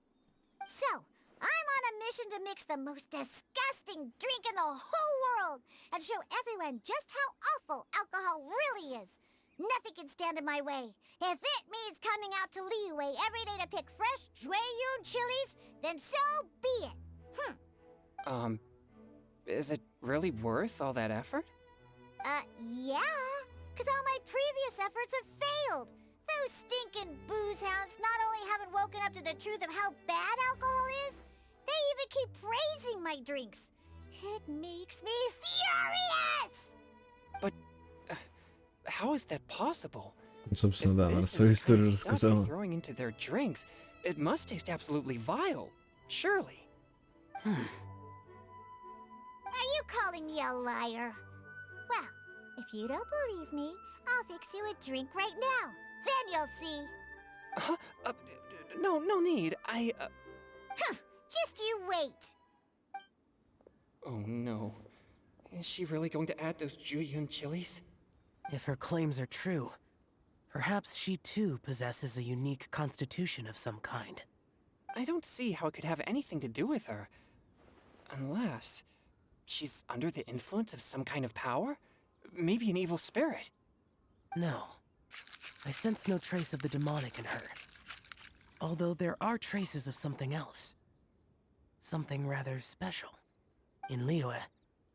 S2: So, I'm on a mission to mix the most disgusting drink in the whole world and show everyone just how awful alcohol really is. Nothing can stand in my way. If it means coming out to Liyue every day to pick fresh Dreyun chilies, then so be it.
S8: Is it really worth all that effort?
S2: Yeah, because all my previous efforts have failed. Those stinking booze hounds not only haven't woken up to the truth of how bad alcohol is, they even keep praising my drinks. It makes me furious!
S8: But how is that possible?
S1: Собственно,
S8: If
S1: да, она
S8: this
S1: свою
S8: is the kind
S1: историю
S8: of stuff
S1: рассказала.
S8: they're throwing into their drinks, it must taste absolutely vile. Surely.
S2: Are you calling me a liar? Well, if you don't believe me, I'll fix you a drink right now. Then you'll see.
S8: No need.
S2: Just you wait.
S8: Oh no. Is she really going to add those Juyun chilies?
S7: If her claims are true, perhaps she too possesses a unique constitution of some kind.
S8: I don't see how it could have anything to do with her. Unless she's under the influence of some kind of power? Maybe an evil spirit.
S7: No. I sense no trace of the demonic in her. Although there are traces of something else. Something rather special. In Liyue,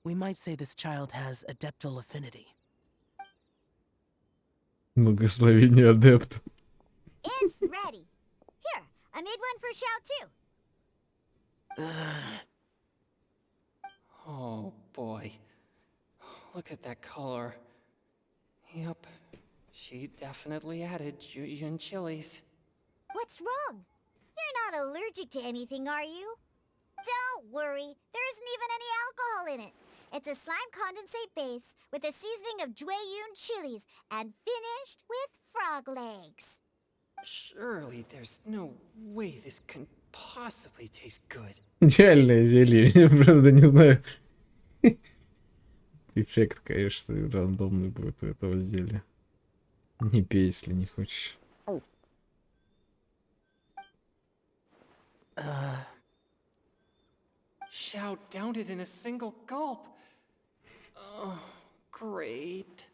S7: we might say this child has adeptal affinity.
S1: Благословение адепта.
S2: It's ready. Here, I made one for Xiao too.
S8: Oh boy. Look at that color. Yep. She definitely added Juyun chilies.
S2: What's wrong? You're not allergic to anything, are you? Don't worry. There isn't even any alcohol in it. It's a slime condensate base with a seasoning of Jueyun chilies and finished with frog legs.
S8: Surely there's no way this can possibly taste good.
S1: Идеальное зелье. Я правда не знаю. Эффект, конечно, рандомный будет у этого зелья. Не пей, если не хочешь.
S8: Xiao downed it in a single gulp. Oh, great.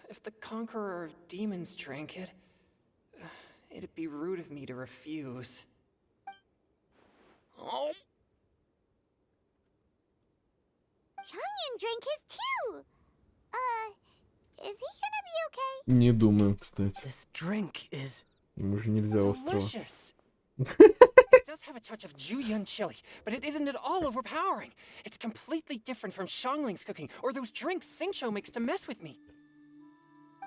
S8: If the Conqueror of Demons drank it, it'd be rude of me to refuse. Oh.
S2: Chongyun drank his too. Is he gonna be okay?
S1: Не думаю, кстати.
S7: This drink is
S1: Ему же нельзя острого.
S8: Delicious. It does have a touch of Jueyun chili, but it isn't at all overpowering. It's completely different from Xiangling's cooking or those drinks Xingqiu makes to mess with me.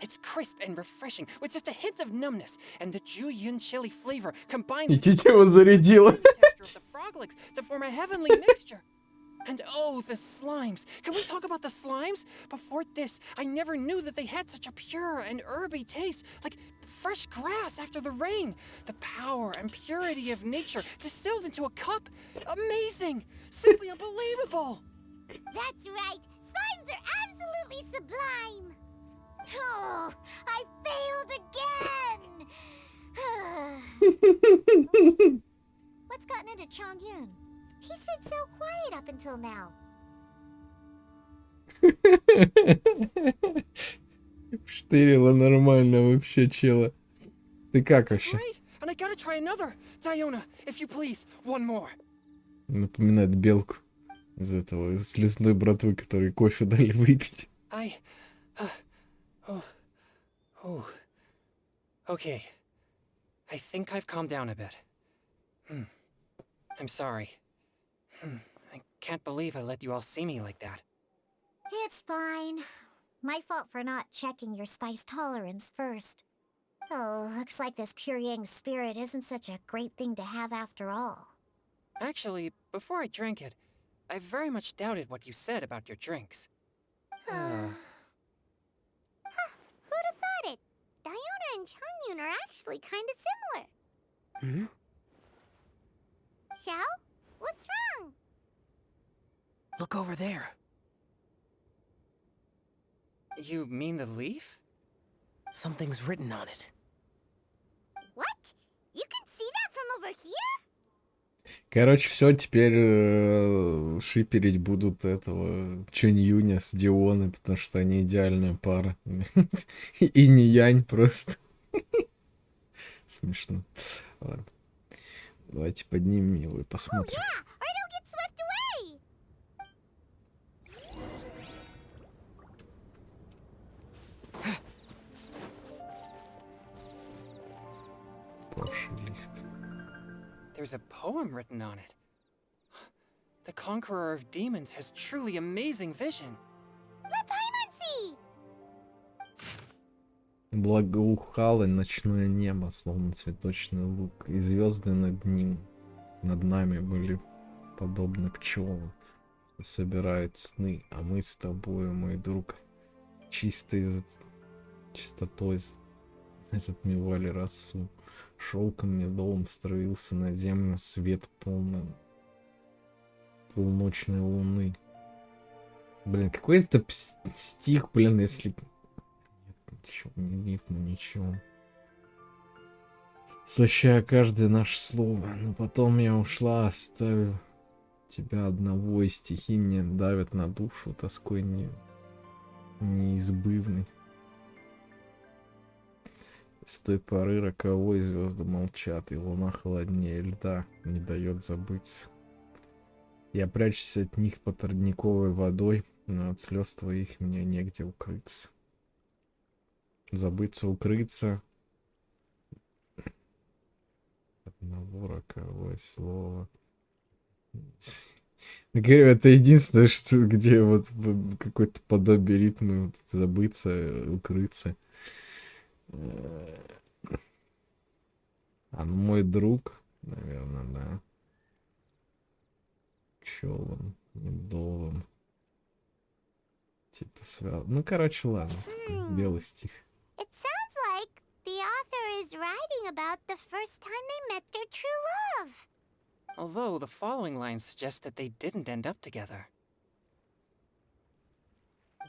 S8: It's crisp and refreshing, with just a hint of numbness, and the Jueyun chili flavor combines with
S1: Идите его зарядила.
S8: the texture of the frog legs to form a heavenly mixture. And oh, the slimes. Can we talk about the slimes? Before this, I never knew that they had such a pure and herby taste, like fresh grass after the rain. The power and purity of nature distilled into a cup. Amazing! Simply unbelievable!
S2: That's right. Slimes are absolutely sublime. Oh, I failed again. What's gotten into Chongyun? He's been so quiet up until now.
S1: Штырила нормально вообще, чела. Ты как вообще?
S8: Great! And I gotta try another. Diona, if you please, one more.
S1: Напоминает белку из этого, из лесной братвы, которой кофе дали выпить.
S8: Okay. I think I've calmed down a bit. I'm sorry. I can't believe I let you all see me like that.
S2: It's fine. My fault for not checking your spice tolerance first. Oh, looks like this pure yang spirit isn't such a great thing to have after all.
S8: Actually, before I drank it, I very much doubted what you said about your drinks.
S2: Who'd have thought it? Diona and Chongyun are actually kind of similar. Xiao? What's wrong?
S7: look over there.
S8: You mean the leaf?
S7: Something's written on it.
S2: What? You can see that from over here?
S1: Короче, все, теперь шиперить будут этого Чунь-Юня с Дионой, потому что они идеальная пара. И не Янь просто. Смешно. Ладно. Давайте поднимем его и посмотрим. Павший лист.
S8: There's a poem written on it. The Conqueror of Demons has truly amazing vision.
S2: Let Paimon see!
S1: Благоухало ночное небо, словно цветочный лук, и звезды над ним, над нами были подобны пчелам, что собирают сны, а мы с тобой, мой друг, чистотой затмевали росу. Шелком медовым струился на землю свет полночной луны. Блин, какой-то стих, блин, если... Нет, ничего, не рифма, ничего. Слащая каждое наше слово. Но потом я ушла, оставив тебя одного, и стихи мне давят на душу тоской неизбывной. С той поры роковой звезды молчат, и луна холоднее льда не дает забыться. Я прячусь от них под родниковой водой, но от слез твоих мне негде укрыться. Забыться, укрыться. Одного роковое слово. Говорю, это единственное, что, где вот какое-то подобие ритма, вот, забыться, укрыться. А мой друг, наверное, да. Пчелам, медовым. Типа ну, короче, ладно. Такой белый стих.
S2: It sounds like the author is writing about the first time they met their true love.
S8: Although the following lines suggest that they didn't end up together.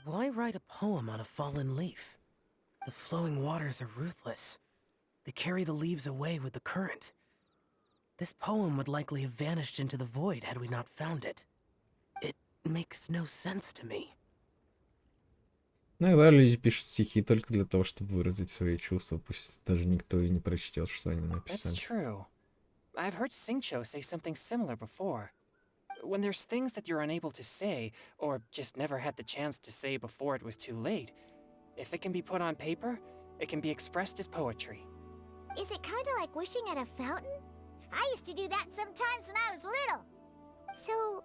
S7: Why write a poem on a fallen leaf? The flowing waters are ruthless. They carry the leaves away with the current. This poem would likely have vanished into the void had we not found it. It makes no sense to me.
S1: Иногда люди пишут стихи только для того, чтобы выразить свои чувства, пусть даже никто и не прочтет, что они написали.
S8: That's true. I've heard Singcho say something similar before. When there's things that you're unable to say, or just never had the chance to say before it was too late, if it can be put on paper, it can be expressed as poetry.
S10: Is it kind of like wishing at a fountain? I used to do that sometimes when I was little.
S2: So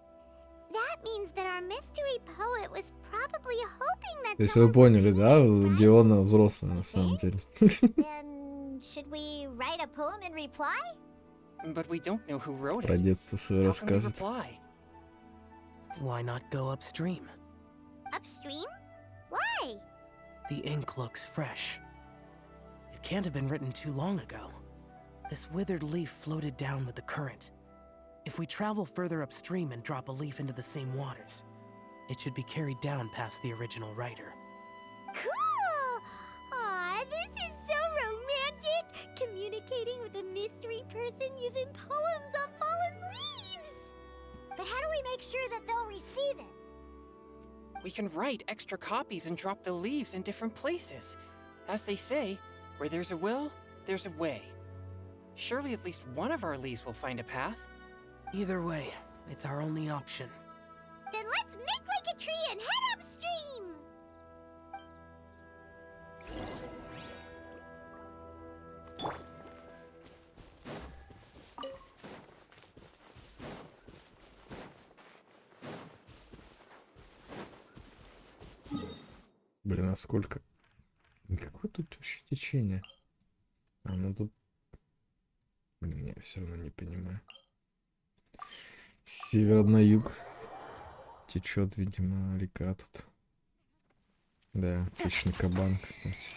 S2: that means that our mystery poet was probably hoping that
S1: То есть вы поняли, да? Диона взрослая на самом деле.
S10: Then should we write a poem in reply?
S8: But we don't know who wrote
S1: Про
S8: it.
S1: детство свое
S8: How can we
S1: рассказывает.
S8: reply?
S7: Why not go upstream?
S2: upstream? Why?
S7: The ink looks fresh. It can't have been written too long ago. This withered leaf floated down with the current. If we travel further upstream and drop a leaf into the same waters, it should be carried down past the original writer.
S2: Cool! Aw, this is so romantic! Communicating with a mystery person using poems on fallen leaves!
S10: But how do we make sure that they'll receive it?
S8: We can write extra copies and drop the leaves in different places. As they say, where there's a will, there's a way. Surely at least one of our leaves will find a path.
S7: Either way, it's our only option.
S2: Then let's make like a tree and head upstream!
S1: Блин, а сколько? Какое тут вообще течение? А, ну тут... Блин, я все равно не понимаю. С севера на юг течет, видимо, река тут. Да, отличный кабан, кстати.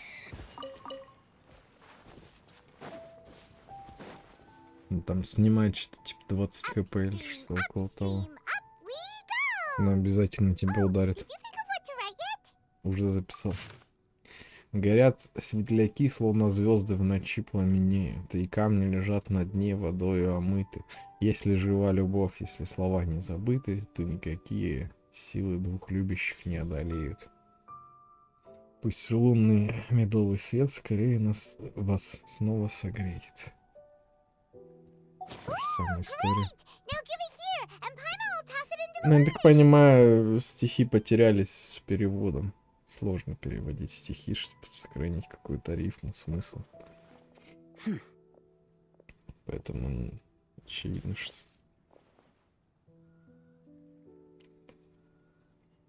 S1: Ну, там снимает что-то типа 20 хп или что около того. Но обязательно тебя ударит. Уже записал. Горят светляки, словно звезды в ночи пламенеют, и камни лежат на дне, водою омыты. Если жива любовь, если слова не забыты, то никакие силы двух любящих не одолеют. Пусть лунный медовый свет скорее вас снова согреет. Та же самая история. Ну, я так понимаю, стихи потерялись с переводом. Сложно переводить стихи, чтобы сохранить какую-то рифму, смысл. Поэтому очевидно, что...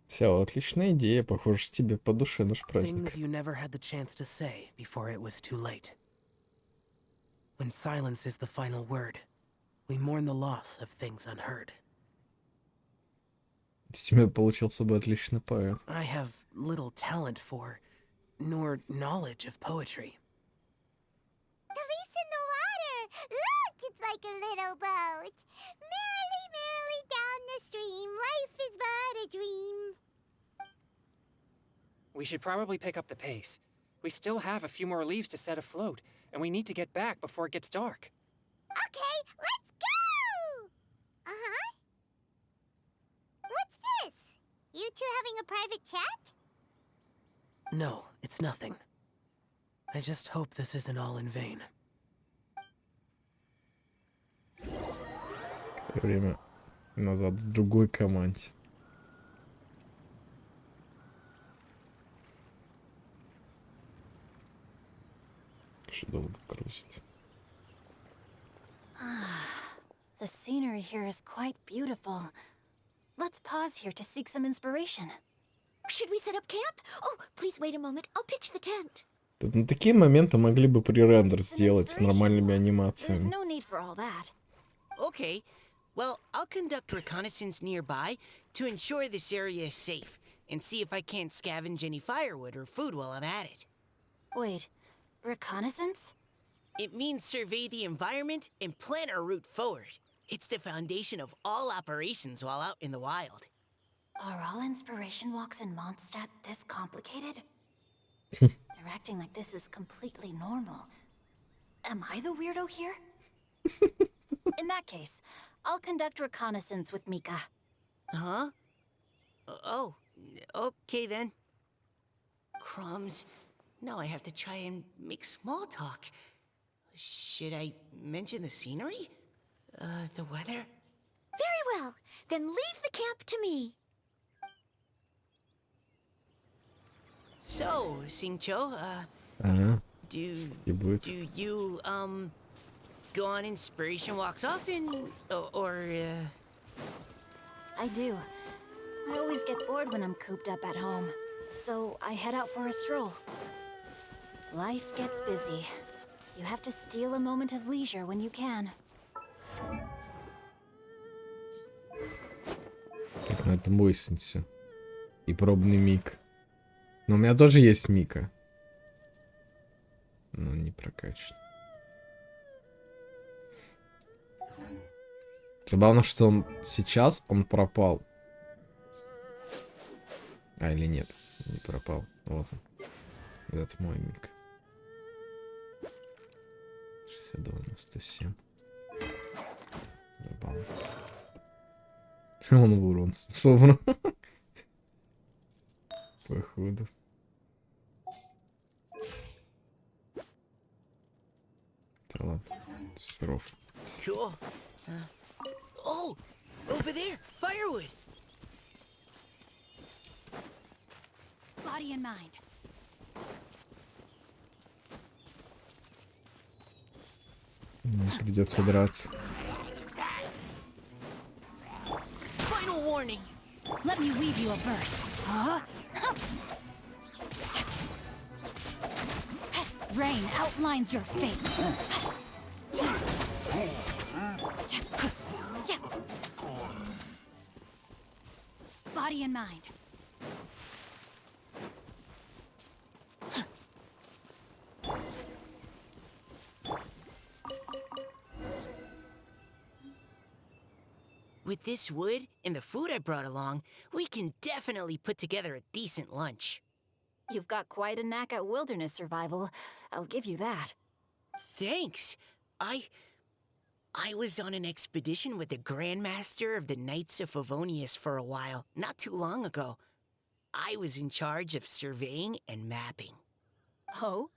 S1: Все, отличная идея. Похоже, тебе по душе наш праздник.
S7: Things you never had the chance to say before it was too late. When silence is the final word, we mourn the loss of things unheard.
S1: Из тебя получился бы отличный поэт.
S7: I have little talent for, nor knowledge of poetry.
S2: The leaf's in the water! Look, it's like a little boat. Merrily, merrily down the stream, life is but a dream.
S8: We should probably pick up the pace. We still have a few more leaves to set afloat, and we need to get back before it gets dark.
S2: Okay, let's go! Uh-huh. What's this? You two having a private chat?
S7: No, it's nothing. I just hope this isn't all in vain.
S1: Время назад в другой команде. Что долго крутится.
S4: The scenery here is quite beautiful. Let's pause here to seek some inspiration.
S10: Should we set up camp? Oh, please wait a moment. I'll pitch the tent.
S1: Тут на такие моменты могли бы пререндер
S4: It's an
S1: сделать с нормальными
S4: inspiration. There's
S1: анимациями.
S4: no need for all that.
S9: Okay. Well, I'll conduct reconnaissance nearby to ensure this area is safe. and see if I can't scavenge any firewood or food while I'm at it.
S4: Wait, reconnaissance?
S9: It means survey the environment and plan our route forward. It's the foundation of all operations while out in the wild.
S4: Are all inspiration walks in Mondstadt this complicated? They're acting like this is completely normal. Am I the weirdo here? In that case, I'll conduct reconnaissance with Mika.
S9: Huh? Oh, okay then. Crumbs. Now I have to try and make small talk. Should I mention the scenery? The weather?
S10: Very well. Then leave the camp to me.
S9: So, Singcho,
S1: Ага,
S9: do
S1: и будет.
S9: you go on inspiration walks often, or
S4: I do. I always get bored when I'm cooped up at home, so I head out for a stroll. Life gets busy. You have to steal a moment of leisure when you can.
S1: Ну, это мой все. И пробный миг. Но у меня тоже есть Мика. Но не прокачан. Забавно, что он сейчас пропал. А, или нет? Не пропал. Вот он. Это мой Мик. 62-97. Забавно. Он в урон собран. Походу. Да ладно. Суров.
S9: cool? Oh, over there, firewood.
S4: Body and mind.
S1: Придется драться.
S9: Final warning.
S4: Let me weave you a verse. Huh? Rain outlines your fate. Body and mind.
S9: With this wood and the food I brought along, we can definitely put together a decent lunch.
S4: You've got quite a knack at wilderness survival. I'll give you that.
S9: Thanks. I was on an expedition with the Grandmaster of the Knights of Favonius for a while, not too long ago. I was in charge of surveying and mapping.
S4: Oh?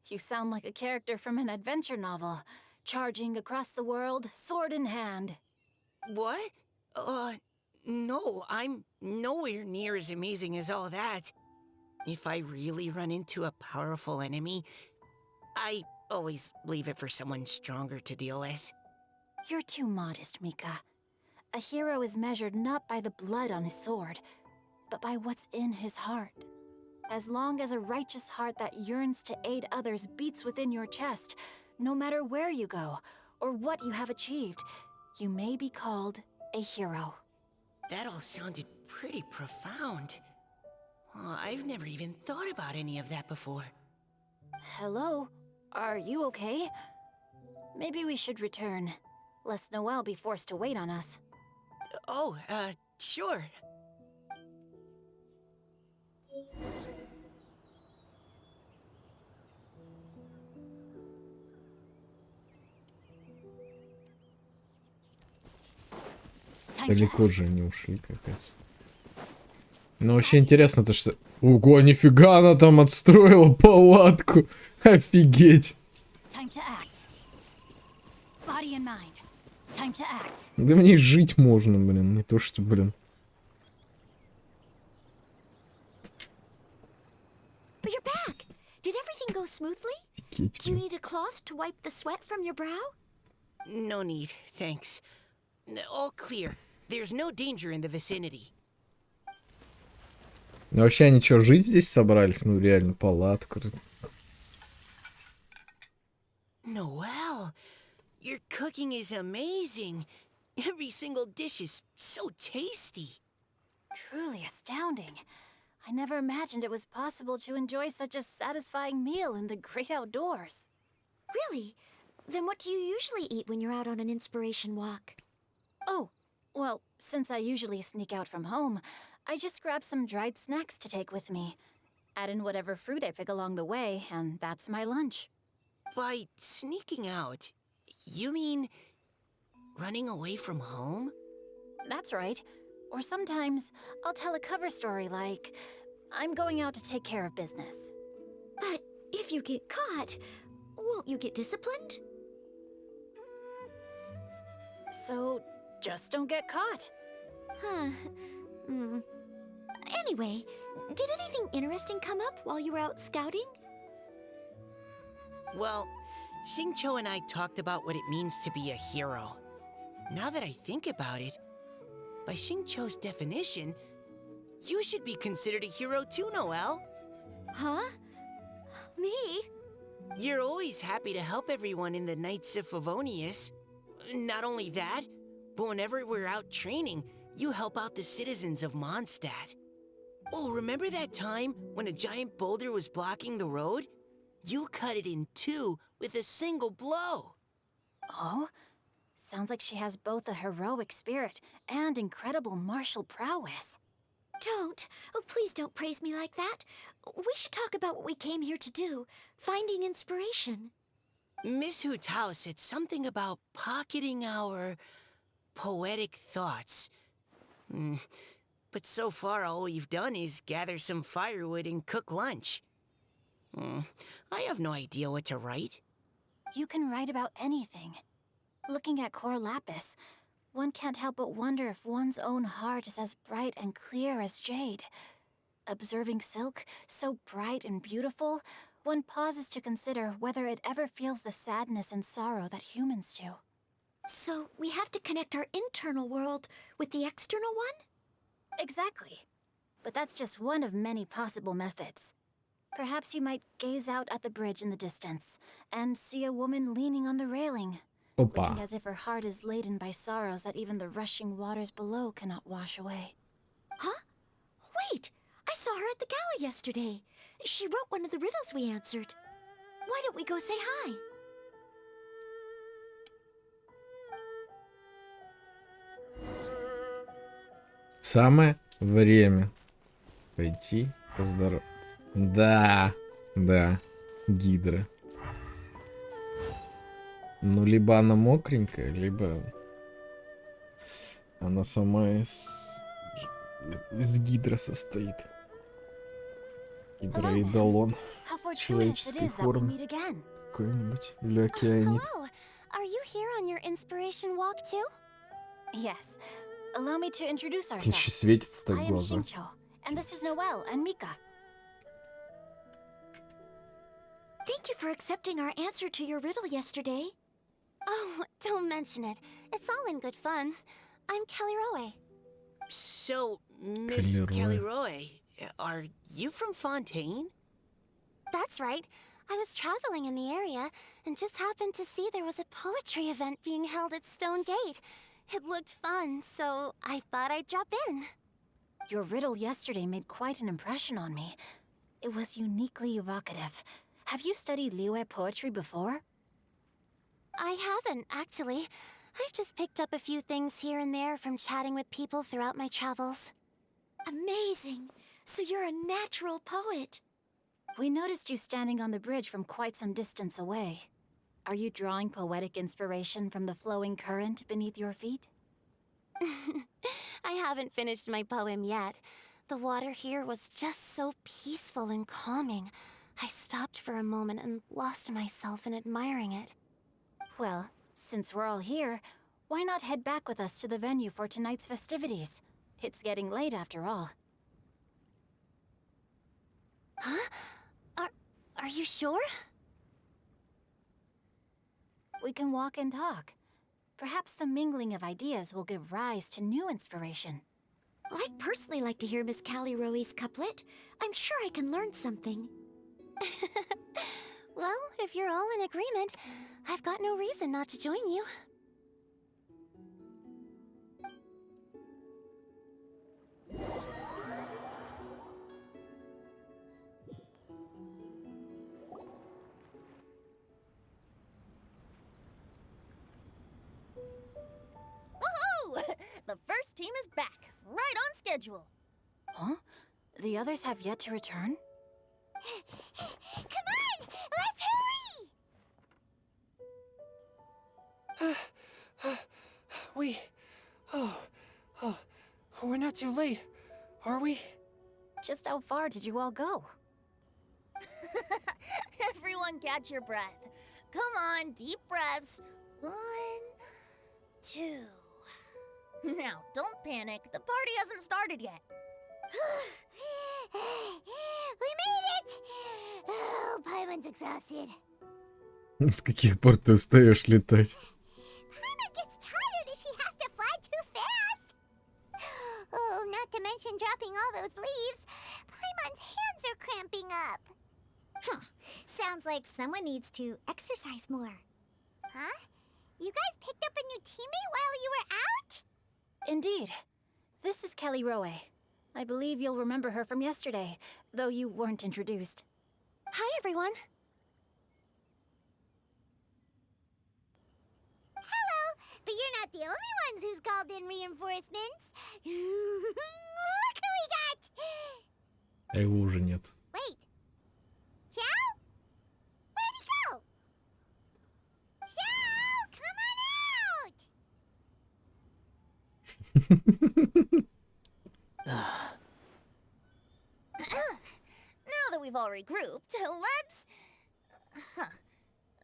S4: You sound like a character from an adventure novel. Charging across the world, sword in hand.
S9: What? No, I'm nowhere near as amazing as all that. If I really run into a powerful enemy, I always leave it for someone stronger to deal with.
S4: You're too modest, Mika. A hero is measured not by the blood on his sword, but by what's in his heart. As long as a righteous heart that yearns to aid others beats within your chest, no matter where you go or what you have achieved, you may be called a hero.
S9: That all sounded pretty profound. Well, I've never even thought about any of that before.
S4: Hello? Are you okay? Maybe we should return, lest Noelle be forced to wait on us.
S9: Oh, sure.
S1: Далеко же они ушли, капец. Ну, вообще интересно, то что... Ого, нифига она там отстроила палатку. Офигеть. Да в ней жить можно, блин. Не то, что, блин.
S10: But you're back. Did everything go smoothly?
S1: Офигеть,
S10: Do you
S1: блин.
S10: need a cloth to wipe the sweat from your brow?
S9: No need, thanks. All clear. There's no danger in the vicinity.
S1: Ну, вообще они что, жить здесь собрались? Ну, реально, палатку.
S9: Noelle, your cooking is amazing. Every single dish is so tasty.
S4: Truly astounding. I never imagined it was possible to enjoy such a satisfying meal in the great outdoors.
S10: Really? Then what do you usually eat when you're out on an inspiration walk?
S4: Oh, well, since I usually sneak out from home, I just grab some dried snacks to take with me. Add in whatever fruit I pick along the way, and that's my lunch.
S9: By sneaking out, you mean running away from home?
S4: That's right. Or sometimes I'll tell a cover story like, I'm going out to take care of business.
S10: But if you get caught, won't you get disciplined?
S4: So, just don't get caught.
S10: Huh. Anyway, did anything interesting come up while you were out scouting?
S9: Well, Xingqiu and I talked about what it means to be a hero. Now that I think about it, by Xingqiu's definition, you should be considered a hero too, Noelle.
S10: Huh? Me?
S9: You're always happy to help everyone in the Knights of Favonius. Not only that, but whenever we're out training, you help out the citizens of Mondstadt. Oh, remember that time when a giant boulder was blocking the road? You cut it in two with a single blow.
S4: Oh? Sounds like she has both a heroic spirit and incredible martial prowess.
S10: Don't. Oh, please don't praise me like that. We should talk about what we came here to do. Finding inspiration.
S9: Miss Hu Tao said something about pocketing our poetic thoughts. But so far all we've done is gather some firewood and cook lunch. I have no idea what to write.
S4: You can write about anything. Looking at Cor Lapis, one can't help but wonder if one's own heart is as bright and clear as jade. Observing silk, so bright and beautiful, one pauses to consider whether it ever feels the sadness and sorrow that humans do.
S10: So we have to connect our internal world with the external one?
S4: Exactly. But that's just one of many possible methods. Perhaps you might gaze out at the bridge in the distance and see a woman leaning on the railing, looking as if her heart is laden by sorrows that even the rushing waters below cannot wash away.
S10: Huh? Wait! I saw her at the gala yesterday. She wrote one of the riddles we answered. Why don't we go say hi?
S1: Самое время пойти поздороваться. Да, гидра. Ну, либо она мокренькая, либо она сама из гидра состоит. Гидроидолон. Человеческой формы. Какой-нибудь. Или океанит.
S5: Hello. Are you here on your inspiration walk too?
S4: Yes. Allow me to introduce ourselves.
S1: Еще светится так
S4: I am
S1: глаза.
S4: Xingqiu, and this is Noelle and Mika.
S10: Thank you for accepting our answer to your riddle yesterday.
S5: Oh, don't mention it. It's all in good fun. I'm Kelly Roe.
S9: So, Miss Kelly Roe, are you from Fontaine?
S5: That's right. I was traveling in the area and just happened to see there was a poetry event being held at Stone Gate. It looked fun, so I thought I'd drop in.
S4: Your riddle yesterday made quite an impression on me. It was uniquely evocative. Have you studied Liyue poetry before?
S5: I haven't, actually. I've just picked up a few things here and there from chatting with people throughout my travels.
S10: Amazing! So you're a natural poet.
S4: We noticed you standing on the bridge from quite some distance away. Are you drawing poetic inspiration from the flowing current beneath your feet?
S5: I haven't finished my poem yet. The water here was just so peaceful and calming. I stopped for a moment and lost myself in admiring it.
S4: Well, since we're all here, why not head back with us to the venue for tonight's festivities? It's getting late after all.
S5: Huh? Are you sure?
S4: We can walk and talk. Perhaps the mingling of ideas will give rise to new inspiration.
S10: I'd personally like to hear Miss Callie Roe's couplet. I'm sure I can learn something.
S5: Well, if you're all in agreement, I've got no reason not to join you.
S6: team is back, right on schedule.
S4: Huh? The others have yet to return?
S2: Come on! Let's hurry!
S8: We're not too late, are we?
S4: Just how far did you all go?
S6: Everyone catch your breath. Come on, deep breaths. 1, 2. Now, don't panic. The party hasn't started yet.
S2: We made it! Oh, Paimon's exhausted.
S1: С каких пор ты устаешь летать?
S2: Paimon gets tired if she has to fly too fast. Oh, not to mention dropping all those leaves. Paimon's hands are cramping up. Sounds like someone needs to exercise more. Huh? You guys picked up a new teammate while you were out?
S4: Indeed. This is Kelly Rowe. I believe you'll remember her from yesterday, though you weren't introduced.
S10: Hi, everyone.
S2: Hello, but you're not the only ones who's called in reinforcements. Look who we got!
S1: А его уже нет.
S2: Wait. Xiao? Where'd he go? Xiao, come on out!
S6: Now that we've all regrouped, let's...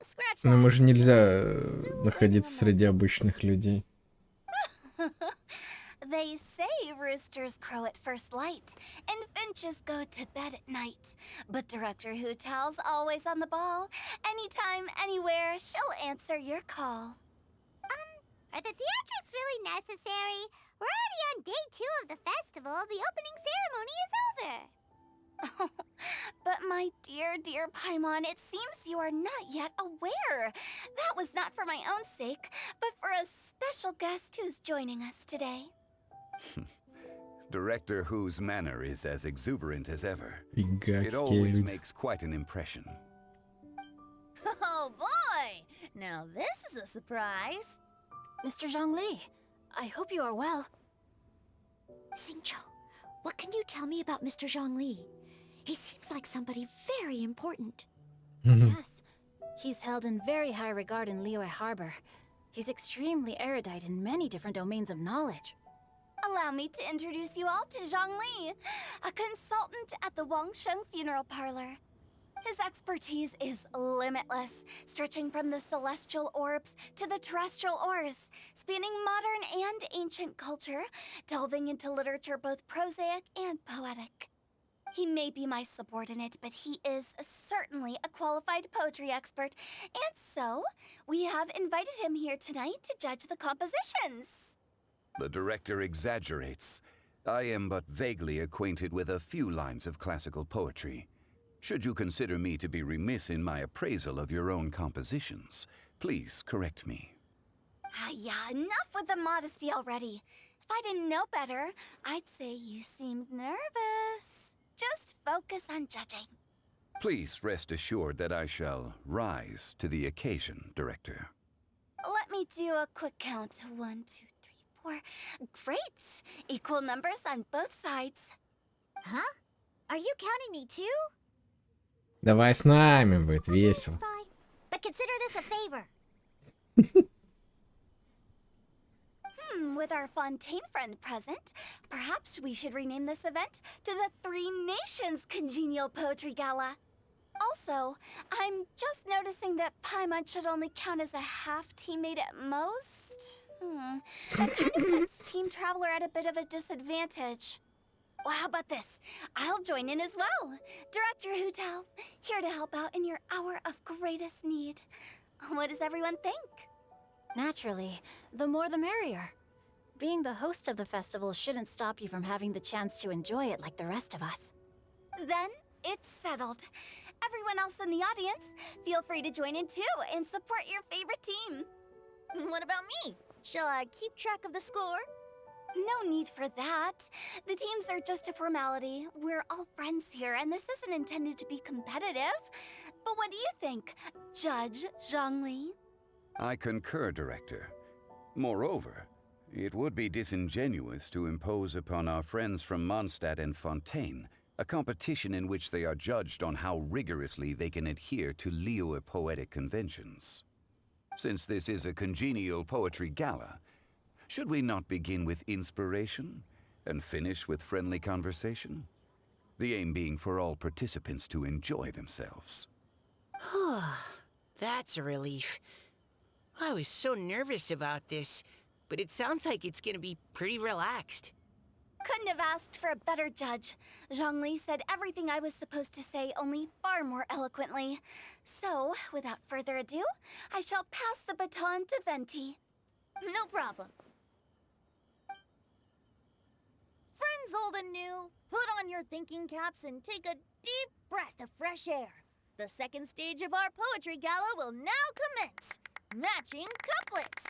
S6: Scratch
S1: Но
S6: that.
S1: мы же нельзя находиться среди обычных людей.
S5: They say roosters crow at first light, and finches go to bed at night. But Director Hu Tao's always on the ball. Anytime, anywhere, she'll answer your call.
S2: Are the theatrics really necessary? We're already on day 2 of the festival. The opening ceremony is over.
S5: But my dear, dear Paimon, it seems you are not yet aware. That was not for my own sake, but for a special guest who's joining us today.
S11: Director Who's manner is as exuberant as ever.
S1: Фига,
S11: It
S1: какие
S11: always
S1: люди.
S11: makes quite an impression.
S6: Oh boy! Now this is a surprise.
S4: Mr. Zhongli, I hope you are well.
S10: Xingqiu, what can you tell me about Mr. Zhongli? He seems like somebody very important.
S4: Yes, he's held in very high regard in Liyue Harbor. He's extremely erudite in many different domains of knowledge.
S5: Allow me to introduce you all to Zhang Li, a consultant at the Wangsheng Funeral Parlor. His expertise is limitless, stretching from the celestial orbs to the terrestrial ores, spanning modern and ancient culture, delving into literature both prosaic and poetic. He may be my subordinate, but he is certainly a qualified poetry expert, and so we have invited him here tonight to judge the compositions.
S11: The director exaggerates. I am but vaguely acquainted with a few lines of classical poetry. Should you consider me to be remiss in my appraisal of your own compositions, please correct me.
S5: Yeah, enough with the modesty already. If I didn't know better, I'd say you seemed nervous. Just focus on judging.
S11: Please rest assured that I shall rise to the occasion, Director.
S5: Let me do a quick count. 1, 2, 3, 4. Great! Equal numbers on both sides.
S2: Huh? Are you counting me too?
S1: Давай с нами, будет весело.
S2: Fine. But consider this a favor.
S5: With our Fontaine friend present, perhaps we should rename this event to the Three Nations Congenial Poetry Gala. Also, I'm just noticing that Paimon should only count as a half teammate at most. That kind of puts Team Traveler at a bit of a disadvantage. Well, how about this? I'll join in as well. Director Hu Tao, here to help out in your hour of greatest need. What does everyone think?
S4: Naturally, the more the merrier. Being the host of the festival shouldn't stop you from having the chance to enjoy it like the rest of us.
S5: Then it's settled. Everyone else in the audience, feel free to join in too and support your favorite team.
S6: What about me? Shall I keep track of the score?
S5: No need for that. The teams are just a formality. We're all friends here, and this isn't intended to be competitive. But what do you think, Judge Zhongli?
S11: I concur, Director. Moreover, It would be disingenuous to impose upon our friends from Mondstadt and Fontaine a competition in which they are judged on how rigorously they can adhere to Liyue poetic conventions. Since this is a congenial poetry gala, should we not begin with inspiration and finish with friendly conversation? The aim being for all participants to enjoy themselves.
S9: That's a relief. I was so nervous about this, but it sounds like it's gonna be pretty relaxed.
S5: Couldn't have asked for a better judge. Zhongli said everything I was supposed to say, only far more eloquently. So, without further ado, I shall pass the baton to Venti.
S6: No problem. Friends old and new, put on your thinking caps and take a deep breath of fresh air. The second stage of our poetry gala will now commence. Matching couplets.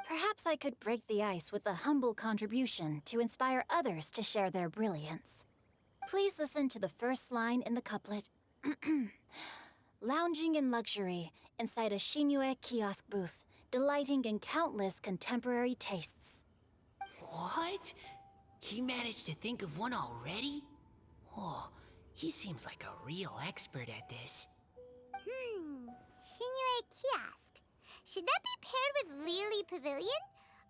S4: Perhaps I could break the ice with a humble contribution to inspire others to share their brilliance. Please listen to the first line in the couplet. Lounging in luxury inside a Shinue kiosk booth, delighting in countless contemporary tastes.
S9: What? He managed to think of one already? Oh, he seems like a real expert at this.
S2: Shinue Kiosk. Should that be paired with Lily Pavilion?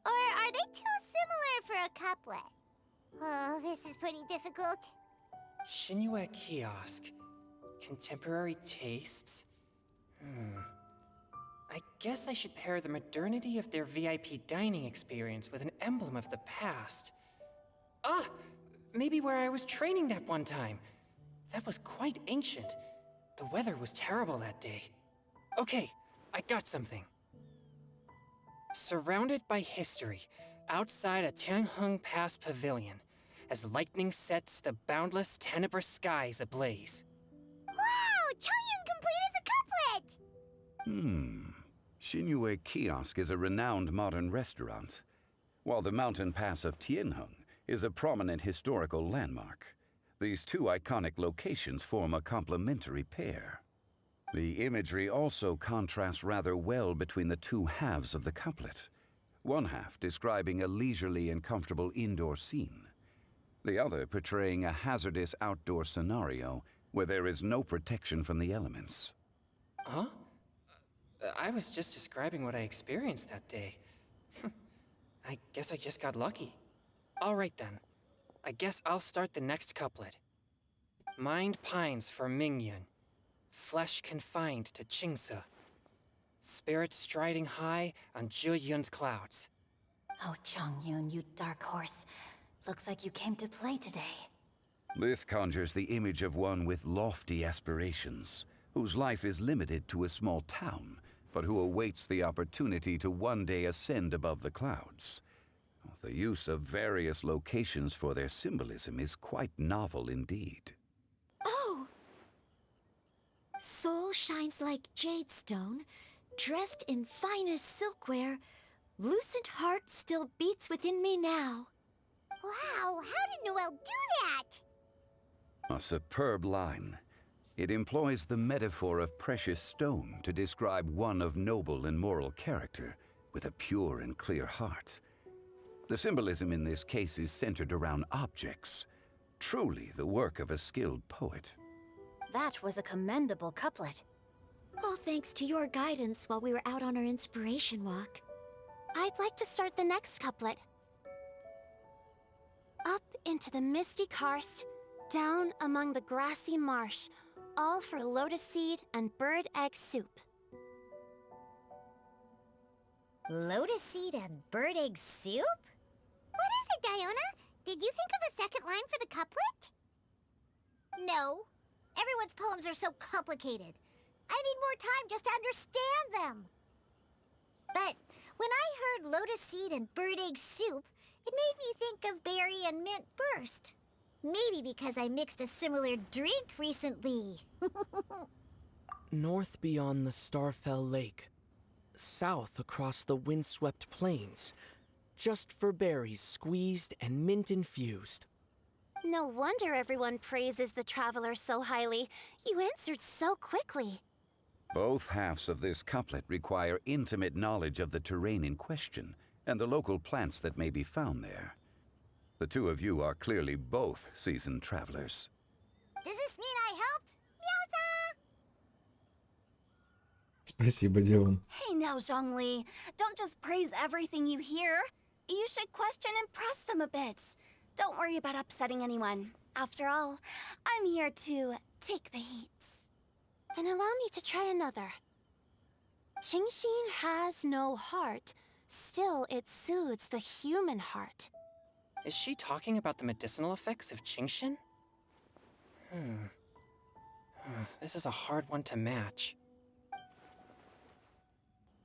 S2: Or are they too similar for a couplet? Oh, this is pretty difficult.
S8: Shinue Kiosk. Contemporary tastes? I guess I should pair the modernity of their VIP dining experience with an emblem of the past. Ah! Maybe where I was training that one time. That was quite ancient. The weather was terrible that day. Okay, I got something. Surrounded by history, outside a Tianheng Pass pavilion, as lightning sets the boundless tenebrous skies ablaze.
S2: Wow! Chongyun completed the couplet!
S11: Shinue Kiosk is a renowned modern restaurant, while the mountain pass of Tianheng is a prominent historical landmark. These two iconic locations form a complementary pair. The imagery also contrasts rather well between the two halves of the couplet. One half describing a leisurely and comfortable indoor scene, the other portraying a hazardous outdoor scenario where there is no protection from the elements.
S8: Huh? I was just describing what I experienced that day. I guess I just got lucky. All right then. I guess I'll start the next couplet. Mind pines for Mingyun, flesh confined to Qingse, spirit striding high on Zheyun's clouds.
S4: Oh, Chongyun, you dark horse. Looks like you came to play today.
S11: This conjures the image of one with lofty aspirations, whose life is limited to a small town, but who awaits the opportunity to one day ascend above the clouds. The use of various locations for their symbolism is quite novel indeed.
S10: Oh! Soul shines like jade stone, dressed in finest silkware. Lucent heart still beats within me now.
S2: Wow, how did Noelle do that?
S11: A superb line. It employs the metaphor of precious stone to describe one of noble and moral character, with a pure and clear heart. The symbolism in this case is centered around objects, truly the work of a skilled poet.
S4: That was a commendable couplet.
S10: All thanks to your guidance while we were out on our inspiration walk.
S5: I'd like to start the next couplet. Up into the misty karst, down among the grassy marsh, all for lotus seed and bird egg soup.
S2: Lotus seed and bird egg soup? What is it, Diona? Did you think of a second line for the couplet? No. Everyone's poems are so complicated. I need more time just to understand them. But when I heard lotus seed and bird egg soup, it made me think of berry and mint burst. Maybe because I mixed a similar drink recently.
S12: North beyond the Starfell Lake. South across the windswept plains. Just for berries squeezed and mint infused.
S5: No wonder everyone praises the traveler so highly. You answered so quickly.
S11: Both halves of this couplet require intimate knowledge of the terrain in question and the local plants that may be found there. The two of you are clearly both seasoned travelers.
S2: Does this mean I helped? Meowza!
S1: Спасибо, Дилан.
S5: Hey now, Zhongli. Don't just praise everything you hear. You should question and press them a bit. Don't worry about upsetting anyone. After all, I'm here to take the heat.
S10: Then allow me to try another. Qingxin has no heart. Still, it soothes the human heart.
S8: Is she talking about the medicinal effects of Qingxin? This is a hard one to match.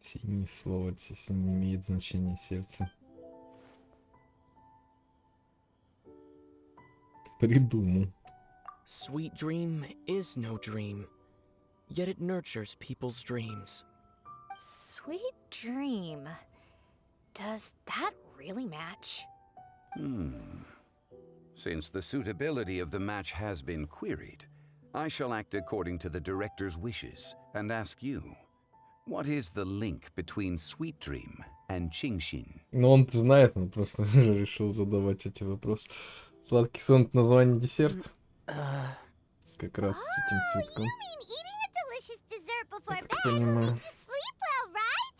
S1: Синее слово здесь не имеет значения сердца. Придумал.
S12: Sweet dream is no dream, yet it nurtures people's dreams.
S6: Sweet dream. Does that really match?
S11: Since the suitability of the match has been queried, I shall act according to the director's wishes and ask you, what is the link between Sweet Dream and Qingxin?
S1: Но он знает, он просто решил задавать эти вопросы. Сладкий сон — это название десерта. Как раз с этим цветком.
S2: You mean eating a delicious dessert before
S1: Я
S2: bed
S1: так
S2: will
S1: понимаю.
S2: make you sleep well, right?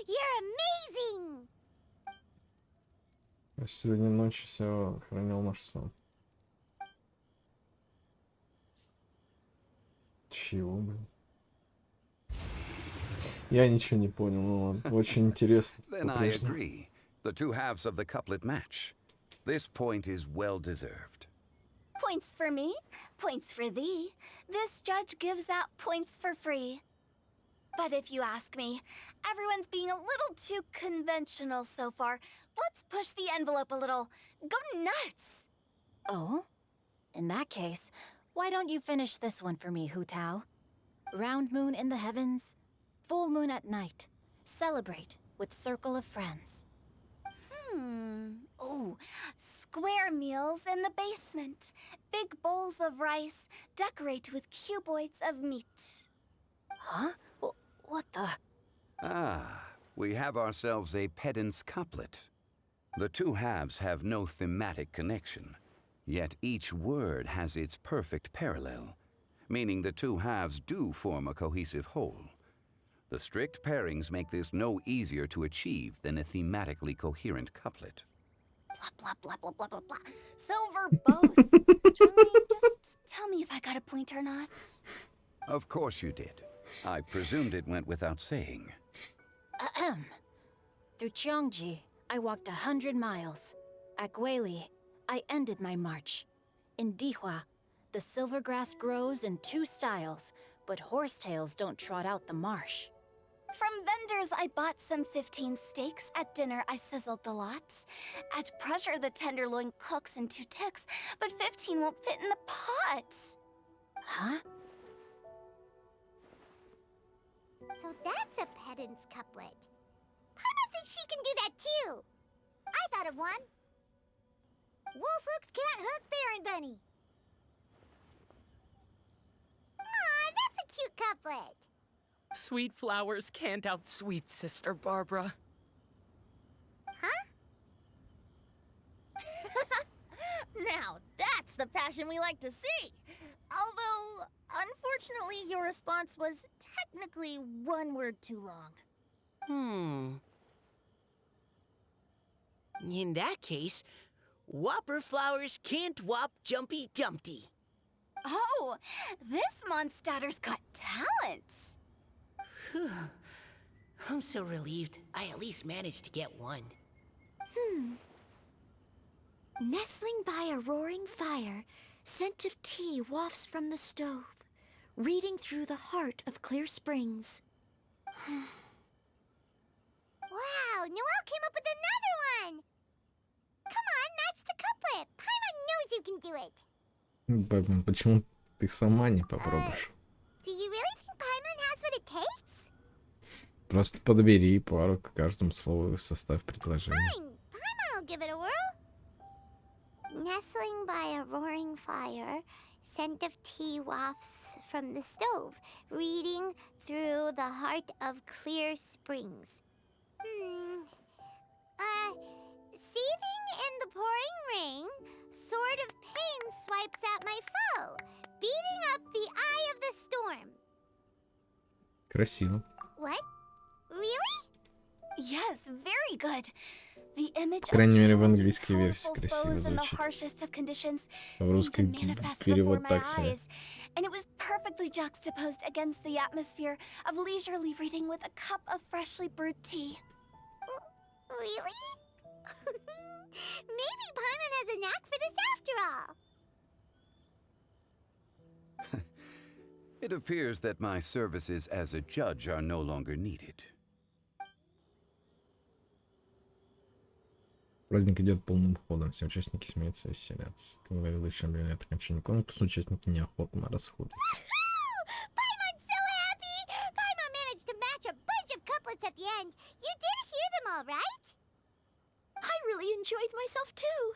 S2: You're amazing!
S1: Я сегодня ночью все хранил наш сон. Чего, блин? Я ничего не понял, но ладно. Очень интересно.
S11: Then I agree. The two halves of the couplet match. This point is well deserved.
S5: Points for me, points for thee. This judge gives out points for free. But if you ask me, everyone's being a little too conventional so far. Let's push the envelope a little. Go nuts!
S4: Oh? In that case, why don't you finish this one for me, Hu Tao? Round moon in the heavens, full moon at night. Celebrate with circle of friends.
S5: Oh, square meals in the basement. Big bowls of rice. Decorate with cuboids of meat.
S4: Huh? What the?
S11: Ah, we have ourselves a pedant's couplet. The two halves have no thematic connection, yet each word has its perfect parallel, meaning the two halves do form a cohesive whole. The strict pairings make this no easier to achieve than a thematically coherent couplet.
S5: Blah, blah, blah, blah, blah, blah, blah. So verbose. Charlie, just tell me if I got a point or not.
S11: Of course you did. I presumed it went without saying.
S4: Ahem. Through Cheongji, I walked 100 miles. At Guili, I ended my march. In Dihua, the silver grass grows in two styles, but horsetails don't trot out the marsh.
S5: From vendors, I bought some 15 steaks. At dinner, I sizzled the lots. At pressure, the tenderloin cooks in 2 ticks, but 15 won't fit in the pot.
S4: Huh?
S2: So that's a pedant's couplet. Paimon thinks she can do that too. I thought of one. Wolf hooks can't hook Baron Bunny. Aw, that's a cute couplet.
S12: Sweet flowers can't outsweet Sister Barbara.
S2: Huh?
S6: Now, that's the passion we like to see. Although, unfortunately, your response was technically one word too long.
S9: In that case, Whopper flowers can't whop Jumpy Dumpty.
S5: Oh, this monster's got talents.
S9: I'm so relieved I at least managed to get one.
S10: Nestling by a roaring fire, scent of tea wafts from the stove, reading through the heart of clear springs.
S2: Wow, Noelle came up with another one. Come on, match the couplet. Paimon knows you can do it.
S1: Почему ты сама не попробуешь?
S2: Do you really think Paimon has what it takes?
S1: Просто подбери пару к каждому слову и составь предложение.
S2: Fine, Paimon will give it a whirl. Nestling by a roaring fire, scent of tea wafts from the stove, reading through the heart of clear springs. Seething in the pouring rain, sword of pain swipes at my foe, beating up the eye of the storm.
S1: Красиво.
S2: What? Really?
S5: Yes, very good. The image
S1: По крайней мере, в
S5: of
S1: английской версии
S5: powerful
S1: красиво
S5: foes in the
S1: звучит.
S5: harshest of conditions
S1: В
S5: seemed to
S1: русской
S5: manifest before
S1: перевод
S5: my
S1: так себе.
S5: eyes, and it was perfectly juxtaposed against the atmosphere of leisurely reading with a cup of freshly brewed tea.
S2: Really? Maybe Paimon has a knack for this after all.
S11: It appears that my services as a judge are no longer needed.
S1: Праздник идет полным ходом. Все участники смеются и веселятся. Когда ведущий объявляет окончание конкурса, участники неохотно расходятся.
S2: Paimon's so happy! Paimon managed to match a bunch of couplets at the end. You did hear them all, right?
S6: I really enjoyed myself too.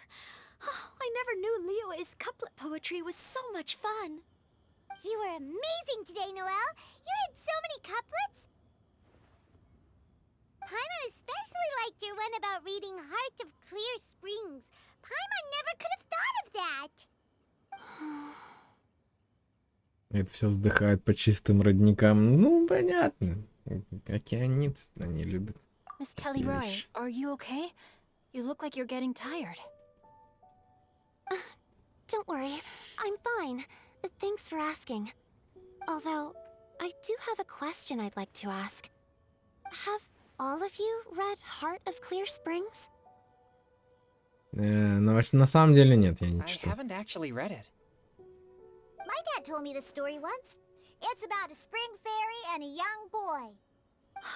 S6: Oh, I never knew Liyue's couplet poetry was so much fun.
S2: You were amazing today, Noelle. You did so many couplets. Paimon especially liked your one about reading Heart of Clear Springs. Paimon never could have thought of that.
S1: Это все вздыхает по чистым родникам. Ну, понятно. Океанит, они любят.
S4: Miss Kelly Roy, are you okay? You look like you're getting tired.
S10: Don't worry, I'm fine. Thanks for asking. Although, I do have a question I'd like to ask. Have all of you read Heart of Clear Springs?
S1: На самом деле нет, я не
S8: I
S1: читал.
S8: haven't actually read it.
S2: My dad told me this story once. It's about a spring fairy and a young boy.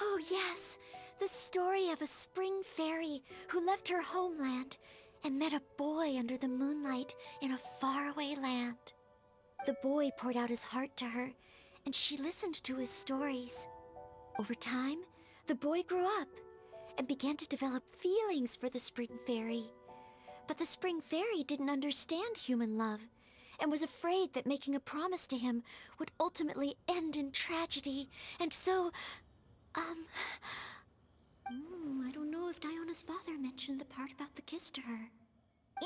S6: Oh, yes. The story of a spring fairy who left her homeland and met a boy under the moonlight in a faraway land. The boy poured out his heart to her, and she listened to his stories. Over time, the boy grew up and began to develop feelings for the spring fairy. But the spring fairy didn't understand human love and was afraid that making a promise to him would ultimately end in tragedy. And so, I don't know if Diona's father mentioned the part about the kiss to her.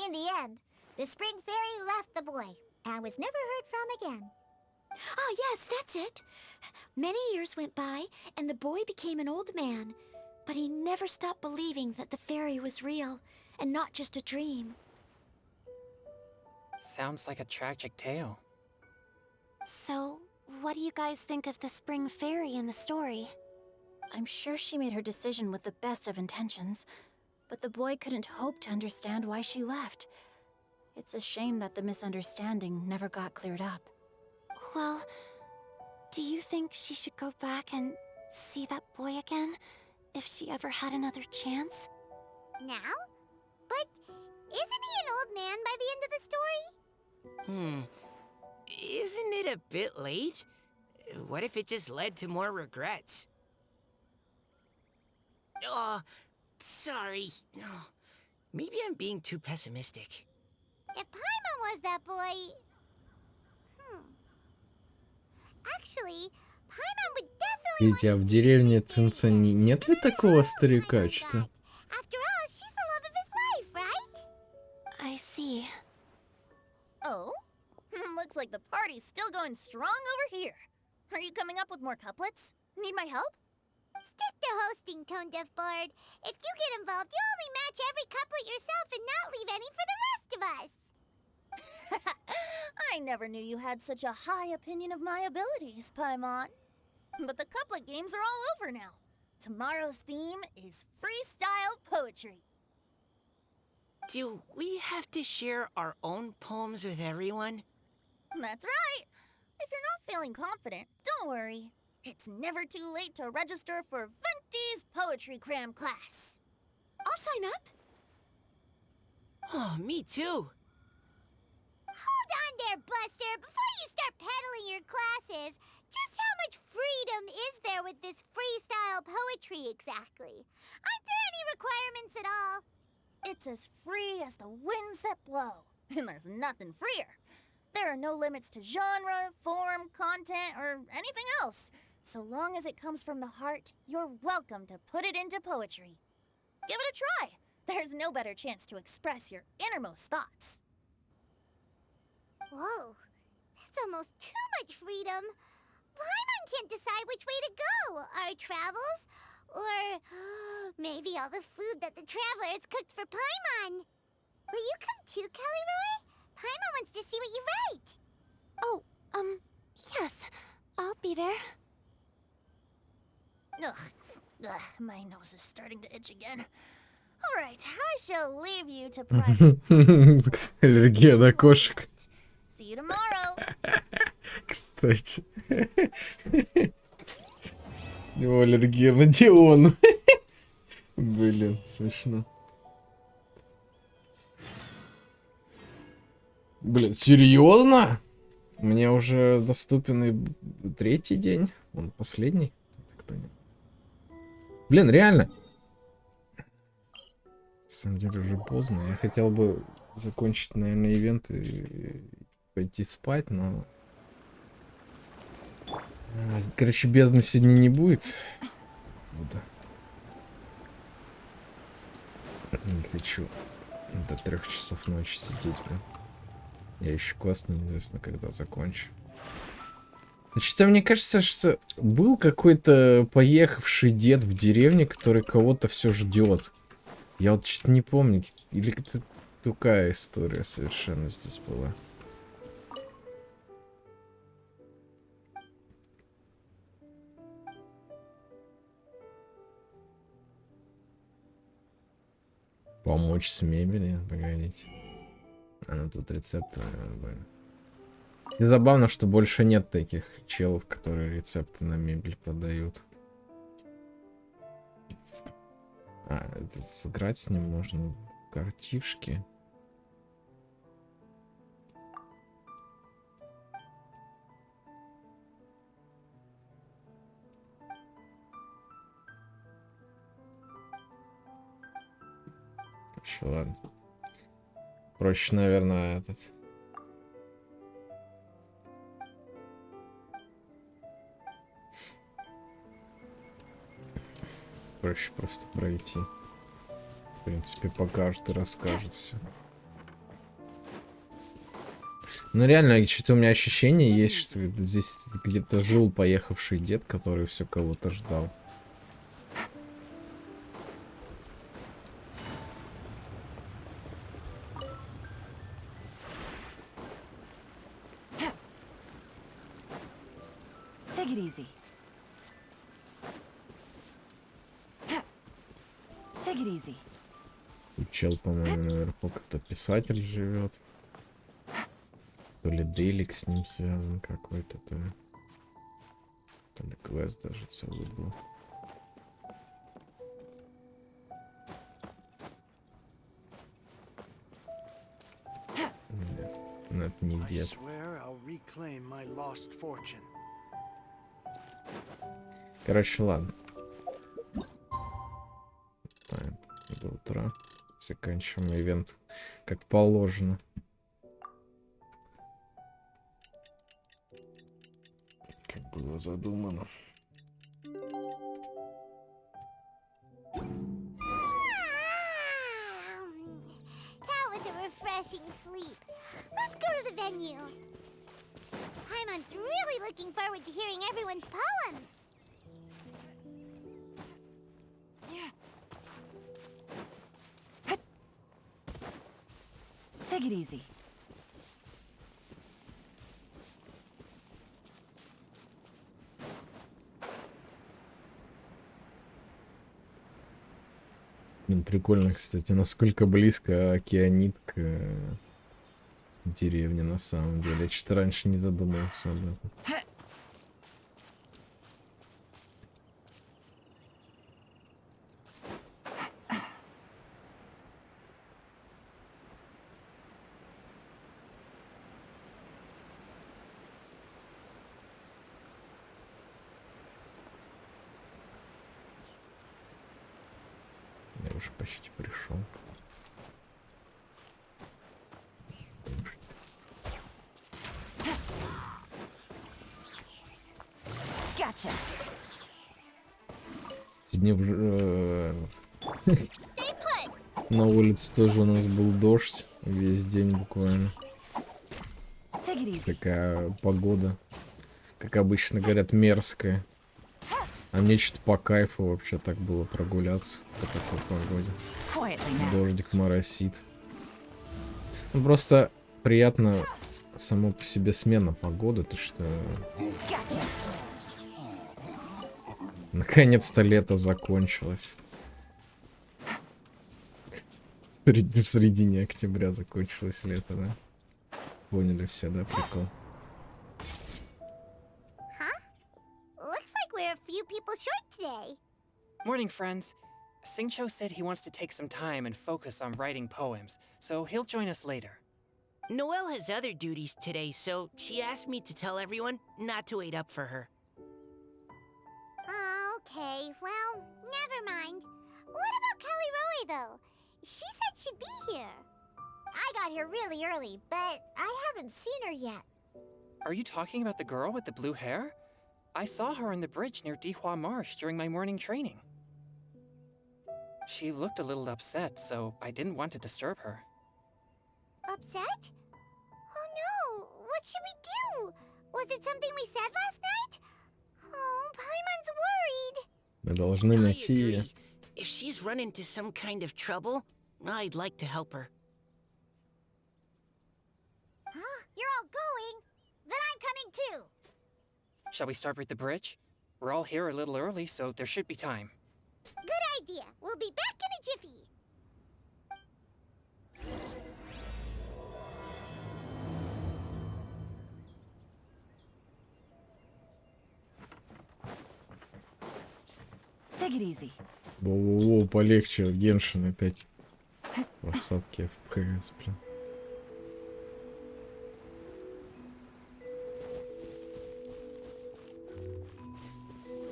S2: In the end, the spring fairy left the boy and was never heard from again.
S6: Oh, yes, that's it. Many years went by, and the boy became an old man, but he never stopped believing that the fairy was real and not just a dream.
S8: Sounds like a tragic tale.
S10: So, what do you guys think of the spring fairy in the story?
S4: I'm sure she made her decision with the best of intentions, but the boy couldn't hope to understand why she left. It's a shame that the misunderstanding never got cleared up.
S10: Well, do you think she should go back and see that boy again if she ever had another chance?
S2: Now? But isn't he an old man by the end of the story?
S9: Isn't it a bit late? What if it just led to more regrets? Oh, sorry. Oh, maybe I'm being too pessimistic.
S2: If Paimon was that boy... Actually, Paimon would definitely
S1: Видите, а в деревне Цинцани нет ли такого старика, что?
S2: After all, she's the love of his life, right?
S10: I see.
S6: Oh? Looks like the party's still going strong over here. Are you coming up with more couplets? Need my help?
S2: Stick to hosting, Tone Deaf Bard. If you get involved, you'll only match every couplet yourself and not leave any for the rest of us.
S6: I never knew you had such a high opinion of my abilities, Paimon. But the couplet games are all over now. Tomorrow's theme is freestyle poetry.
S9: Do we have to share our own poems with everyone?
S6: That's right. If you're not feeling confident, don't worry. It's never too late to register for Venti's Poetry Cram class.
S10: I'll sign up.
S9: Oh, me too.
S2: Hold on there, Buster. Before you start peddling your classes, just how much freedom is there with this freestyle poetry exactly? Aren't there any requirements at all?
S6: It's as free as the winds that blow. And there's nothing freer. There are no limits to genre, form, content, or anything else. So long as it comes from the heart, you're welcome to put it into poetry. Give it a try. There's no better chance to express your innermost thoughts.
S2: Whoa, that's almost too much freedom. Paimon can't decide which way to go. Our travels, or maybe all the food that the travelers cooked for Paimon. Will you come too, Kelly Roy? Paimon wants to see what you write.
S10: Oh, yes. I'll be there.
S6: Ugh, my nose is starting to itch again. All right, I shall leave you to private.
S1: Аллергия на кошек.
S6: See you tomorrow.
S1: Кстати. У него аллергия на Дион. Блин, смешно. Блин, серьезно? Мне уже доступен и 3-й день. Он последний. Так понял. Блин, реально. На самом деле уже поздно. Я хотел бы закончить, наверное, ивент и пойти спать, но... Короче, бездны сегодня не будет. Вот. Не хочу до 3 часов ночи сидеть, блин. Я еще квест неизвестно когда закончу. Значит, мне кажется, что был какой-то поехавший дед в деревне, который кого-то все ждет. Я вот что-то не помню. Или это такая история совершенно здесь была. Помочь с мебелью, погодите. Ну тут рецепты, наверное. И забавно, что больше нет таких челов, которые рецепты на мебель продают. А, это сыграть с ним можно в картишки. Короче, ладно. Проще, наверное, этот. Проще просто пройти. В принципе, покажет и расскажет все. Ну реально, что-то у меня ощущение есть, что здесь где-то жил поехавший дед, который все кого-то ждал.
S4: Take it easy. Take it easy.
S1: Чел, по-моему, наверху как-то писатель живет. То ли Делик с ним связан какой-то, то ли квест даже целый был. Но это не дед. Короче, ладно. Так, до утра. Заканчиваем ивент как положено. Как было задумано.
S2: That was a refreshing sleep. Let's go to the venue. Paimon's really looking forward to hearing everyone's poems.
S4: Take it easy.
S1: Прикольно, кстати, насколько близко океанит к деревне на самом деле. Я что-то раньше не задумывался об этом. Я уже почти пришел.
S4: Gotcha.
S1: Сегодня на улице тоже у нас был дождь. Весь день буквально. Такая погода. Как обычно говорят, мерзкая. А мне что-то по кайфу вообще так было прогуляться по такой погоде. Дождик моросит. Ну, просто приятно само по себе смена погоды, то что... Наконец-то лето закончилось. В середине октября закончилось лето, да? Поняли все, да, прикол?
S2: Looks like we're a few people short today.
S8: Morning, friends. Singcho said he wants to take some time and focus on writing poems, so he'll join us later.
S9: Noelle has other duties today, so she asked me to tell everyone not to wait up for her.
S2: Okay, well, never mind. What about Kelly Roy, though? She said she'd be here.
S10: I got here really early, but I haven't seen her yet.
S8: Are you talking about the girl with the blue hair? I saw her on the bridge near Dihua Marsh during my morning training. She looked a little upset, so I didn't want to disturb her.
S2: Upset? Oh no, what should we do? Was it something we said last night? Oh, Paimon's worried.
S1: Мы должны найти ее.
S9: If she's run into some kind of trouble, I'd like to help her.
S10: Huh? You're all going? Then I'm coming too.
S8: Shall we start with the bridge? We're all here a little early, so there should be time.
S2: Good idea. We'll be back in a jiffy.
S4: Take it easy.
S1: Воу-воу-воу, полегче, Геншин опять. Посадки FPS, блин.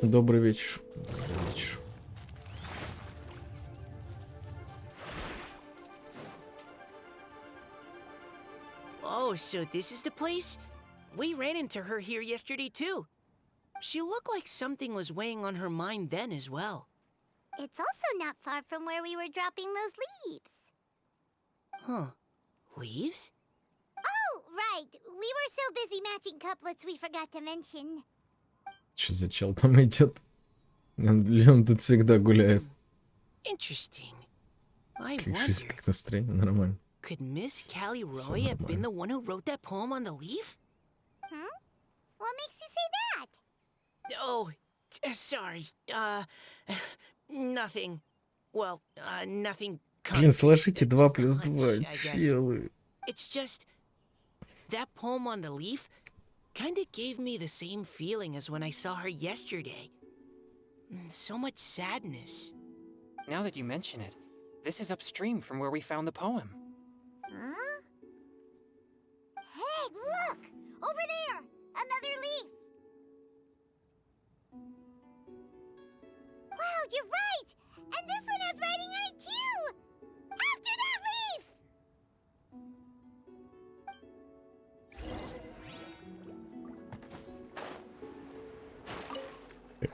S1: Добрый вечер. Добрый вечер.
S9: Oh, so this is the place? We ran into her here yesterday too. She looked like something was weighing on her mind then as well.
S2: It's also not far from where we were dropping those leaves.
S9: Huh. Leaves?
S2: Oh, right. We were so busy matching couplets we forgot to mention.
S1: Что за чел там идет? Он тут всегда гуляет.
S9: Interesting. I
S1: Как жизнь,
S9: wonder,
S1: как настроение, нормально.
S9: could Miss Callie Roy have been the one who wrote that poem on the leaf?
S2: Hmm? What makes you say that?
S9: Oh, sorry. Nothing. Well, nothing.
S1: Блин, сложите 2 плюс
S9: Just a
S1: 2,
S9: hunch, I guess.
S1: челы.
S9: It's just that poem on the leaf kind of gave me the same feeling as when I saw her yesterday. So much sadness.
S8: Now that you mention it, this is upstream from where we found the poem.
S2: Huh? Hey, look! Over there! Another leaf! Wow, you're right! And this one has writing on it too! After that leaf!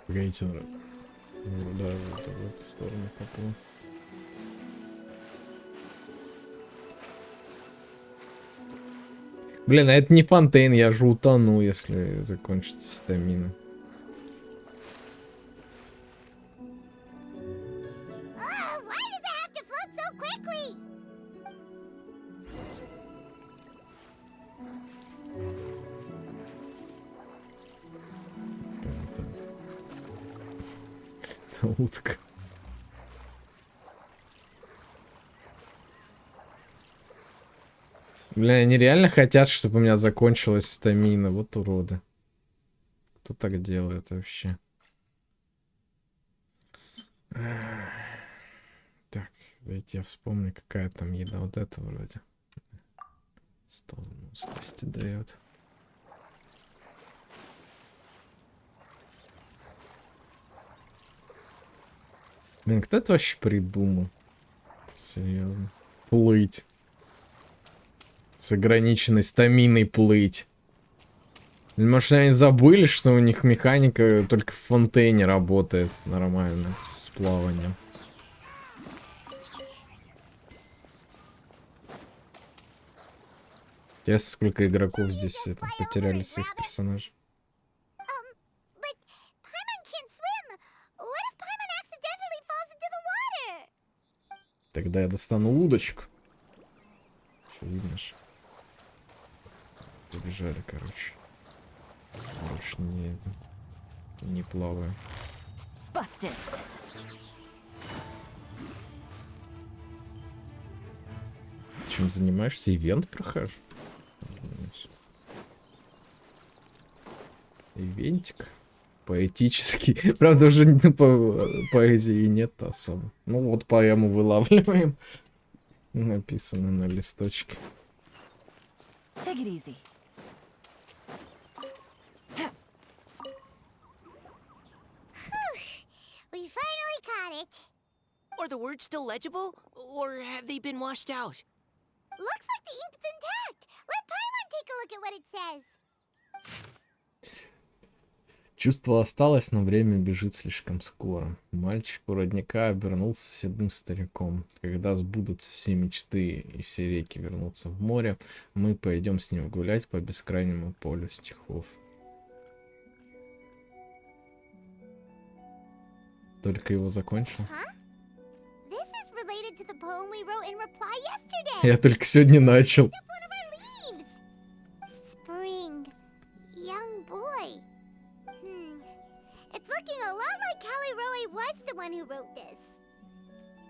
S1: Погодите, да, вот в эту сторону попал. Блин, а это не фонтейн, я же утону, если закончится стамина.
S2: Oh, why does it have to float so quickly?
S1: Это утка. Бля, они реально хотят, чтобы у меня закончилась стамина. Вот уроды. Кто так делает вообще? Так, дайте я вспомню, какая там еда. Вот это вроде. Стол сласти дает. Блин, кто это вообще придумал? Серьезно. Плыть. С ограниченной стаминой плыть. Может, они забыли, что у них механика только в фонтейне работает нормально с плаванием. Интересно, сколько игроков здесь потеряли своих персонажей.
S2: But Paimon can't swim. What if Paimon accidentally falls into the water?
S1: Тогда я достану удочку. Что видишь? Побежали, короче. Больше не плаваю.
S13: Busted.
S1: Чем занимаешься? Ивент прохожу. Ивентик. Поэтический. Правда, уже по поэзии нет особо. Ну вот поэму вылавливаем. Написано на листочке.
S13: Take it easy.
S2: We finally caught it.
S9: Are the words still legible, or have they been washed out?
S2: Looks like the ink's intact. Let Paimon take a look at what it says.
S1: Чувство осталось, но время бежит слишком скоро. Мальчик у родника обернулся седым стариком. Когда сбудутся все мечты и все реки вернутся в море, мы пойдем с ним гулять по бескрайнему полю стихов. Только его закончил.
S2: This is related to the poem we wrote in reply yesterday.
S1: Я только сегодня начал.
S2: One of our leaves. Spring. Young boy. It's looking a lot like Callie Roe was the one who wrote this.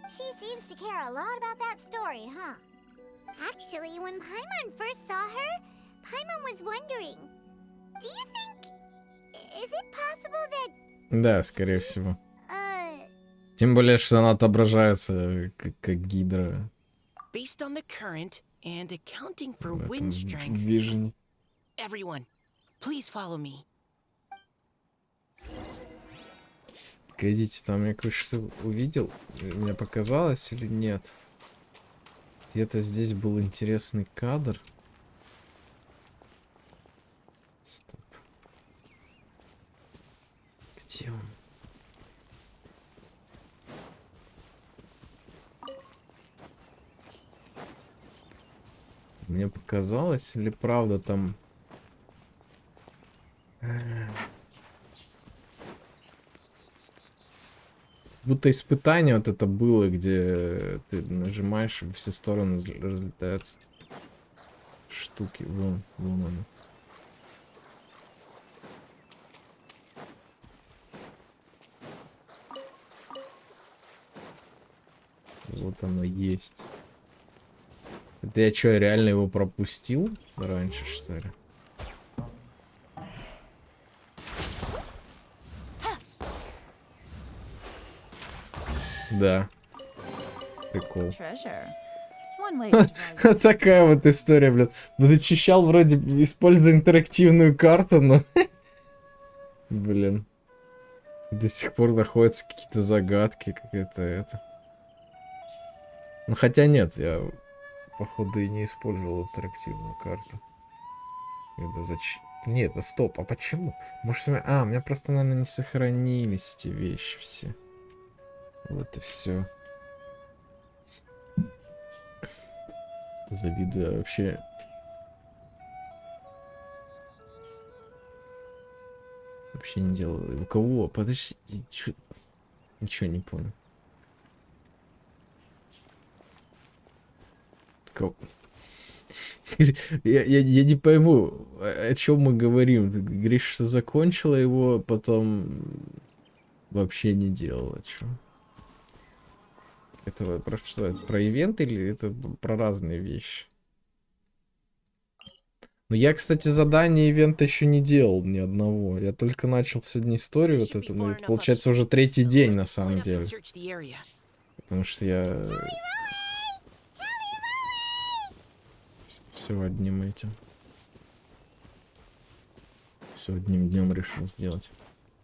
S10: She seems to care a lot about that story, huh?
S2: Actually, when Paimon first saw her, Paimon was wondering, do you think... Is it possible that...
S1: Да, скорее всего. Тем более, что она отображается как гидра.
S9: Based on the current and accounting for wind strength.
S1: Vision.
S9: Everyone, please follow me.
S1: Погодите, там я кое-что увидел. Мне показалось или нет? Где-то здесь был интересный кадр. Стоп. Где он? Мне показалось, или правда там... Будто испытание вот это было, где ты нажимаешь, и все стороны разлетаются штуки. Вон оно. Вот оно есть. Это я что, реально его пропустил раньше, что ли? Да. Прикол. Такая вот история, блин. Зачищал вроде, используя интерактивную карту, но... Блин. До сих пор находятся какие-то загадки, какая-то это. Ну хотя нет, я походу и не использовал интерактивную карту. Нет, а стоп, а почему? Может, у меня просто, наверное, не сохранились эти вещи все. Вот и все. Завидую вообще. Вообще не делаю. У кого? Подожди, ничего не понял. Кого? Я не пойму, о чем мы говорим. Ты говоришь, что закончила его, потом вообще не делала. Что? Это про что? Это про ивент или это про разные вещи? Ну, я, кстати, задание ивента еще не делал ни одного. Я только начал сегодня историю вот эту. Ну, получается, уже третий день на самом деле. Потому что я... Все одним этим. Все одним днем решил сделать.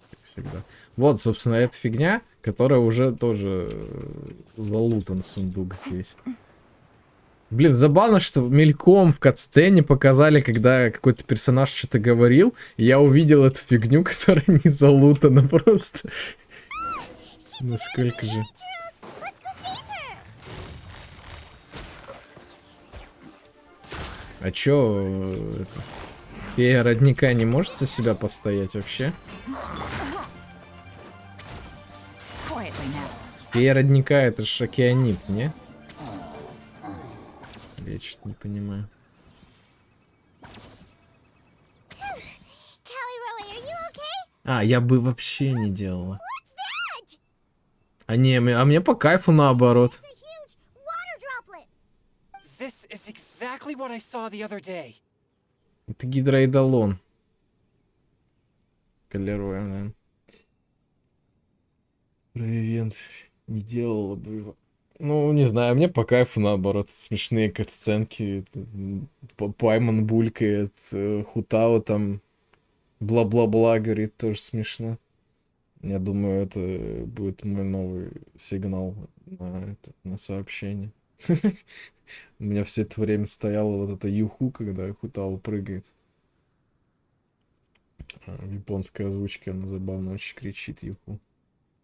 S1: Как всегда. Вот, собственно, эта фигня, которая уже тоже залутан сундук здесь. Блин, забавно, что мельком в кат-сцене показали, когда какой-то персонаж что-то говорил, и я увидел эту фигню, которая не залутана просто. Насколько же... А чё... Фея родника не может за себя постоять вообще? Фея родника это ж океанит, не? Я что-то не понимаю. А, я бы вообще не делала. А не, а мне по кайфу наоборот.
S8: This is exactly what I saw the other day.
S1: Это гидроидолон. Колеруем, наверное. Про ивент не делала бы его. Ну, не знаю, мне по кайфу наоборот. Смешные катсценки. Пайман булькает, Хутао там бла-бла-бла говорит, тоже смешно. Я думаю, это будет мой новый сигнал на сообщение. У меня все это время стояло вот это юху, когда Хутао прыгает. В японской озвучке она забавно очень кричит юху.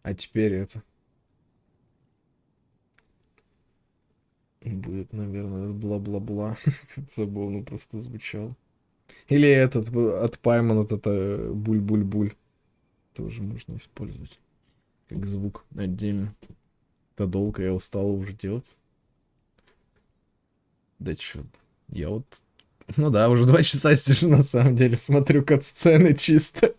S1: А теперь это... Будет, наверное, бла-бла-бла. Забавно просто звучало. Или этот от Пайман, вот это буль-буль-буль. Тоже можно использовать. Как звук отдельно. Это долго, я устал уже делать. Да чё, я вот... Ну да, уже 2 часа сижу на самом деле, смотрю кат-сцены чисто.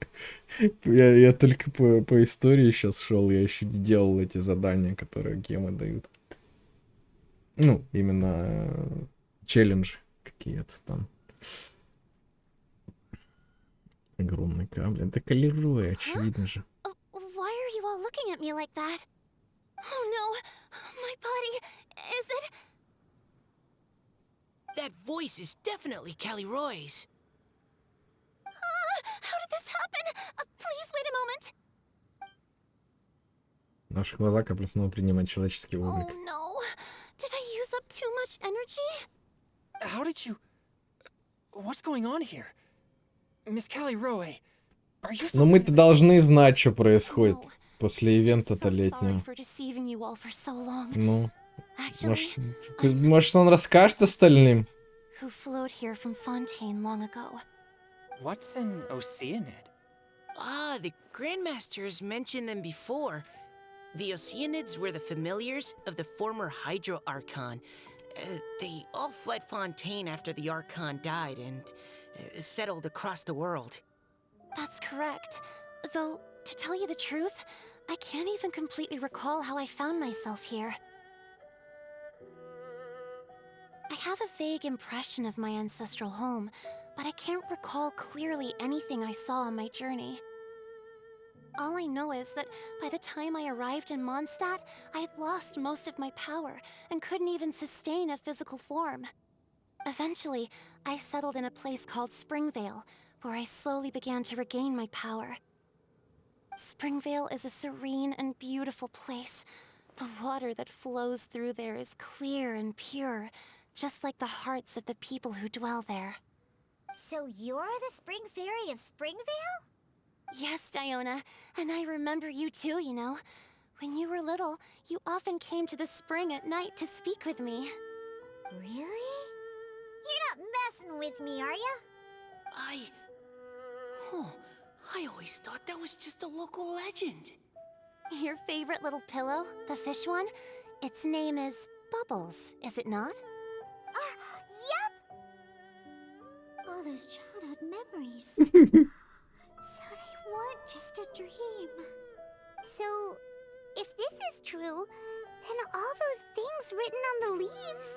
S1: Я только по истории сейчас шел, я еще не делал эти задания, которые гемы дают. Ну, именно челленджи какие-то там. Огромный камень. Это колеруя, очевидно же.
S5: Why are you all looking at me like that? Oh no, my body, is it?
S9: That voice is definitely Caliroy's.
S5: How did this happen? Please wait a moment.
S1: Наши глаза как снова принимать человеческий облик.
S5: Oh no, did I use up too much energy?
S8: How did you... What's going on here? Miss Caliroy, are you...
S1: Но мы-то должны знать, что происходит после ивента-то летнего. Ну, может, он расскажет остальным?
S5: Who flowed here from Fontaine long ago.
S8: What's an Oceanid?
S9: Ah, the Grandmasters mentioned them before. The Oceanids were the familiars of the former Hydro Archon. They all fled Fontaine after the Archon died and settled across the world.
S5: That's correct. Though, to tell you the truth, I can't even completely recall how I found myself here. I have a vague impression of my ancestral home, but I can't recall clearly anything I saw on my journey. All I know is that by the time I arrived in Mondstadt, I had lost most of my power and couldn't even sustain a physical form. Eventually, I settled in a place called Springvale, where I slowly began to regain my power. Springvale is a serene and beautiful place. The water that flows through there is clear and pure, just like the hearts of the people who dwell there.
S2: So you're the Spring Fairy of Springvale?
S5: Yes, Diona, and I remember you too, you know. When you were little, you often came to the spring at night to speak with me.
S2: Really? You're not messing with me, are you?
S9: I always thought that was just a local legend.
S5: Your favorite little pillow, the fish one? Its name is Bubbles, is it not?
S2: Yep! All those childhood memories. So they weren't just a dream.
S10: So, if this is true, then all those things written on the leaves...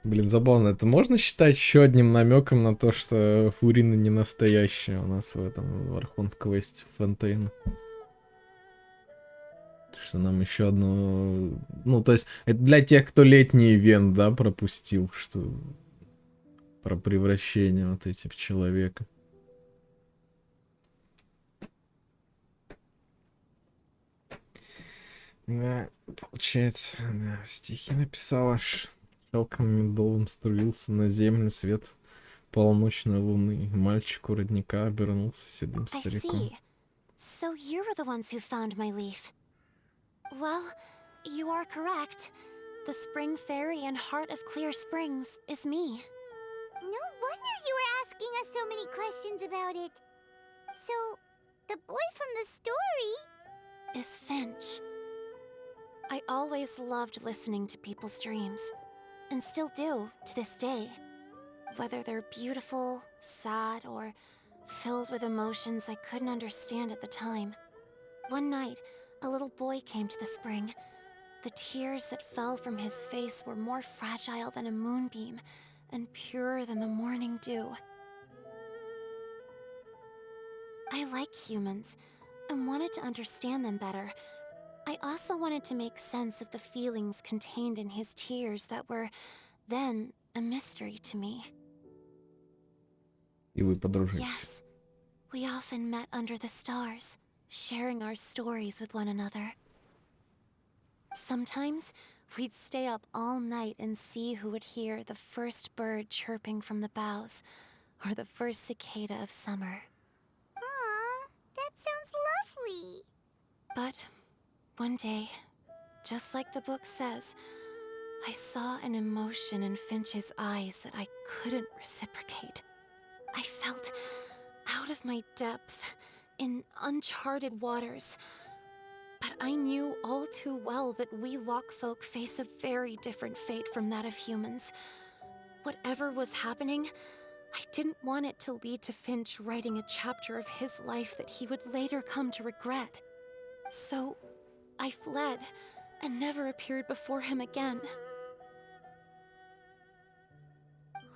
S1: Блин, забавно. Это можно считать еще одним намеком на то, что Фурина не настоящая у нас в этом Архонт-квесте Фонтейна? Что нам еще одно... Ну, то есть, это для тех, кто летний ивент, да, пропустил, что... Про превращение вот эти в человека. Да, получается, да, стихи написала, шелком медовым струился на землю свет полночной луны. Мальчик у родника обернулся седым
S10: I
S1: стариком.
S10: see. So you were the ones who found my leaf. Well, you are correct. The spring fairy and heart of Clear Springs is me.
S2: No wonder you were asking us so many questions about it. So, the boy from the story
S10: Is Finch. I always loved listening to people's dreams, and still do to this day. Whether they're beautiful, sad, or filled with emotions I couldn't understand at the time. One night, a little boy came to the spring. The tears that fell from his face were more fragile than a moonbeam and purer than the morning dew. I like humans and wanted to understand them better. I also wanted to make sense of the feelings contained in his tears that were then a mystery to me.
S1: И вы подружились.
S10: Yes, we often met under the stars, sharing our stories with one another. Sometimes we'd stay up all night and see who would hear the first bird chirping from the boughs, or the first cicada of summer.
S2: Aw, that sounds lovely.
S10: But one day, just like the book says, I saw an emotion in Finch's eyes that I couldn't reciprocate. I felt out of my depth, in uncharted waters. But I knew all too well that we Lockfolk face a very different fate from that of humans. Whatever was happening, I didn't want it to lead to Finch writing a chapter of his life that he would later come to regret. So, I fled, and never appeared before him again.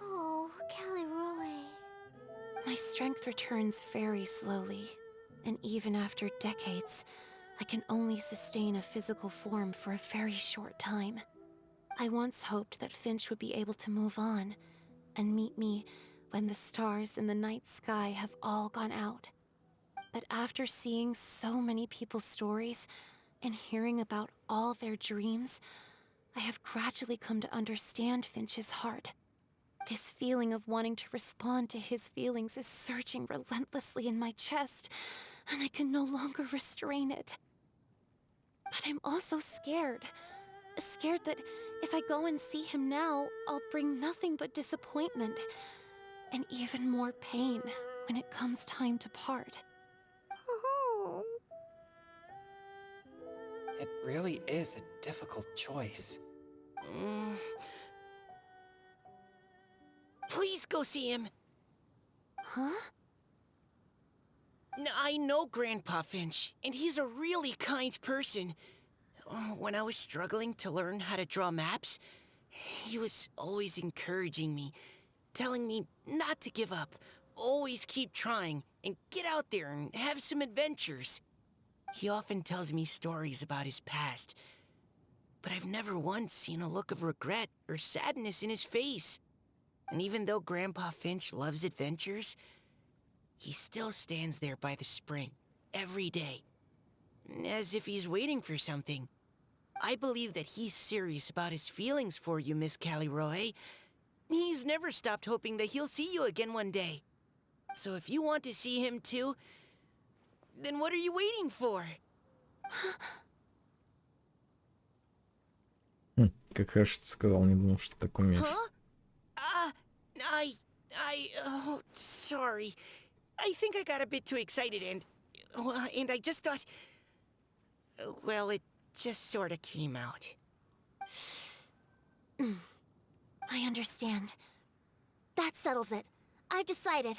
S2: Oh, Caliroe.
S10: My strength returns very slowly, and even after decades, I can only sustain a physical form for a very short time. I once hoped that Finch would be able to move on, and meet me when the stars in the night sky have all gone out. But after seeing so many people's stories, and hearing about all their dreams, I have gradually come to understand Finch's heart. This feeling of wanting to respond to his feelings is surging relentlessly in my chest, and I can no longer restrain it. But I'm also scared. Scared that if I go and see him now, I'll bring nothing but disappointment, and even more pain when it comes time to part.
S2: Oh.
S8: It really is a difficult choice.
S9: Please go see him.
S10: Huh?
S9: I know Grandpa Finch, and he's a really kind person. When I was struggling to learn how to draw maps, he was always encouraging me, telling me not to give up, always keep trying, and get out there and have some adventures. He often tells me stories about his past, but I've never once seen a look of regret or sadness in his face. And even though Grandpa Finch loves adventures, he still stands there by the spring, every day, as if he's waiting for something. I believe that he's serious about his feelings for you, Miss Caliroe. He's never stopped hoping that he'll see you again one day. So if you want to see him too, then what are you waiting for?
S1: Как хорошо ты сказал, не думал, что так умеешь.
S9: Huh? Oh, sorry. I think I got a bit too excited and I just thought, well, it just sort of came out.
S10: I understand. That settles it. I've decided.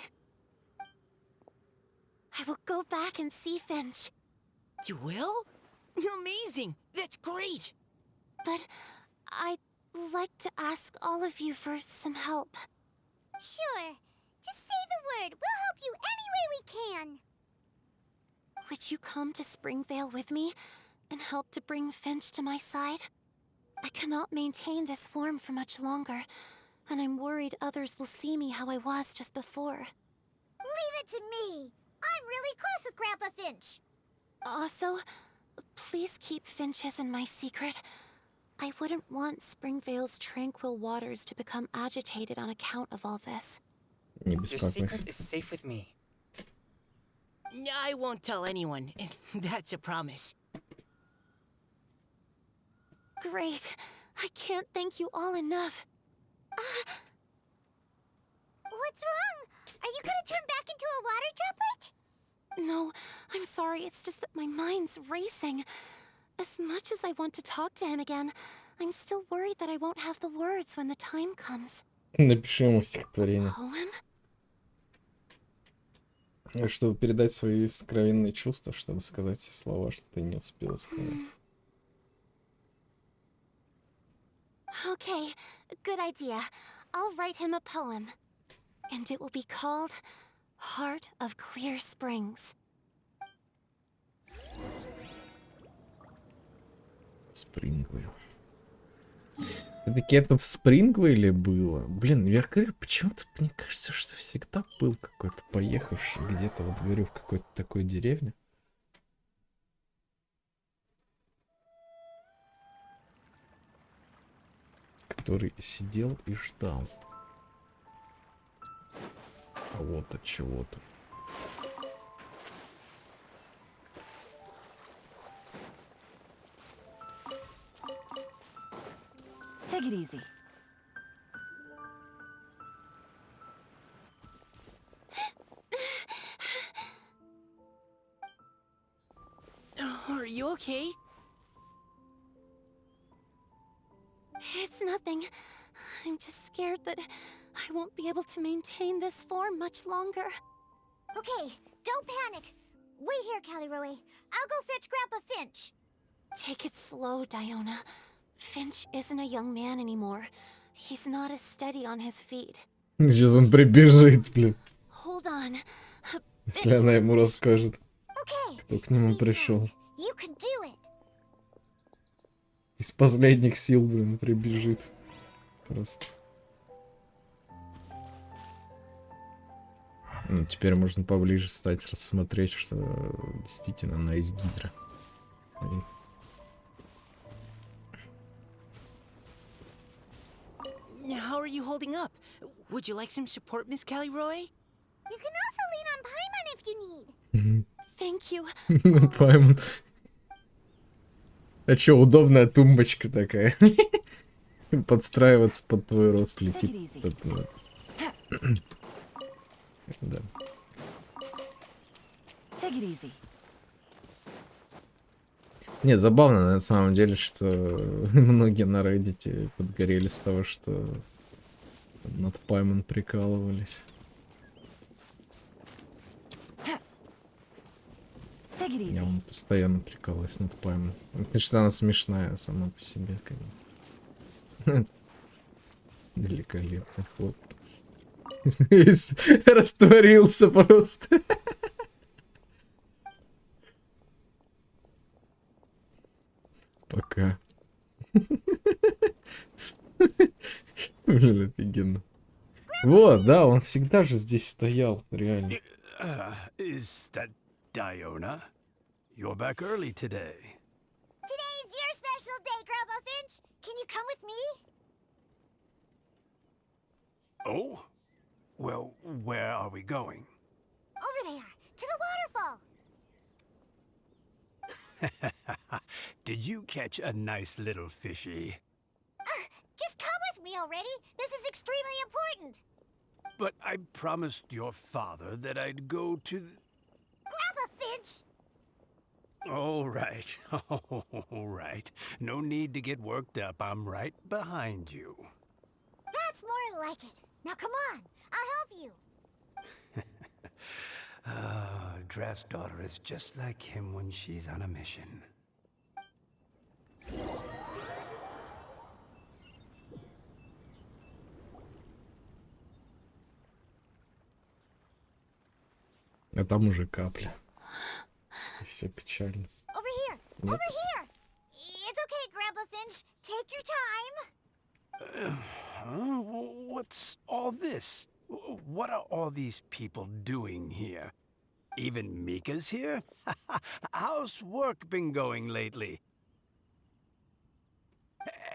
S10: I will go back and see Finch.
S9: You will? Amazing! That's great!
S10: But I'd like to ask all of you for some help.
S2: Sure. Just say the word. We'll help you any way we can.
S10: Would you come to Springvale with me and help to bring Finch to my side? I cannot maintain this form for much longer, and I'm worried others will see me how I was just before.
S2: Leave it to me. I'm really close with Grandpa Finch.
S10: Also,
S6: Please keep Finch's in my secret. I wouldn't want Springvale's tranquil waters to become agitated on account of all this.
S1: Не
S8: Your secret
S1: беспокойся.
S8: is safe with me.
S9: I won't tell anyone. That's a promise.
S6: Great. I can't thank you all enough.
S2: What's wrong? Are you gonna turn back into a water droplet?
S6: No, I'm sorry. It's just that my mind's racing. As much as I want to talk to him again, I'm still worried that I won't have the words when the time comes.
S1: Напиши ему стихотворение.
S6: Poem?
S1: Чтобы передать свои сокровенные чувства, чтобы сказать все слова, что ты не успела сказать.
S6: Okay, good idea. I'll write him a poem. And it will be called Heart of Clear Springs.
S1: Спрингвейл. Все-таки это в Спрингвейле было? Блин, я говорю, почему-то мне кажется, что всегда был какой-то поехавший где-то, вот говорю, в какой-то такой деревне. Который сидел и ждал кого-то, чего-то.
S13: Take it easy.
S9: Are you okay?
S6: It's nothing. I'm just scared that I won't be able to maintain this form much longer.
S2: Okay, don't panic. Wait here, Caliroe. I'll go fetch Grandpa Finch.
S6: Take it slow, Diona. Finch isn't a young man anymore. He's not as steady on his feet.
S1: Сейчас он прибежит, блин.
S6: Hold on.
S1: Если она ему расскажет,
S2: Okay.
S1: кто к нему пришел.
S2: You can do it.
S1: Из последних сил, блин, прибежит. Просто. Ну, теперь можно поближе стать, рассмотреть, что действительно она из Гидра.
S9: How are you holding up? Would you like some support, Miss Caliroe?
S2: You can also lean on Paimon if you need.
S6: Thank you.
S1: Паймон. А чё, удобная тумбочка такая. Подстраиваться под твой рост летит. Да.
S13: Take it easy.
S1: Не, забавно на самом деле, что многие на Reddit подгорели с того, что над Паймон прикалывались.
S13: Take it
S1: Я
S13: easy.
S1: постоянно прикалываюсь над Паймон. Потому что она смешная сама по себе, конечно. Великолепный хлопец. Растворился просто. Пока. Блин, офигенно. Вот, да, он всегда же здесь стоял, реально.
S3: Is that Diona? You're back early today.
S2: Today's your special day, Grandpa Finch. Can you come with me?
S3: Oh? Well, where are we going?
S2: Over there, to the waterfall.
S3: Did you catch a nice little fishy?
S2: Just come with me already. This is extremely important.
S3: But I promised your father that I'd go to...
S2: Grandpa Finch!
S3: All right, all right. No need to get worked up. I'm right behind you.
S2: That's more like it. Now come on, I'll help you.
S3: Draft's daughter is just like him when she's on a mission.
S1: А там уже капля. И все печально.
S2: Over here,
S1: Нет?
S2: over here. It's okay, Grandpa Finch. Take your time.
S3: What's all this? What are all these people doing here? Even Mika's here? How's work been going lately?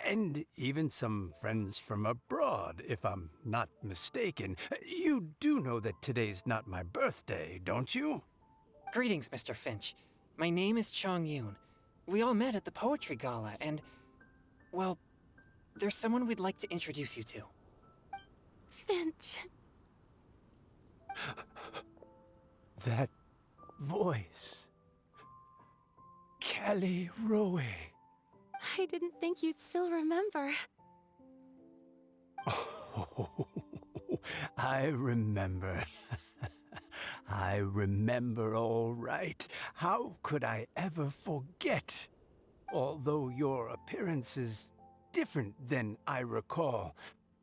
S3: And even some friends from abroad, if I'm not mistaken. You do know that today's not my birthday, don't you?
S8: Greetings, Mr. Finch. My name is Chong Yoon. We all met at the poetry gala, and, well, there's someone we'd like to introduce you to.
S5: Finch.
S3: That voice. Kelly Rowe.
S5: I didn't think you'd still remember.
S3: Oh, I remember. I remember all right. How could I ever forget? Although your appearance is different than I recall.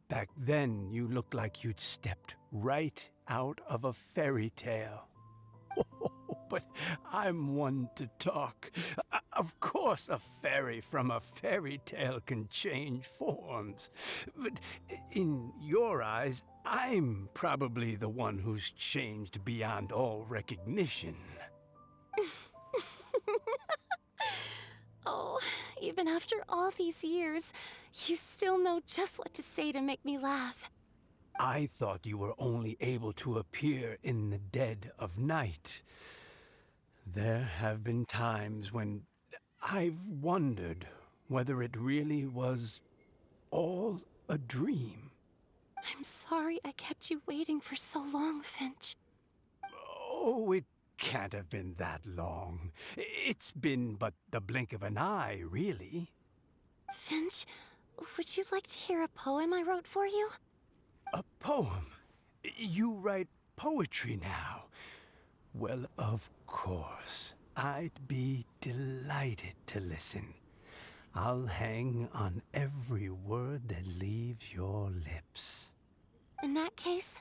S3: Back then, you looked like you'd stepped right out of a fairy tale. But I'm one to talk. Of course, a fairy from a fairy tale can change forms. But in your eyes, I'm probably the one who's changed beyond all recognition.
S5: Oh, even after all these years, you still know just what to say to make me laugh.
S3: I thought you were only able to appear in the dead of night. There have been times when I've wondered whether it really was all a dream.
S5: I'm sorry I kept you waiting for so long, Finch.
S3: Oh, it can't have been that long. It's been but the blink of an eye, really.
S5: Finch, would you like to hear a poem I wrote for you?
S3: A poem? You write poetry now? Well, of course. I'd be delighted to listen. I'll hang on every word that leaves your lips.
S5: In that case,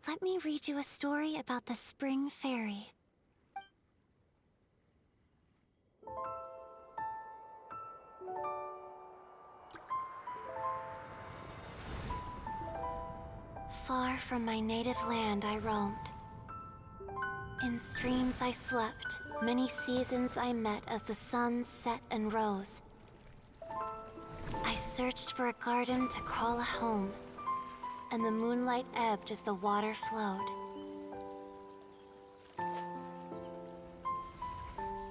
S5: let me read you a story about the Spring Fairy. Far from my native land I roamed. In streams I slept, many seasons I met as the sun set and rose. I searched for a garden to call a home, and the moonlight ebbed as the water flowed.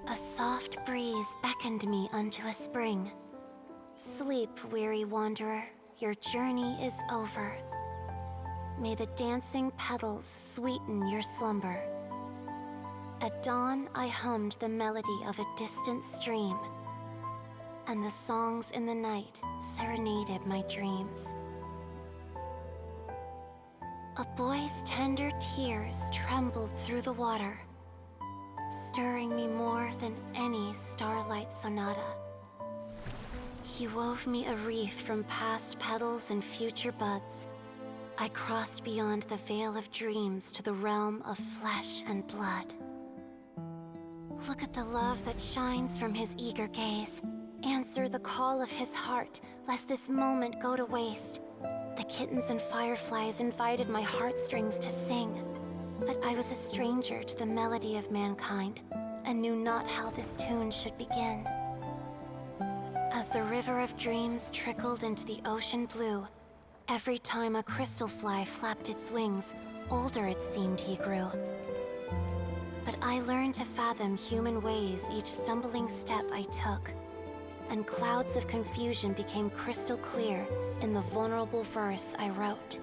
S5: A soft breeze beckoned me unto a spring. Sleep, weary wanderer, your journey is over. May the dancing petals sweeten your slumber. At dawn, I hummed the melody of a distant stream, and the songs in the night serenaded my dreams. A boy's tender tears trembled through the water, stirring me more than any starlight sonata. He wove me a wreath from past petals and future buds. I crossed beyond the veil of dreams to the realm of flesh and blood. Look at the love that shines from his eager gaze. Answer the call of his heart, lest this moment go to waste. The kittens and fireflies invited my heartstrings to sing, but I was a stranger to the melody of mankind, and knew not how this tune should begin. As the river of dreams trickled into the ocean blue, every time a crystal fly flapped its wings, older it seemed he grew. But I learned to fathom human ways each stumbling step I took, and clouds of confusion became crystal clear in the vulnerable verse I wrote.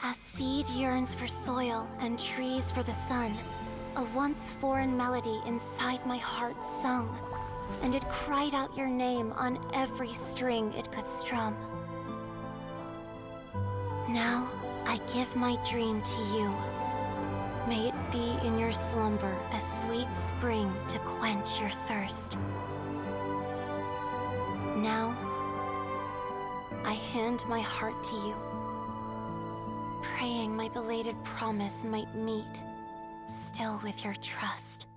S5: As seed yearns for soil and trees for the sun, a once foreign melody inside my heart sung, and it cried out your name on every string it could strum. Now I give my dream to you. May it be in your slumber a sweet spring to quench your thirst. Now, I hand my heart to you, praying my belated promise might meet, still with your trust.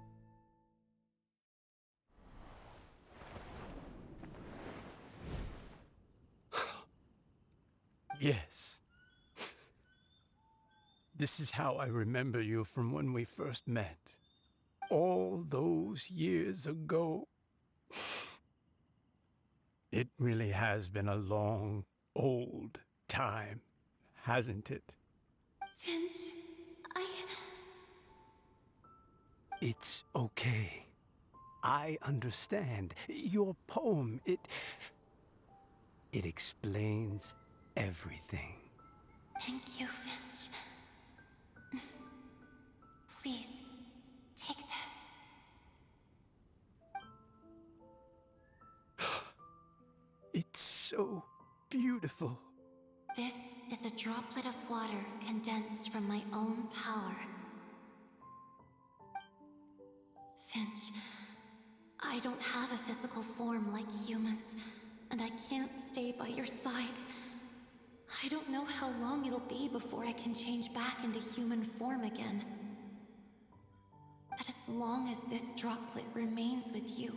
S3: Yes. This is how I remember you from when we first met. All those years ago. It really has been a long, old time, hasn't it?
S9: Finch,
S3: It's okay. I understand. Your poem, it explains everything.
S9: Thank you, Finch. Please, take this.
S3: It's so beautiful.
S9: This is a droplet of water condensed from my own power. Finch, I don't have a physical form like humans, and I can't stay by your side. I don't know how long it'll be before I can change back into human form again. But as long as this droplet remains with you,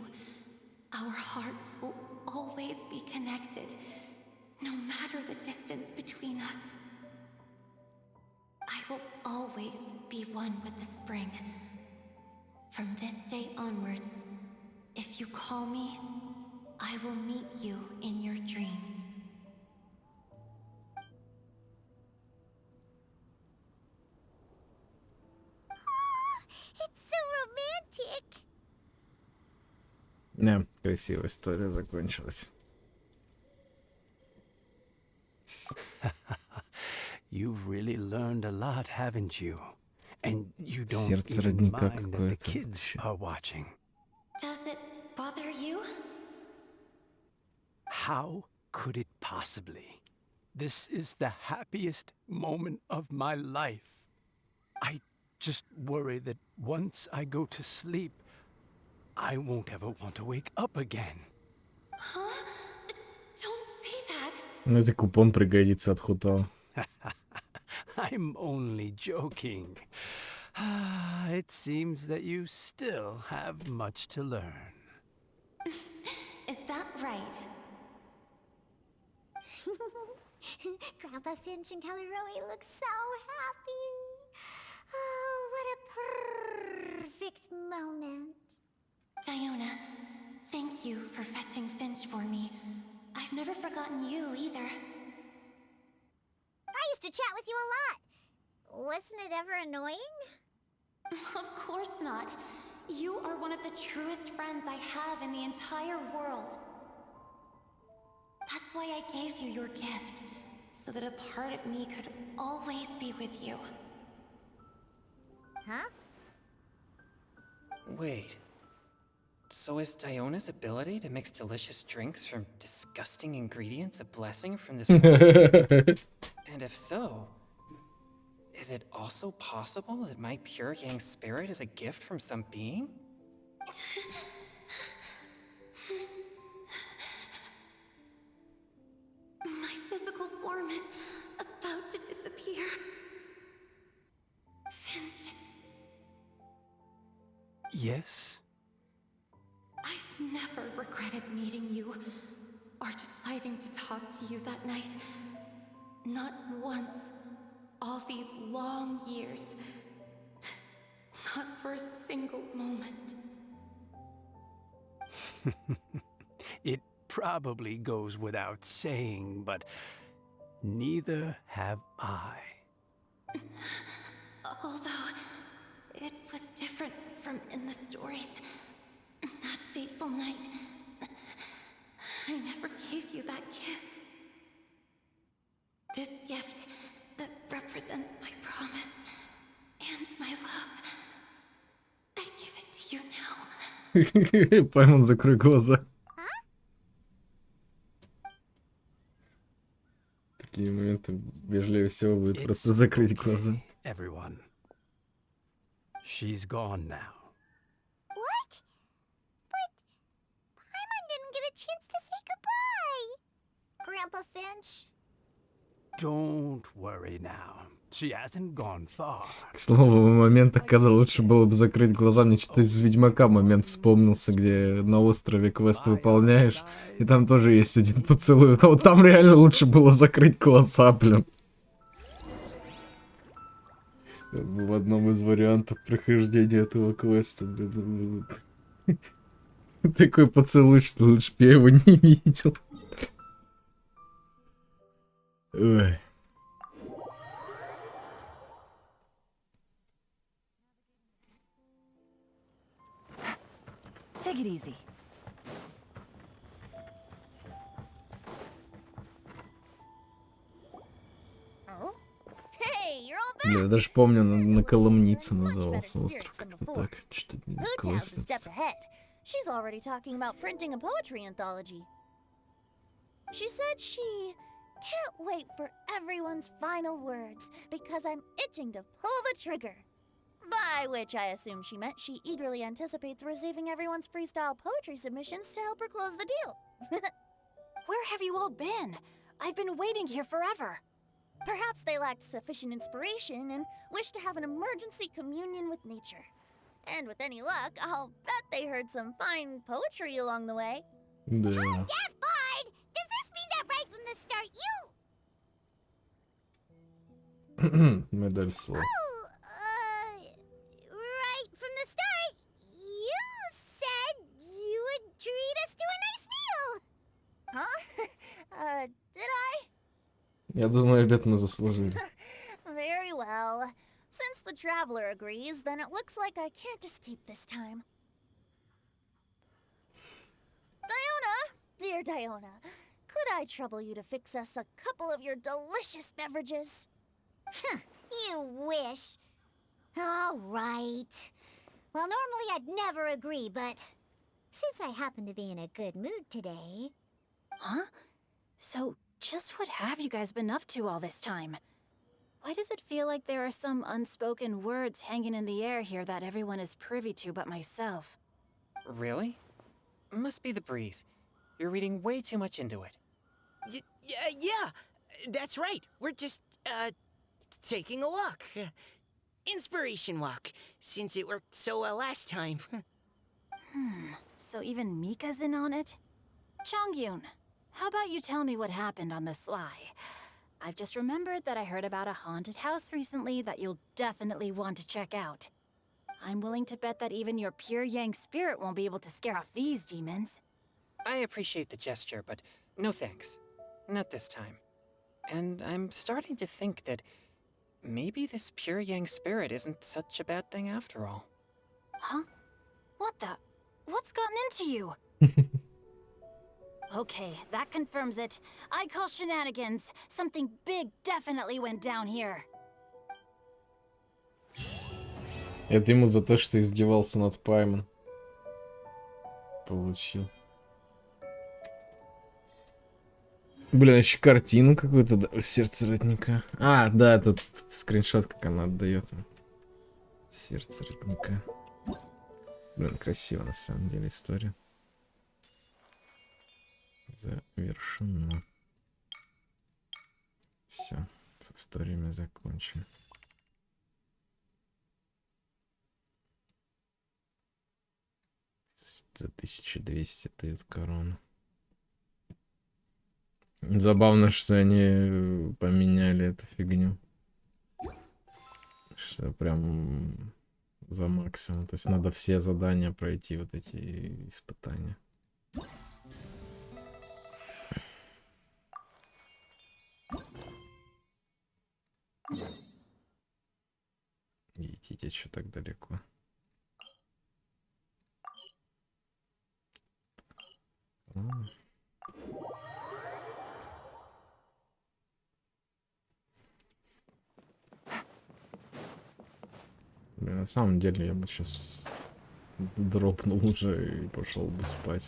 S9: our hearts will always be connected, no matter the distance between us. I will always be one with the spring. From this day onwards, if you call me, I will meet you in your dreams.
S2: It's so romantic.
S1: Не, красивая история закончилась.
S3: You've really learned a lot, haven't you? And you don't
S1: Сердце
S3: even
S1: родника
S3: mind that the
S1: какое-то.
S3: kids are watching.
S9: Does it bother you?
S3: How could it possibly? This is the happiest moment of my life. I just worry that once I go to sleep, I won't ever want to wake up again.
S9: Huh? Don't say that.
S1: Ну, это купон пригодится от Хутала.
S3: I'm only joking. It seems that you still have much to learn.
S9: Is that right?
S2: Grandpa Finch and Kelly Rowie look so happy. Oh, what a perfect moment.
S9: Diona, thank you for fetching Finch for me. I've never forgotten you either.
S2: I used to chat with you a lot. Wasn't it ever annoying?
S9: Of course not. You are one of the truest friends I have in the entire world. That's why I gave you your gift, so that a part of me could always be with you.
S2: Huh?
S8: Wait. So is Diona's ability to mix delicious drinks from disgusting ingredients a blessing from this world? And if so, is it also possible that my pure yang spirit is a gift from some being?
S9: My physical form is about to disappear. Finch,
S3: Yes?
S9: I've never regretted meeting you or deciding to talk to you that night. Not once. All these long years. Not for a single moment.
S3: It probably goes without saying, but neither have I.
S9: Although it was different from in the stories. That fateful night, I never gave you that kiss. This gift that represents my promise and my love. I give it to you now.
S1: Паймон, закрой глаза. Такие моменты вежливее всего будет просто закрыть глаза.
S3: Everyone. She's gone now.
S2: What? But Paimon didn't get a chance to say goodbye. Grandpa Finch.
S3: Don't worry now. She hasn't gone far.
S1: К слову, в моментах, когда лучше было бы закрыть глаза, мне что-то из Ведьмака момент вспомнился, где на острове квест выполняешь, и там тоже есть один поцелуй. Но вот там реально лучше было закрыть глаза, блин. В одном из вариантов прохождения этого квеста, блин, такой поцелуй, что лучше бы я его не видел. Ой.
S13: Take it easy.
S6: Oh? Hey, you're all back!
S1: Бля, я даже помню, на Коломнице
S6: Much better
S1: назывался
S6: spirits
S1: остров.
S6: than
S1: Как-то
S6: before.
S1: так. Что-то не
S6: Hootow's a
S1: квест.
S6: step ahead. She's already talking about printing a poetry anthology. She said she can't wait for everyone's final words because I'm itching to pull the trigger. By which I assume she meant she eagerly anticipates receiving everyone's freestyle poetry submissions to help her close the deal.
S4: Where have you all been? I've been waiting here forever.
S6: Perhaps they lacked sufficient inspiration and wished to have an emergency communion with nature. And with any luck, I'll bet they heard some fine poetry along the way.
S1: Да.
S2: Deaf Bard! Does this mean that right from the start you...
S1: Медаль слова.
S2: Right from the start, you said you would treat us to a nice meal!
S6: Huh? Did I?
S1: Я думаю, обед мы заслужили.
S6: Very well. Since the traveler agrees, then it looks like I can't escape this time. Diona, dear Diona, could I trouble you to fix us a couple of your delicious beverages?
S2: You wish. All right. Well, normally I'd never agree, but since I happen to be in a good mood today...
S4: Huh? So, just what have you guys been up to all this time? Why does it feel like there are some unspoken words hanging in the air here that everyone is privy to but myself?
S8: Really? Must be the breeze. You're reading way too much into it.
S9: Yeah, that's right. We're just, taking a walk. Inspiration walk, since it worked so well last time.
S4: So even Mika's in on it? Chongyun, how about you tell me what happened on the sly? I've just remembered that I heard about a haunted house recently that you'll definitely want to check out. I'm willing to bet that even your pure Yang spirit won't be able to scare off these demons.
S8: I appreciate the gesture, but no thanks. Not this time. And I'm starting to think that maybe this pure Yang spirit isn't such a bad thing after all.
S4: Huh? What the? What's gotten into you? Okay, that confirms it. I call shenanigans. Something big definitely went down here.
S1: Это ему за то, что издевался над Паймом. Получил. Блин, еще картину какую-то, сердце родника. А, да, тут скриншот, как она отдает. Сердце родника. Блин, красиво на самом деле история. Завершено. Все, с историями закончено. За 1200 дают корону. Забавно, что они поменяли эту фигню. Что прям за максимум. То есть надо все задания пройти, вот эти испытания. Идите, что так далеко. Блин, на самом деле я бы сейчас дропнул уже и пошел бы спать.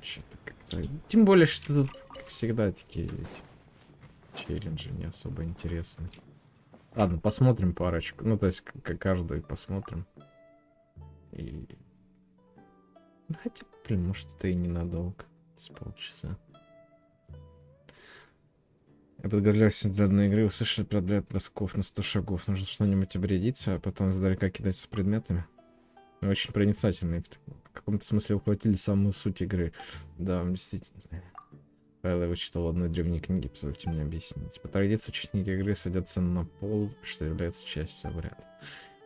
S1: Что-то как-то... Тем более, что тут, как всегда, такие эти челленджи не особо интересны. Ладно, посмотрим парочку. Ну, то есть, каждый посмотрим. И... Хотя, блин, может, это и ненадолго. С полчаса. Я подготовляюсь для одной игры, услышали продлят бросков на 100 шагов. Нужно что-нибудь обрядиться, а потом издалека кидаться с предметами. Вы очень проницательные. В каком-то смысле ухватили самую суть игры. Да, действительно. Правила я вычитал в одной древней книге, позвольте мне объяснить. По традиции участники игры садятся на пол, что является частью обряда.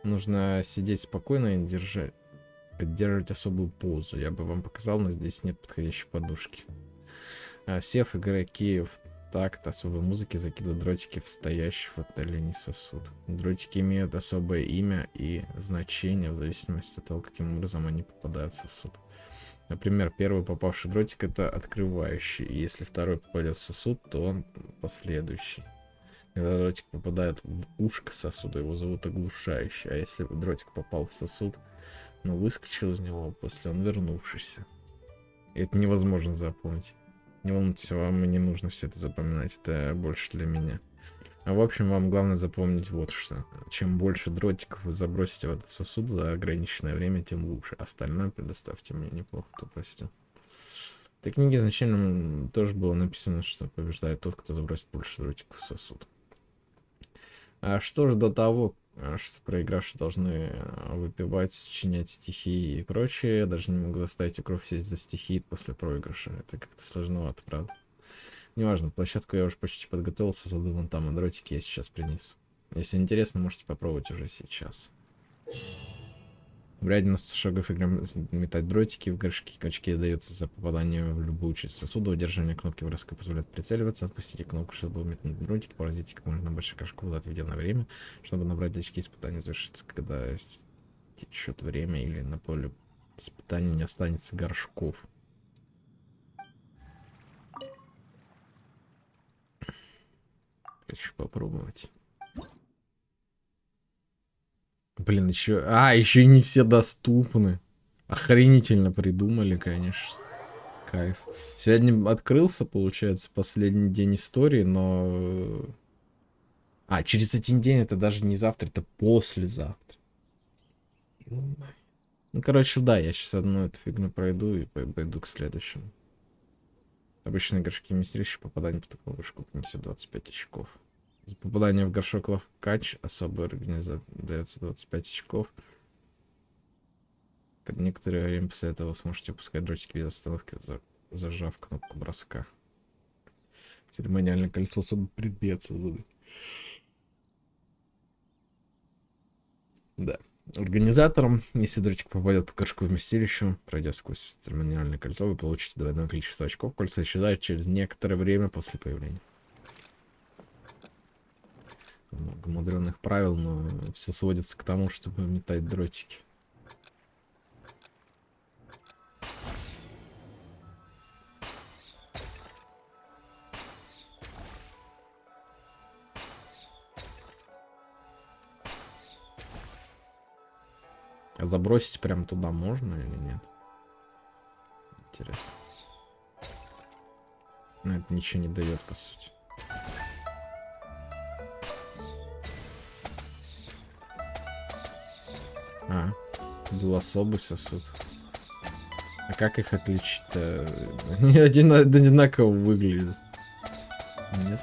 S1: Нужно сидеть спокойно и поддерживать особую позу. Я бы вам показал, но здесь нет подходящей подушки. Сев, игроки в такт особой музыки закидывают дротики в стоящий в отдалении сосуд. Дротики имеют особое имя и значение в зависимости от того, каким образом они попадают в сосуд. Например, первый попавший дротик — это открывающий, и если второй попадет в сосуд, то он последующий. Когда дротик попадает в ушко сосуда, его зовут оглушающий, а если дротик попал в сосуд, но выскочил из него, после он вернувшийся. И это невозможно запомнить. Не волнуйтесь, вам и не нужно все это запоминать, это больше для меня. А в общем, вам главное запомнить вот что. Чем больше дротиков вы забросите в этот сосуд за ограниченное время, тем лучше. Остальное предоставьте мне, неплохо, кто простил. В этой книге изначально тоже было написано, что побеждает тот, кто забросит больше дротиков в сосуд. А что же до того, что проигравшие должны выпивать, сочинять стихи и прочее, я даже не могу заставить игроков сесть за стихи после проигрыша. Это как-то сложновато, правда. Неважно, площадку я уже почти подготовился, задуман там, и дротики я сейчас принесу. Если интересно, можете попробовать уже сейчас. В ряде 90 шагов игры метать дротики в горшки. Очки даются за попадание в любую часть сосуда. Удерживание кнопки броска позволяет прицеливаться. Отпустите кнопку, чтобы метнуть дротики. Поразите как можно больше горшков за отведенное время, чтобы набрать очки. Испытание завершится, когда течет время или на поле испытания не останется горшков. Хочу попробовать. Блин, еще и не все доступны. Охренительно придумали, конечно. Кайф. Сегодня открылся, получается, последний день истории, но... через один день это даже не завтра, это послезавтра. Ну, короче, да, я сейчас одну эту фигню пройду и пойду к следующему. Обычные горшки вместилища, попадание по такому горшку принесет 25 очков. За попадание в горшок ловкач особой организации дается 25 очков. Некоторое время после этого сможете опускать дротики без остановки, зажав кнопку броска. Церемониальное кольцо особый предмет свободы. Да. Организатором, если дротик попадет по горшку вместилищу, пройдя сквозь церемониальное кольцо, вы получите двойное количество очков. Кольцо исчезает через некоторое время после появления. Много мудреных правил, но все сводится к тому, чтобы метать дротики. А забросить прям туда можно или нет? Интересно. Но это ничего не дает, по сути. Был особый сосуд. А как их отличить-то? Они одинаково выглядят. Нет.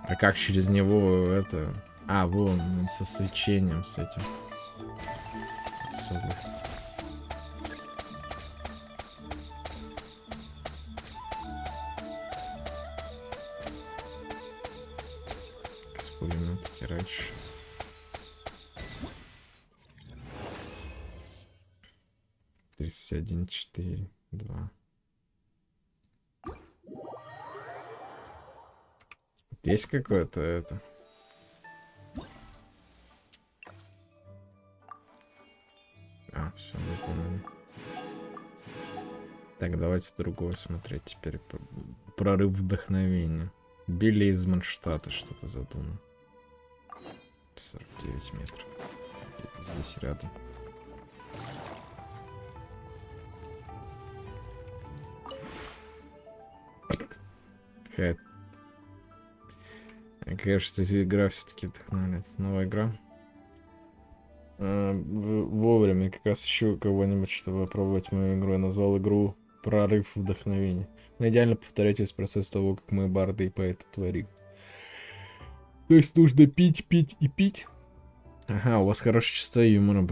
S1: А как через него это... вон, со свечением, с этим. Особый. Пулеметки раньше. Один, 4, 2. Есть какое-то это? Все, выполнено. Так, давайте другое смотреть теперь. Прорыв вдохновения. Билли из Манштата что-то задумал. 49 метров. Здесь рядом. Кажется, эта игра все-таки вдохновляет. Новая игра. Вовремя как раз ищу кого-нибудь, чтобы попробовать мою игру. Я назвал игру «Прорыв вдохновения». Но идеально повторять весь процесс того, как мы, барды и поэты, творим. То есть нужно пить, пить и пить. Ага, у вас хорошее чувство юмора.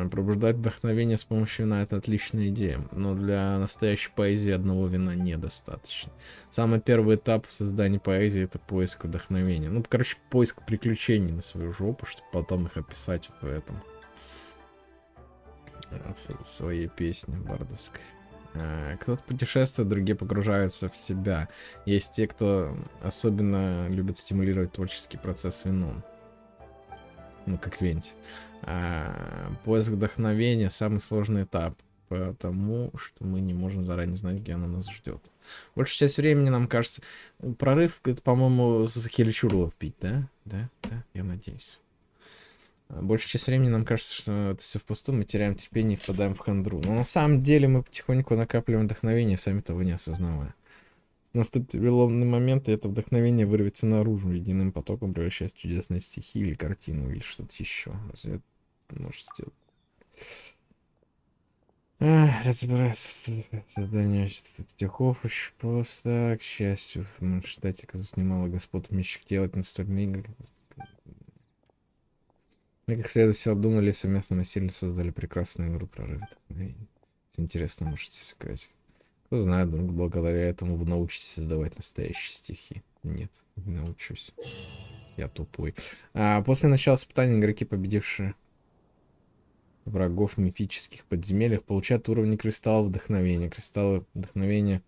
S1: Пробуждать вдохновение с помощью вина — это отличная идея. Но для настоящей поэзии одного вина недостаточно. Самый первый этап в создании поэзии — это поиск вдохновения. Ну, короче, поиск приключений на свою жопу, чтобы потом их описать в этом. В своей песне бардовской. Кто-то путешествует, другие погружаются в себя. Есть те, кто особенно любит стимулировать творческий процесс вином. Ну, как Венти. Поиск вдохновения — самый сложный этап, потому что мы не можем заранее знать, где оно нас ждет. Большую часть времени нам кажется... Прорыв — это, по-моему, с хеличурлов пить, да? Да, я надеюсь. Большую часть времени нам кажется, что это все впустую, мы теряем терпение и впадаем в хандру. Но на самом деле мы потихоньку накапливаем вдохновение, сами того не осознавая. Наступит переломный момент, и это вдохновение вырвется наружу, единым потоком превращаясь в чудесные стихи или картину, или что-то еще. Разве это может сделать? Разбираться в задании стихов очень просто. К счастью, в Манштате занимала господ умеющих делать настольные игры. Мы как следует все обдумали, совместно насильно создали прекрасную игру «Прорыв». Интересно, можете сказать. Кто знает, благодаря этому вы научитесь создавать настоящие стихи. Нет, не научусь. Я тупой. После начала испытаний игроки, победившие врагов в мифических подземельях, получают уровни кристаллов вдохновения. Кристаллы вдохновения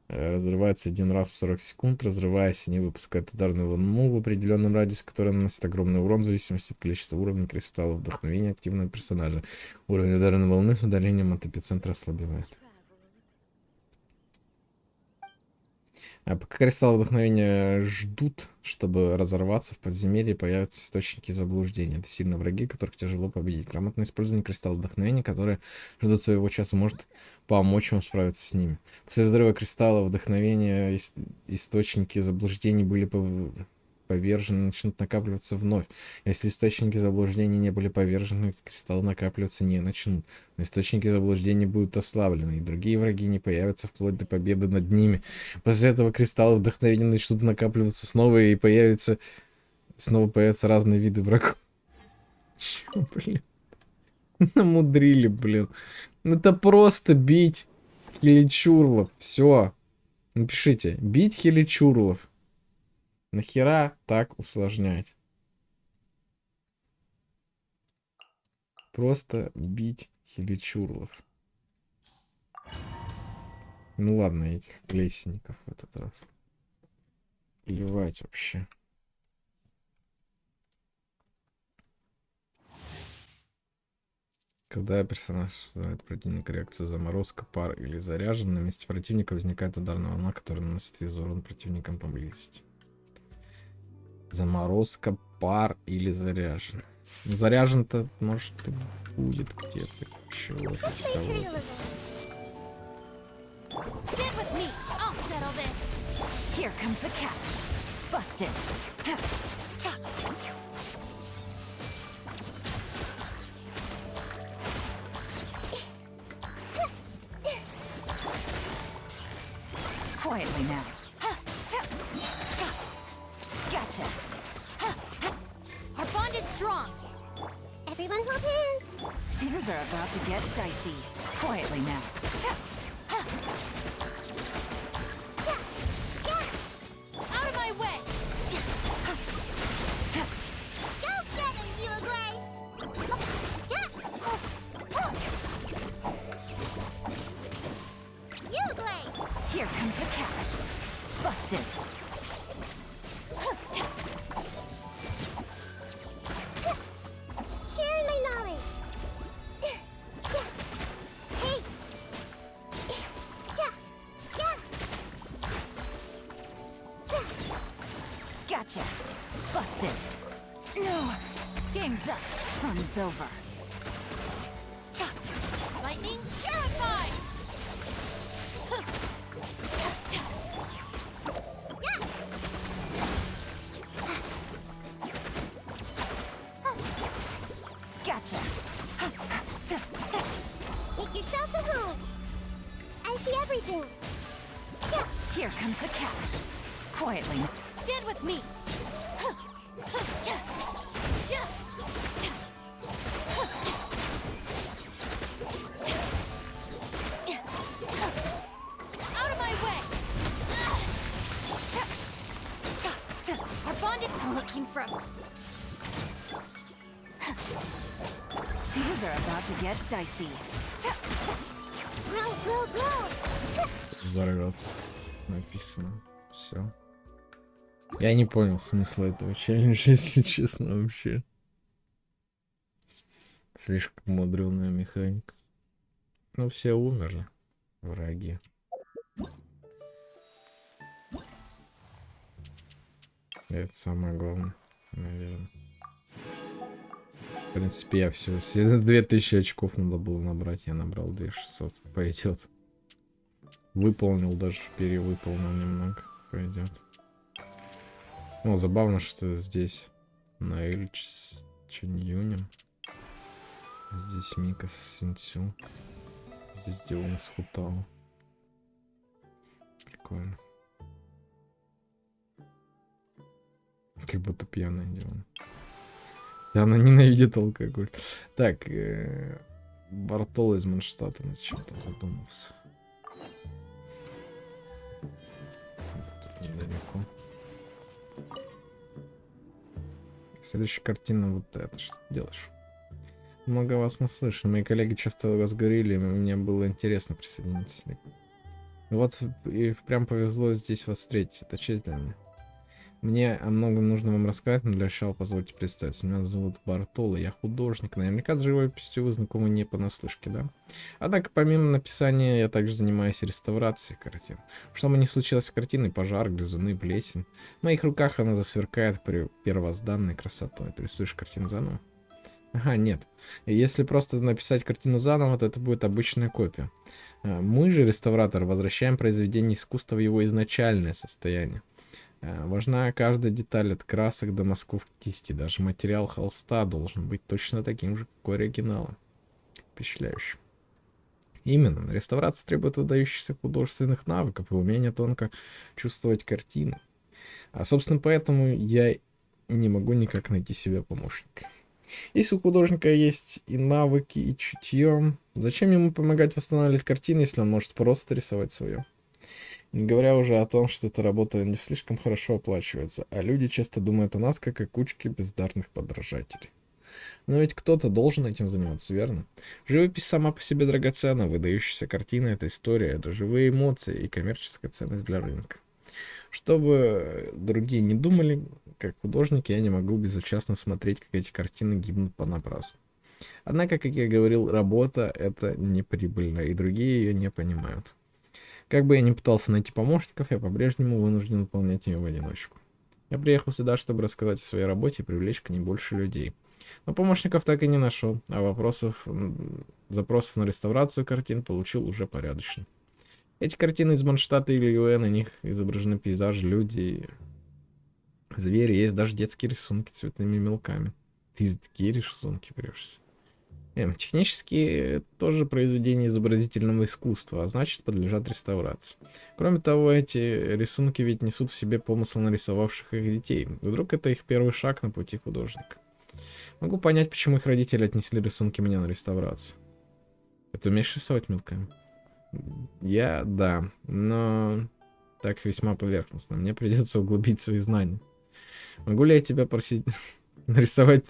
S1: разрываются один раз в 40 секунд. Разрываясь, они выпускают ударную волну в определенном радиусе, который наносит огромный урон в зависимости от количества уровней кристаллов вдохновения активного персонажа. Уровень ударной волны с удалением от эпицентра ослабевает. Пока кристаллы вдохновения ждут, чтобы разорваться в подземелье, появятся источники заблуждения. Это сильные враги, которых тяжело победить. Грамотное использование кристаллов вдохновения, которые ждут своего часа, может помочь вам справиться с ними. После взрыва кристаллов вдохновения источники заблуждений были повержены, начнут накапливаться вновь. Если источники заблуждений не были повержены, кристаллы накапливаться не начнут. Но источники заблуждений будут ослаблены, и другие враги не появятся вплоть до победы над ними. После этого кристаллы вдохновения начнут накапливаться снова, и снова появятся разные виды врагов. Чё, блин? Намудрили, блин. Это просто бить хиличурлов. Все. Напишите. Бить хиличурлов. Нахера так усложнять? Просто бить хиличурлов. Ну ладно, этих плесенников в этот раз. Плевать вообще. Когда персонаж вызывает противника реакцию заморозка, пар или заряжен, на месте противника возникает ударная волна, которая наносит весь урон противникам поблизости. Заморозка, пар или заряжен. Ну, заряжен-то, может, и будет где-то. Чего-то того.
S13: Quietly now. Gotcha.
S2: Our bond is strong. Everyone hold hands.
S13: Things are about to get dicey. Quietly now.
S2: Out of my way. Go get him, Uruguay. Uruguay.
S13: Here comes the catch. Busted.
S2: Sharing my knowledge. Hey.
S13: Gotcha. Busted. No. Game's up. Fun's over.
S2: Lightning terrified.
S13: Gotcha.
S2: Make yourselves at home. I see everything.
S13: Here comes the catch. Quietly.
S2: Stand with me.
S4: Looking from. Things are about to get dicey.
S1: Взорвется. Написано. Все. Я не понял смысла этого челленджа, если честно, вообще. Слишком мудрёная механика. Ну, все умерли. Враги. Это самое главное, наверное. В принципе, я все 2000 очков надо было набрать. Я набрал 2600. Пойдет. Выполнил, даже перевыполнил немного. Пойдет. Ну, забавно, что здесь на Эльч Чиньюнем. Здесь Мика с Синцю. Здесь Диона с Хутао. Прикольно. Как будто пьяная Диона. Да, она ненавидит алкоголь. Так, Бартол из Манштата над чем-то задумался. Тут недалеко. Следующая картина вот эта. Что ты делаешь? Много вас наслышан. Мои коллеги часто вас говорили, мне было интересно присоединиться. Вот и прям повезло здесь вас встретить. Это честь для меня. Мне о многом нужно вам рассказать, но для начала позвольте представиться. Меня зовут Бартоло, я художник. Наверняка с живописью вы знакомы не понаслышке, да? Однако, помимо написания, я также занимаюсь реставрацией картин. Что бы ни случилось с картиной, пожар, грызуны, плесень, в моих руках она засверкает первозданной красотой. Ты рисуешь картину заново? Ага, нет. Если просто написать картину заново, то это будет обычная копия. Мы же, реставраторы, возвращаем произведение искусства в его изначальное состояние. Важна каждая деталь от красок до мазков кисти. Даже материал холста должен быть точно таким же, как у оригинала. Впечатляюще. Именно. Реставрация требует выдающихся художественных навыков и умения тонко чувствовать картины. А, собственно, поэтому я и не могу никак найти себе помощника. Если у художника есть и навыки, и чутье, зачем ему помогать восстанавливать картины, если он может просто рисовать свое? Не говоря уже о том, что эта работа не слишком хорошо оплачивается, а люди часто думают о нас, как о кучке бездарных подражателей. Но ведь кто-то должен этим заниматься, верно? Живопись сама по себе драгоценна, выдающаяся картина — это история, это живые эмоции и коммерческая ценность для рынка. Чтобы другие не думали, как художник, я не могу безучастно смотреть, как эти картины гибнут понапрасну. Однако, как я говорил, работа — это неприбыльно, и другие ее не понимают. Как бы я ни пытался найти помощников, я по-прежнему вынужден выполнять ее в одиночку. Я приехал сюда, чтобы рассказать о своей работе и привлечь к ней больше людей. Но помощников так и не нашел, а запросов на реставрацию картин получил уже порядочно. Эти картины из Манштата или ЮЭ, на них изображены пейзажи, люди, звери, есть даже детские рисунки цветными мелками. Ты за такие рисунки берешься? Технически тоже произведения изобразительного искусства, а значит подлежат реставрации. Кроме того, эти рисунки ведь несут в себе помысл нарисовавших их детей. Вдруг это их первый шаг на пути художника. Могу понять, почему их родители отнесли рисунки мне на реставрацию. Ты умеешь рисовать мелками? Да, но так весьма поверхностно. Мне придется углубить свои знания. Могу ли я тебя просить нарисовать...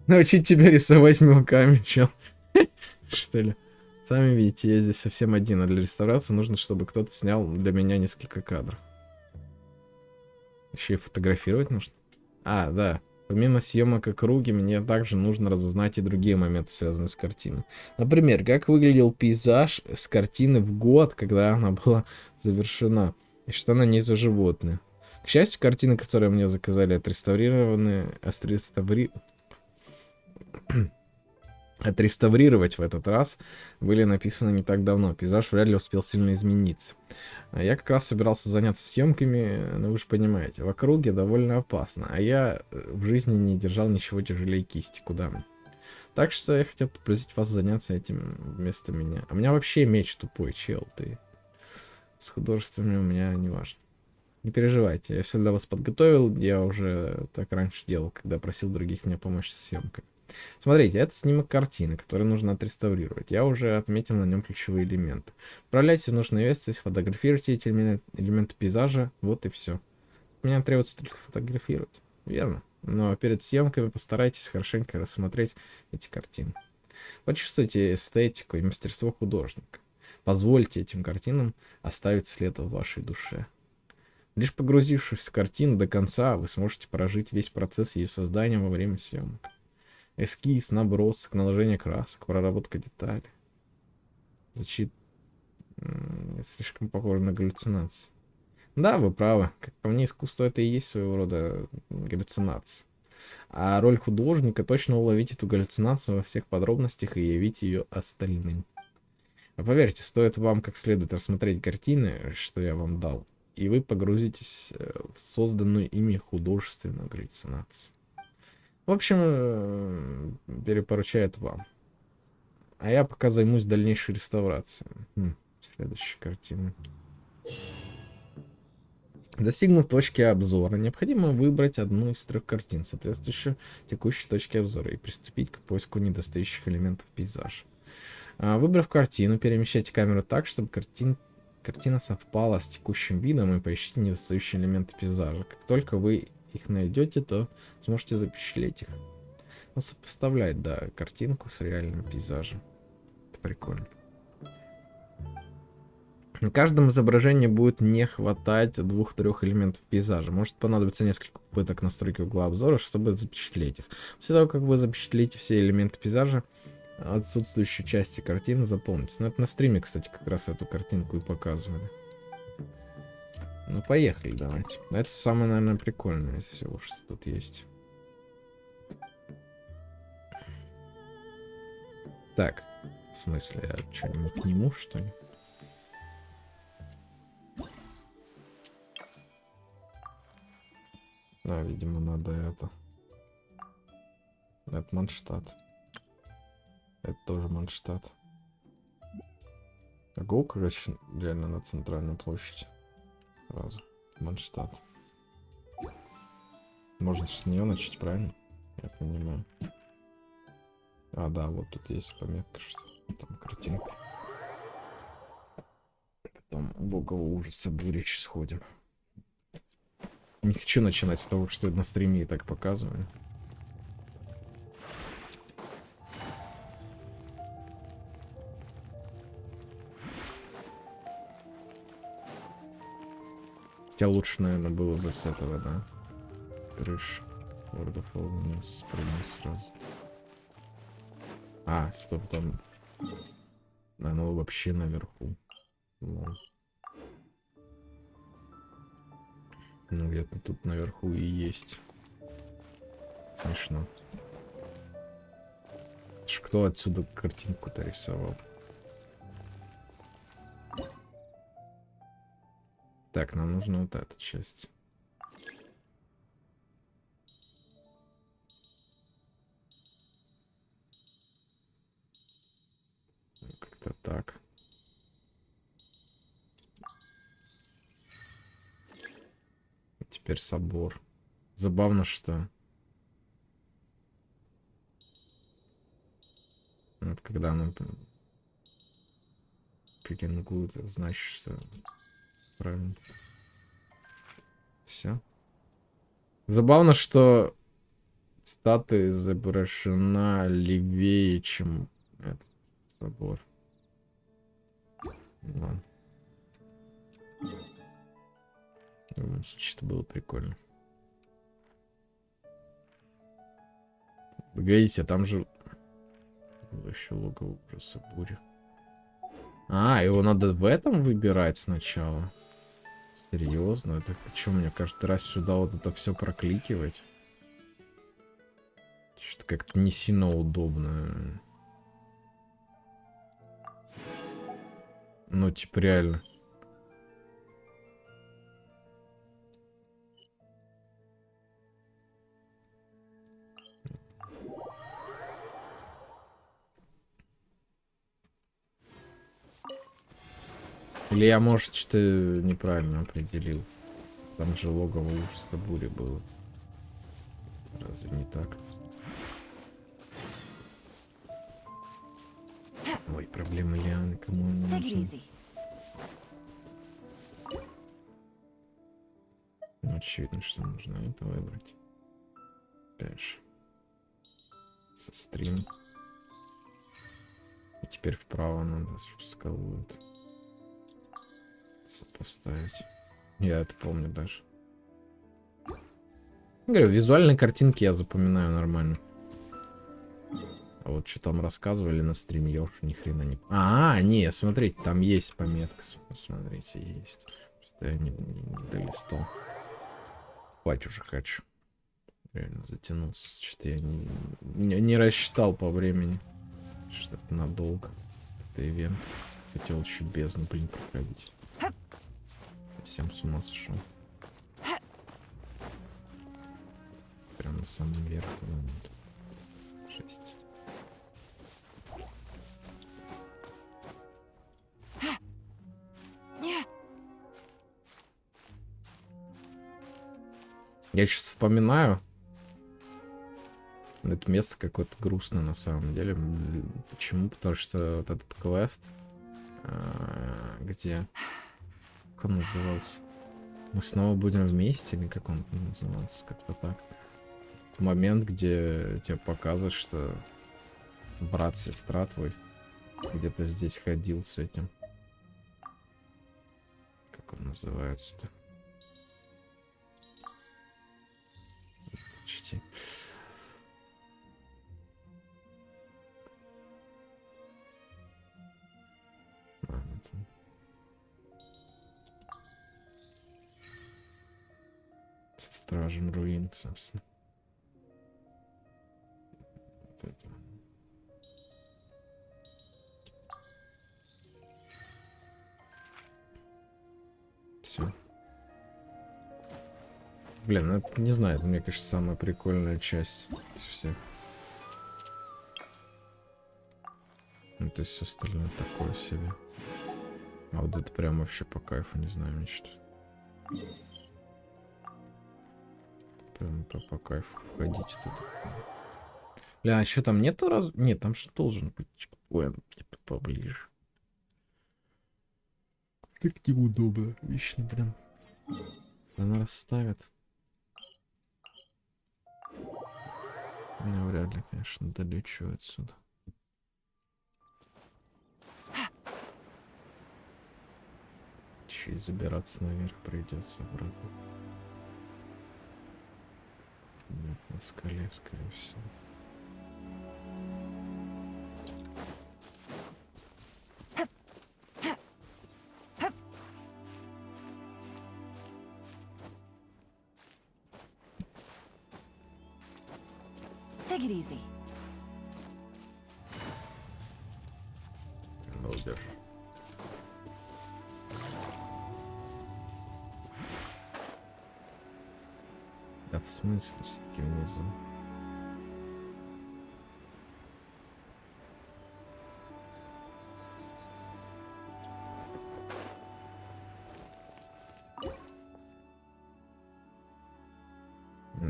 S1: Научить тебя рисовать мелками, чел. Что ли? Сами видите, я здесь совсем один, а для реставрации нужно, чтобы кто-то снял для меня несколько кадров. Еще и фотографировать нужно. А, да. Помимо съемок округи, мне также нужно разузнать и другие моменты, связанные с картиной. Например, как выглядел пейзаж с картины в год, когда она была завершена, и что на ней за животные. К счастью, картины, которые мне заказали, отреставрировать в этот раз были написаны не так давно. Пейзаж вряд ли успел сильно измениться. Я как раз собирался заняться съемками, но вы же понимаете, в округе довольно опасно, а я в жизни не держал ничего тяжелее кисти, куда мне. Так что я хотел попросить вас заняться этим вместо меня. А у меня вообще меч тупой, чел, ты. С художествами у меня не важно. Не переживайте, я все для вас подготовил. Я уже так раньше делал, когда просил других мне помочь со съемкой. Смотрите, это снимок картины, который нужно отреставрировать. Я уже отметил на нем ключевые элементы. Отправляйте в нужное место, сфотографируйте эти элементы пейзажа, вот и все. Мне требуется только фотографировать, верно? Но перед съемками постарайтесь хорошенько рассмотреть эти картины. Почувствуйте эстетику и мастерство художника. Позвольте этим картинам оставить след в вашей душе. Лишь погрузившись в картину до конца, вы сможете прожить весь процесс ее создания во время съемок. Эскиз, набросок, наложение красок, проработка деталей. Звучит слишком похоже на галлюцинации. Да, вы правы. Как по мне, искусство это и есть своего рода галлюцинация. А роль художника точно уловить эту галлюцинацию во всех подробностях и явить ее остальным. А поверьте, стоит вам как следует рассмотреть картины, что я вам дал, и вы погрузитесь в созданную ими художественную галлюцинацию. В общем, перепоручает вам. А я пока займусь дальнейшей реставрацией. Следующая картина. Достигнув точки обзора, необходимо выбрать одну из 3 картин, соответствующую текущей точке обзора, и приступить к поиску недостающих элементов пейзажа. Выбрав картину, перемещайте камеру так, чтобы картина совпала с текущим видом, и поищите недостающие элементы пейзажа. Как только вы их найдете, то сможете запечатлеть их. Ну, сопоставлять, да, картинку с реальным пейзажем. Это прикольно. На каждом изображении будет не хватать 2-3 элементов пейзажа. Может понадобиться несколько попыток настройки угла обзора, чтобы запечатлеть их. После того, как вы запечатлите все элементы пейзажа, отсутствующие части картины заполните. Ну, это на стриме, кстати, как раз эту картинку и показывали. Ну, поехали, давайте. Это самое, наверное, прикольное из всего, что тут есть. Так, в смысле, я что-нибудь не нему, что ли? Да, видимо, надо это. Это Манштадт. Это тоже Манштадт. Ого, короче, реально на центральную площадь. Сразу. Манштадт. Можно с нее начать, правильно? Я понимаю. А, да, вот тут есть пометка, что там картинка. Потом богового ужаса бурич сходим. Не хочу начинать с того, что на стриме и так показываю. Хотя лучше, наверное, было бы с этого, да? С крыши. Word спрыгнуть сразу. А, стоп, там... Оно вообще наверху. Вон. Ну, где-то тут наверху и есть. Смешно. Кто отсюда картинку-то рисовал? Так, нам нужна вот эта часть. Как-то так. Теперь собор. Забавно, что... Вот когда оно пикингует, значит, что... Правильно. Все. Забавно, что статуя изображена левее, чем этот собор. Ладно. В любом случае, это было прикольно. Погодите, а там же... Было еще логово ужаса буря. А, его надо в этом выбирать сначала. Серьезно? Это что, мне каждый раз сюда вот это все прокликивать? Что-то как-то не сильно удобно. Ну, типа, реально. Или я, может, что-то неправильно определил. Там же логово ужаса бури было. Разве не так? Ой, проблемы Лианы, кому он нужен? Ну, очевидно, что нужно это выбрать. Опять же. Со стрим. И теперь вправо надо скалывают. Поставить. Я это помню даже. Говорю, визуальные картинки я запоминаю нормально. А вот что там рассказывали на стриме, я уж ни хрена не... Не, смотрите, там есть пометка. Смотрите, есть. Просто я не долистал. Спать уже хочу. Реально затянулся. Что-то я не рассчитал по времени. Что-то надолго. Это ивент. Хотел еще бездну, блин, проходить. Совсем с ума сошел. Прям на самом верху. Вот. 6. Я сейчас вспоминаю. Это место какое-то грустное на самом деле. Почему? Потому что вот этот квест, где... Как он назывался? Мы снова будем вместе? Или как он назывался? Как-то так. Тот момент, где тебе показывают, что брат, сестра твой где-то здесь ходил с этим. Как он называется-то? Почти. Со стражем руин, собственно. Вот это. Все. Блин, ну это, не знаю, это, мне кажется, самая прикольная часть из всех. Ну, то есть все остальное такое себе. А вот это прям вообще по кайфу, не знаю, мне что. Прям по кайфу ходить тут. Бля, а что там нету раз... Нет, там же должен быть. Ой, он типа поближе. Как неудобно. Вечно, блин. Она расставит. Ну, вряд ли, конечно, долечу отсюда. Еще и забираться наверх придется обратно. Нет, на скале, скорее всего.
S13: Take it easy.
S1: Молодец. Да в смысле все-таки внизу?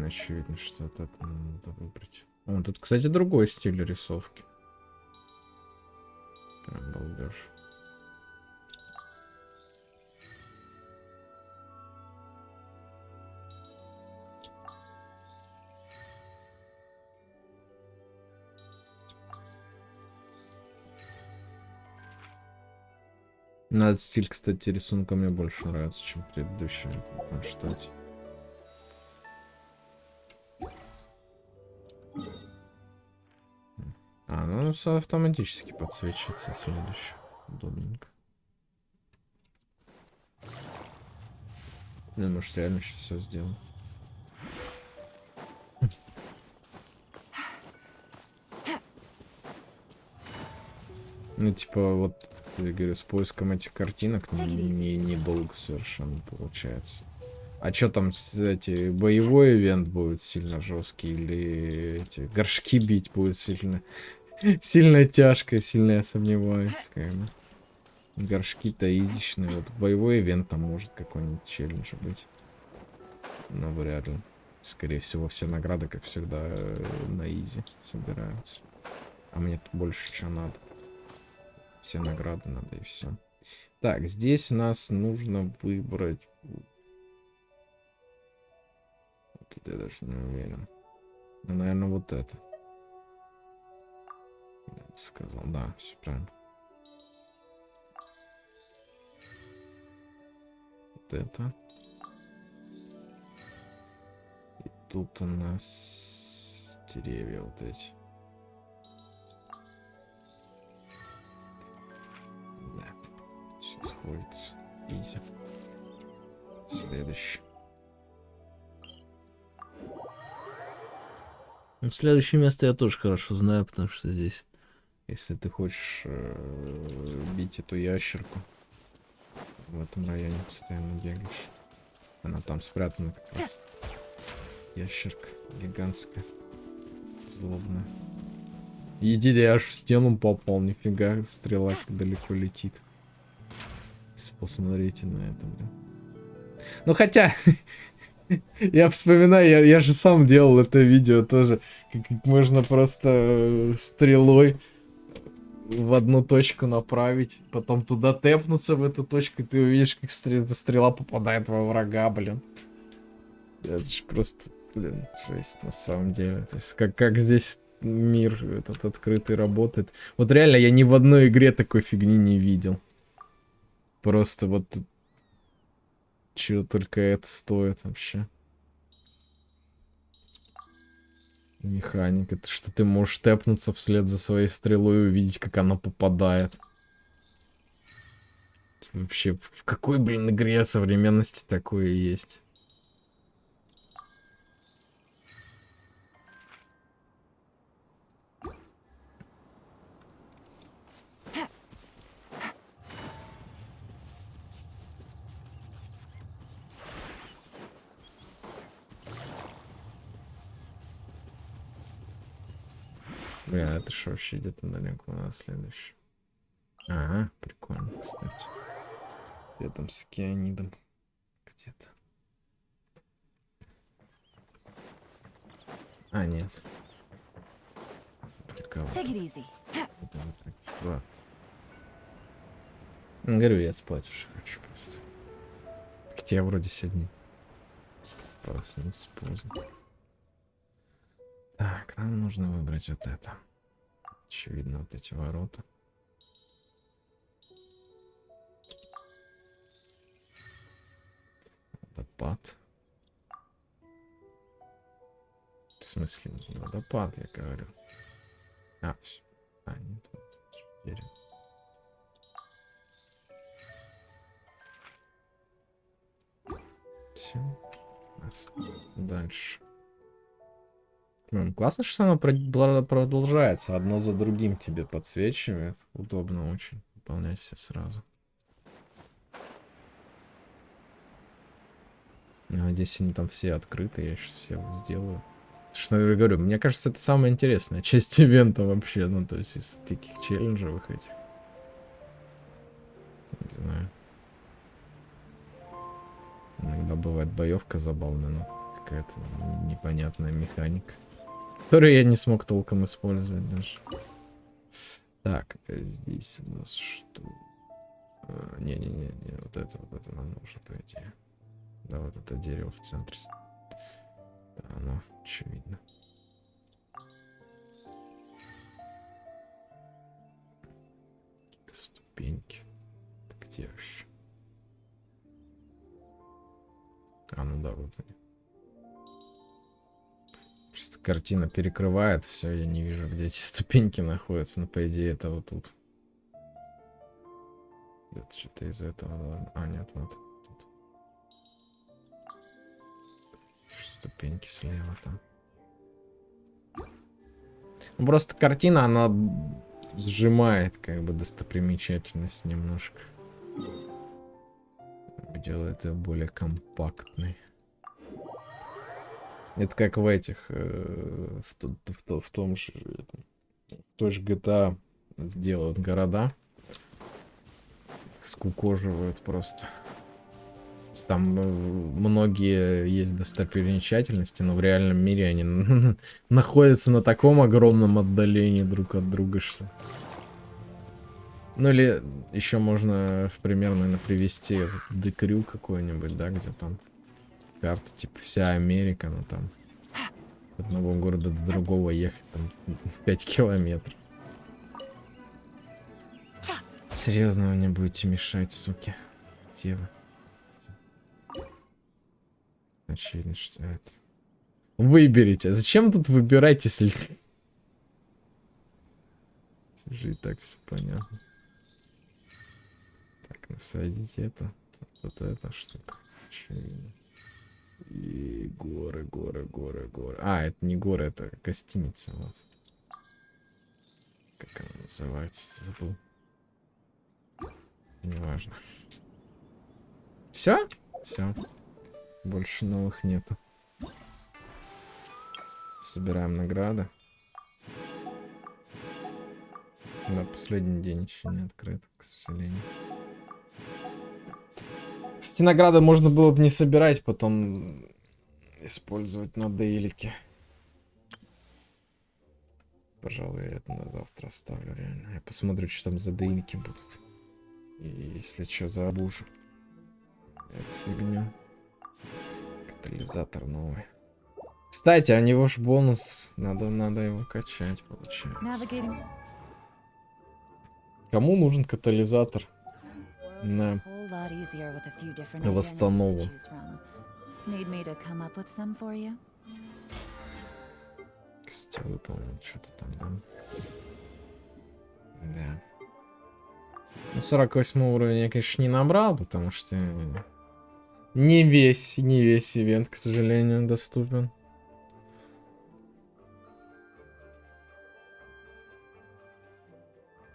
S1: Очевидно, что вот это надо выбрать. О, тут, кстати, другой стиль рисовки. Прям балдеж. Ну, этот стиль, кстати, рисунка мне больше нравится, чем предыдущий на штате. Ну, все автоматически подсвечивается следующий. Удобненько. Ну, может, реально сейчас все сделаю. Ну, типа, вот, я говорю, с поиском этих картинок недолго совершенно получается. А что там, эти, боевой ивент будет сильно жесткий, или эти горшки бить будет сильно тяжко, сильно я сомневаюсь. Как бы. Горшки-то изичные. Вот боевой ивент там может какой-нибудь челлендж быть. Но вряд ли. Скорее всего, все награды, как всегда, на изи собираются. А мне тут больше чего надо. Все награды надо и все. Так, здесь нас нужно выбрать. Тут я даже не уверен. Ну, наверное, вот это. Я бы сказал, да, все правильно. Вот это. И тут у нас деревья вот эти. Да. Все сходится. Изи. Следующий. Ну, следующее место я тоже хорошо знаю, потому что здесь, если ты хочешь бить эту ящерку, в этом районе постоянно бегаешь. Она там спрятана как раз. Ящерка гигантская, злобная. Единый, я аж в стену попал, нифига, стрела далеко летит. Посмотрите на это, блин. Ну хотя, я вспоминаю, я же сам делал это видео тоже, как можно просто стрелой в одну точку направить, потом туда тэпнуться в эту точку, и ты увидишь, как эта стрела попадает во врага, блин. Это же просто, блин, жесть на самом деле. То есть как здесь мир этот открытый работает. Вот реально я ни в одной игре такой фигни не видел. Просто вот чего только это стоит вообще. Механика. Это что ты можешь тэпнуться вслед за своей стрелой и увидеть, как она попадает. Вообще, в какой, блин, игре современности такое есть? Бля, это что вообще где-то далеко на следующий? Ага, прикольно, кстати. Я там с океанидом где-то. А, нет.
S13: Take it easy.
S1: Ладно. Говорю, я спать уже хочу просто. Хотя я вроде сегодня проснулся поздно. Так, нам нужно выбрать вот это. Очевидно, вот эти ворота. Водопад. В смысле, не водопад, я говорю. А, все. А, нет, вот дерево. Все. Дальше. Классно, что оно продолжается. Одно за другим тебе подсвечивает. Удобно очень. Выполнять все сразу. Надеюсь, они там все открыты. Я сейчас все сделаю. Что я говорю, мне кажется, это самая интересная часть ивента вообще. Ну, то есть из таких челленджевых этих. Не знаю. Иногда бывает боевка забавная, но какая-то непонятная механика, которую я не смог толком использовать даже. Так, здесь у нас что? Не-не-не, вот это нам нужно, по идее. Да, вот это дерево в центре. Да, оно очевидно. Какие-то ступеньки. Где вообще? А, ну да, вот они. Просто картина перекрывает все, я не вижу, где эти ступеньки находятся. Но по идее это вот тут. Это что-то из этого должно... А, нет, вот тут. Ступеньки слева там. Ну, просто картина, она сжимает как бы достопримечательность немножко. Делает ее более компактной. Это как в этих, в том же, в той же GTA делают города, скукоживают просто Там многие есть достопримечательности, но в реальном мире они находятся на таком огромном отдалении друг от друга, что... Ну или еще можно в пример, наверное, привести декрю какой-нибудь, да, где там карта, типа вся Америка, ну там от одного города до другого ехать там 5 километров. Серьезно, вы мне будете мешать, суки. Где вы? Очевидно, что это. Выберите. Зачем тут выбирать, если... Уже и так все понятно. Так, насадить это. Вот это штука. Очевидно. И горы, горы, горы, горы. А, это не горы, это гостиница. Вот. Как она называется? Забыл. Неважно. Все? Все. Больше новых нету. Собираем награды. Да, последний день еще не открыт, к сожалению. Кстати, награды можно было бы не собирать, потом использовать на дейлике. Пожалуй, я это на завтра оставлю, реально. Я посмотрю, что там за дейлики будут. И если что, забужу. Эту фигню. Катализатор новый. Кстати, а него ж бонус. Надо его качать, получается. Кому нужен катализатор на восстанову? Кстати, выполнил что-то там, да? Да. Ну, 48 уровень я, конечно, не набрал, потому что не весь ивент, к сожалению, доступен.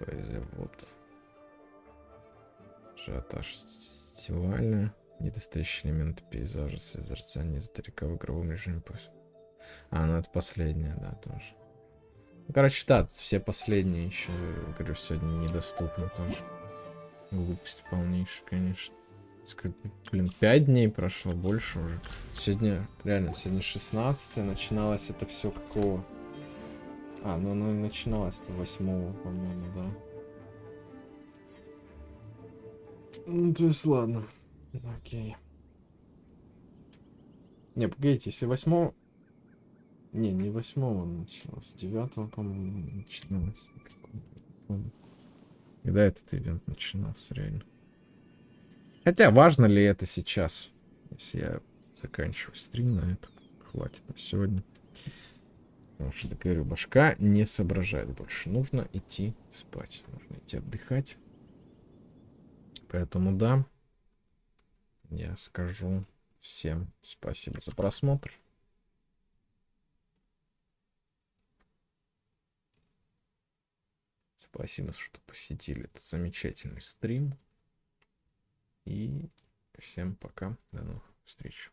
S1: Поэзия, вот. Ажиотаж фестиваля. Недостающие элементы пейзажа, созерцание старика в игровом режиме. А, ну это последняя, да, тоже. Ну, короче, да, все последние еще, говорю, сегодня недоступны тоже. Глупость полнейшая, конечно. Блин, 5 дней прошло, больше уже. Сегодня, реально, сегодня 16-е, начиналось это все какого? А, ну начиналось-то 8-го, по-моему, да. Ну, то есть, ладно. Окей. Не, погодите, если 8-го... Не 8-го началось, 9-го, по-моему, начиналось. Когда этот ивент начинался, реально. Хотя, важно ли это сейчас? Если я заканчиваю стрим на это, хватит на сегодня. Потому что, говорю, башка не соображает больше. Нужно идти спать, нужно идти отдыхать. Поэтому, да, я скажу всем спасибо за просмотр. Спасибо, что посетили этот замечательный стрим. И всем пока. До новых встреч.